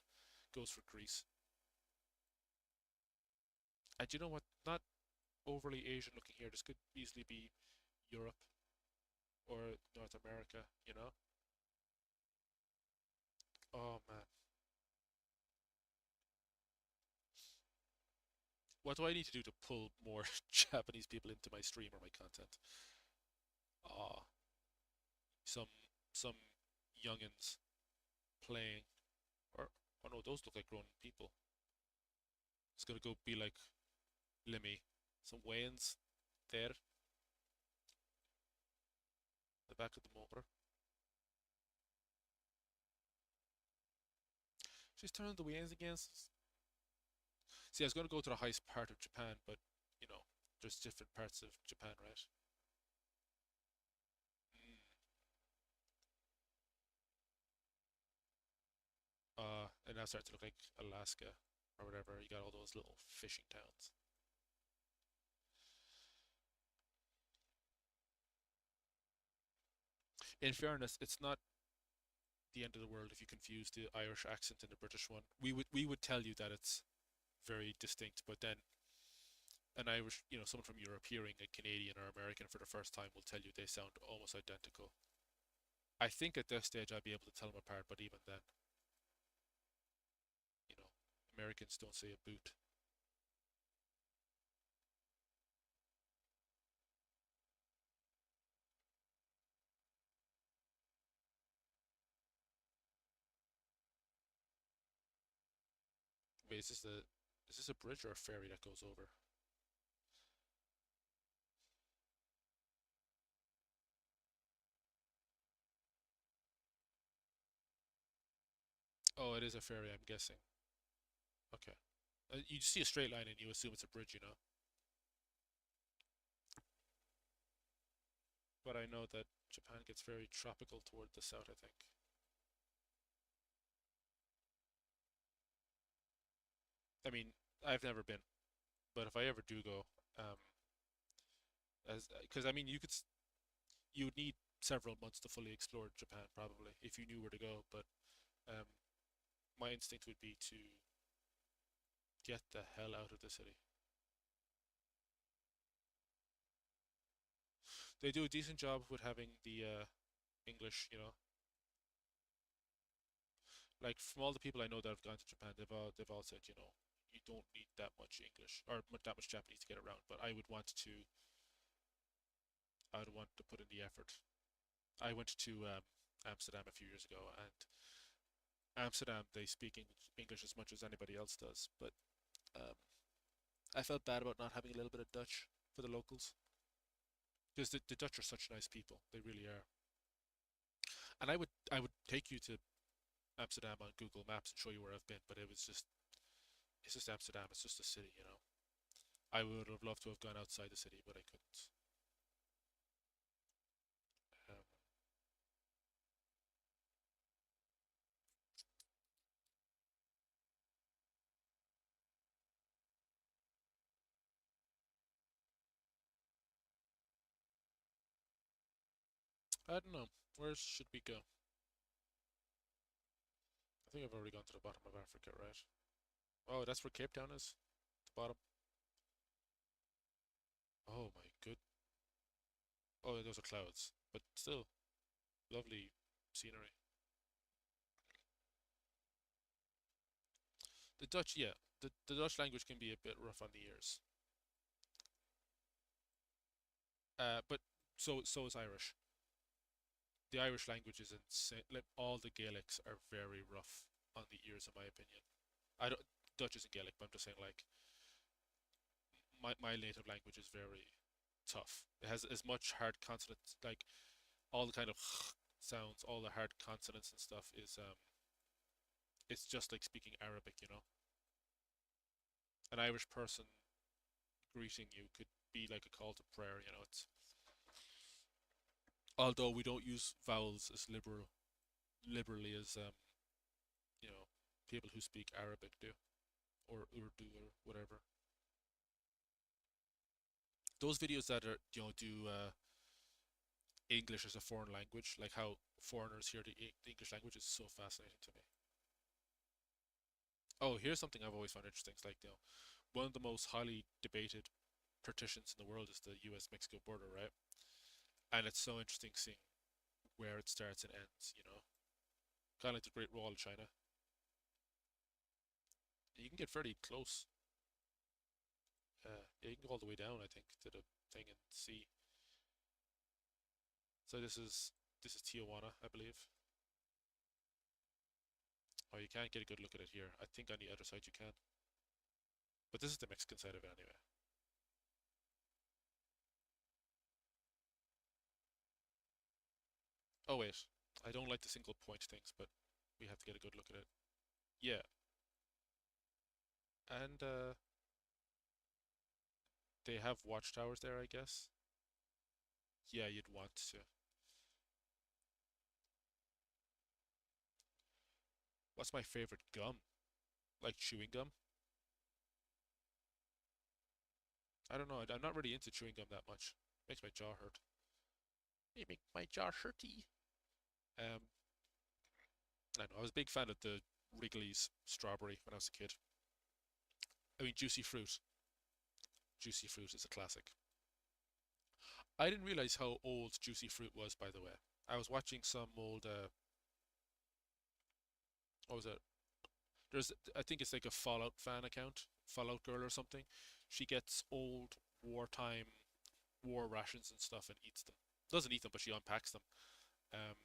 goes for Greece. And you know what? Not overly Asian looking here. This could easily be Europe or North America, you know? Oh man. What do I need to do to pull more Japanese people into my stream or my content? Ah, some some youngins playing. Or oh no, those look like grown people. It's gonna go be like Lemmy. Some Wayans there, the back of the motor. She's turning the Wayans again. See, I was gonna go to the highest part of Japan, but you know, there's different parts of Japan, right? Mm. And now starting to look like Alaska or whatever. You got all those little fishing towns. In fairness, it's not the end of the world if you confuse the Irish accent and the British one. We would tell you that it's very distinct, but then an Irish, someone from Europe hearing a Canadian or American for the first time will tell you they sound almost identical. I think at this stage I'd be able to tell them apart, but even then, you know, Americans don't say a boot. Wait, is this a bridge or a ferry that goes over? Oh, it is a ferry, I'm guessing. Okay. You see a straight line and you assume it's a bridge. But I know that Japan gets very tropical toward the south, I think. I mean, I've never been, but if I ever do go, um, as because I mean, you would need several months to fully explore Japan probably if you knew where to go. But um, my instinct would be to get the hell out of the city. They do a decent job with having the English, like from all the people I know that have gone to Japan, they've all said, you don't need that much English or that much Japanese to get around. But I would want to put in the effort. I went to Amsterdam a few years ago, and Amsterdam they speak English as much as anybody else does, but um, I felt bad about not having a little bit of Dutch for the locals because the Dutch are such nice people. They really are. And I would take you to Amsterdam on Google Maps and show you where I've been, but it's just Amsterdam. It's just a city, you know. I would have loved to have gone outside the city, but I couldn't. Um, I don't know. Where should we go? I think I've already gone to the bottom of Africa, right? Oh, that's where Cape Town is. The bottom. Oh my good. Oh, those are clouds, but still lovely scenery. The Dutch, yeah, the Dutch language can be a bit rough on the ears. But so is Irish. The Irish language is insane. Like, all the Gaelics are very rough on the ears, in my opinion. I don't Dutch isn't Gaelic, but I'm just saying like my native language is very tough. It has as much hard consonants, like all the kind of sounds, all the hard consonants and stuff is it's just like speaking Arabic, you know. An Irish person greeting you could be like a call to prayer, you know. It's although we don't use vowels as liberally as you know, people who speak Arabic do or Urdu or whatever. Those videos that are do English as a foreign language, like how foreigners hear the English language, is so fascinating to me. Oh, here's something I've always found interesting. It's like, one of the most highly debated partitions in the world is the U.S.-Mexico border, right? And it's so interesting seeing where it starts and ends, you know? Kind of like the Great Wall of China. You can get fairly close. Yeah, you can go all the way down, I think, to the thing and see. So this is Tijuana, I believe. Oh, you can't get a good look at it here. I think on the other side you can. But this is the Mexican side of it anyway. Oh wait, I don't like the single point things, but we have to get a good look at it. Yeah, and they have watchtowers there, I guess. Yeah, you'd want to. What's my favorite gum? Like chewing gum? I don't know. I'm not really into chewing gum that much. Makes my jaw hurt. It make my jaw hurty. Um, I don't know. I was a big fan of the Wrigley's strawberry when I was a kid. I mean, juicy fruit. Juicy fruit is a classic. I didn't realize how old juicy fruit was, by the way. I was watching some old, what was it? I think it's like a Fallout fan account, Fallout Girl or something. She gets old wartime war rations and stuff and eats them. Doesn't eat them, but she unpacks them. Um,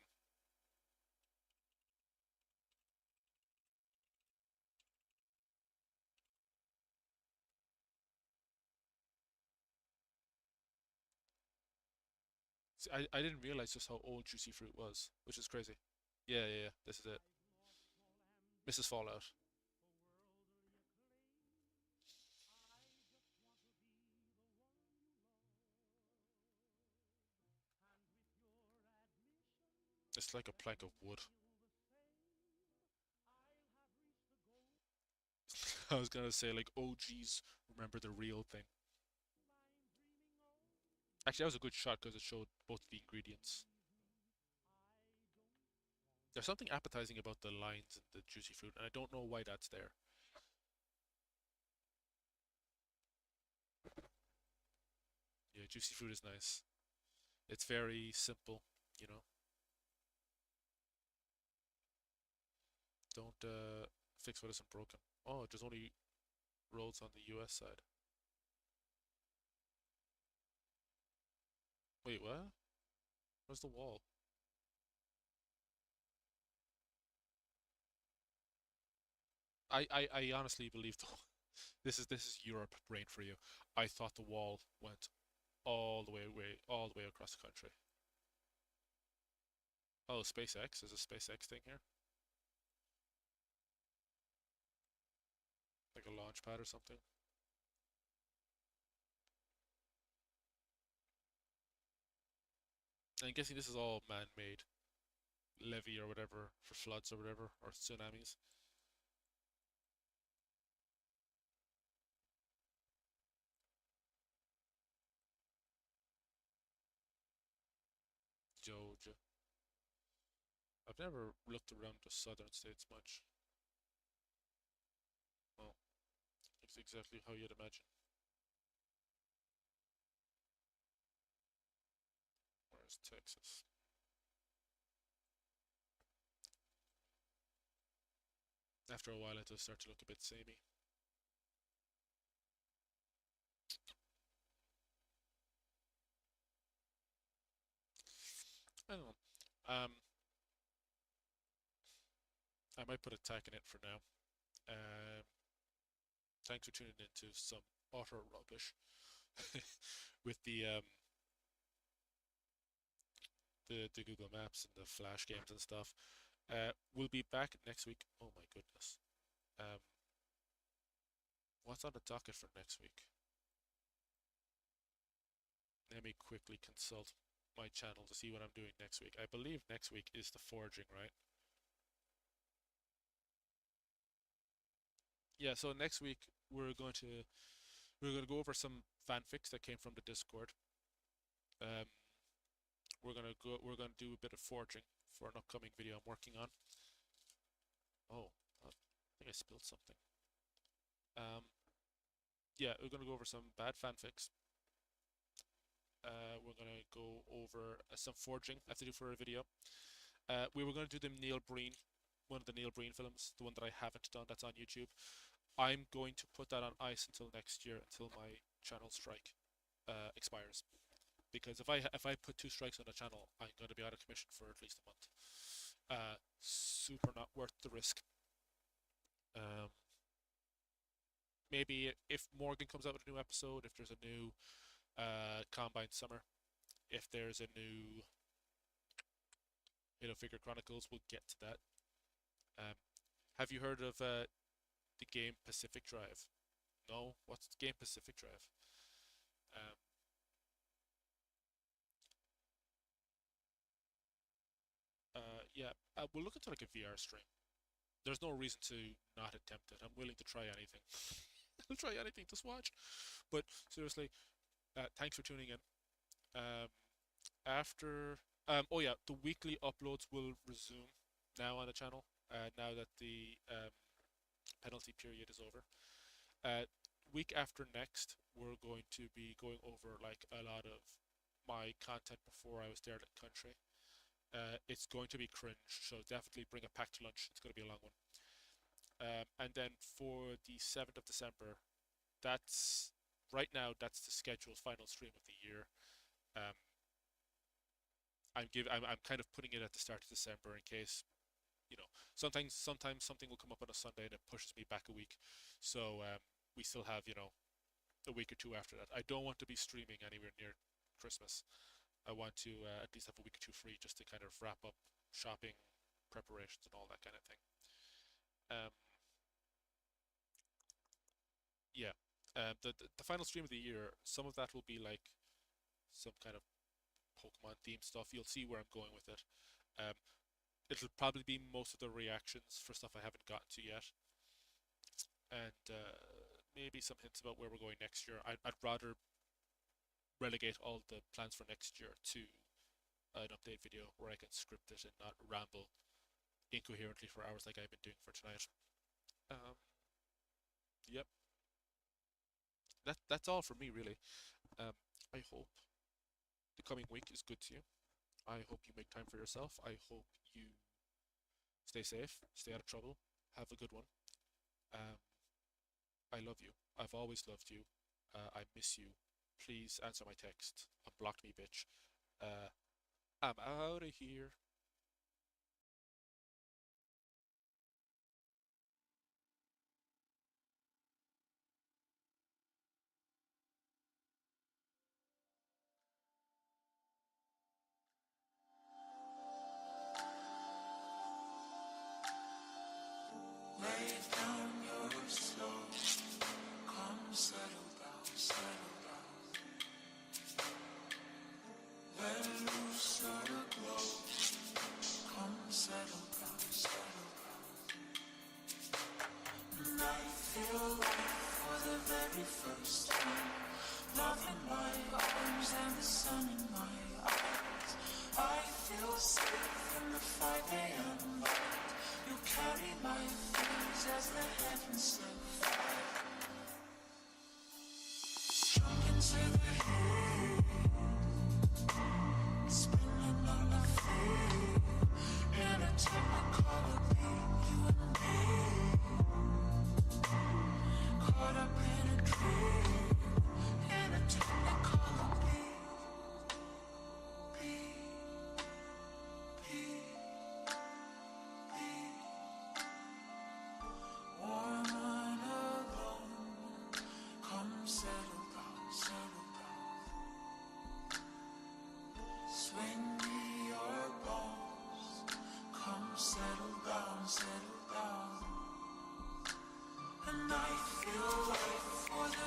I didn't realize just how old Juicy Fruit was, which is crazy. Yeah, yeah, yeah. This is it. Mrs. Fallout. It's like a plank of wood. I was gonna say like, oh geez, remember the real thing. Actually, that was a good shot because it showed both the ingredients. There's something appetizing about the lines in the Juicy Fruit, and I don't know why that's there. Yeah, Juicy Fruit is nice. It's very simple, you know. Don't fix what isn't broken. Oh, there's only roads on the US side. Wait, what? Where's the wall? I honestly believe though, this is Europe brain for you. I thought the wall went all the way across the country. Oh, SpaceX is a SpaceX thing here, like a launch pad or something. I'm guessing this is all man-made levee or whatever for floods or whatever or tsunamis. Georgia. I've never looked around the southern states much. Well, it's exactly how you'd imagine. Where's Texas? After a while, it does start to look a bit samey. I don't know. I might put a tag in it for now. Um, Thanks for tuning into some utter rubbish with the Google Maps and the Flash games and stuff. We'll be back next week. Oh my goodness. Um, what's on the docket for next week? Let me quickly consult my channel to see what I'm doing next week. I believe next week is the forging, right? Yeah, so next week we're going to go over some fanfics that came from the Discord. Um, we're gonna do a bit of forging for an upcoming video I'm working on. Oh, I think I spilled something. Um, yeah, we're gonna go over some bad fanfics. We're gonna go over some forging I have to do for a video. We were gonna do the Neil Breen, one of the Neil Breen films, the one that I haven't done that's on YouTube. I'm going to put that on ice until next year, until my channel strike expires. Because if I put 2 strikes on the channel, I'm going to be out of commission for at least a month. Super not worth the risk. Um, Maybe if Morgan comes out with a new episode, if there's a new Combine Summer, if there's a new Halo Figure Chronicles, we'll get to that. Um, have you heard of the game Pacific Drive? No? What's the game Pacific Drive? Um, yeah, we'll look into like a VR stream. There's no reason to not attempt it. I'm willing to try anything. I'll try anything to watch. But seriously, thanks for tuning in. Um, after, oh yeah, the weekly uploads will resume now on the channel. Now that the penalty period is over. Uh, Week after next, we're going to be going over like a lot of my content before I was there at Country. It's going to be cringe, so definitely bring a packed lunch. It's going to be a long one. And then for the 7th of December, that's right now, that's the scheduled final stream of the year. Um, I'm kind of putting it at the start of December in case, you know, sometimes something will come up on a Sunday and it pushes me back a week. So we still have, a week or two after that. I don't want to be streaming anywhere near Christmas. I want to at least have a week or two free just to kind of wrap up shopping, preparations, and all that kind of thing. Um, yeah. The final stream of the year, some of that will be like some kind of Pokemon themed stuff. You'll see where I'm going with it. Um, it'll probably be most of the reactions for stuff I haven't gotten to yet, and maybe some hints about where we're going next year. I'd rather relegate all the plans for next year to an update video where I can script it and not ramble incoherently for hours like I've been doing for tonight. Um, yep, that's all for me really. Um, I hope the coming week is good to you. I hope you make time for yourself. I hope you stay safe, stay out of trouble, have a good one. Um, I love you. I've always loved you. I miss you. Please answer my text. Unblock me, bitch. Uh, I'm out of here. settle down. And I feel right for the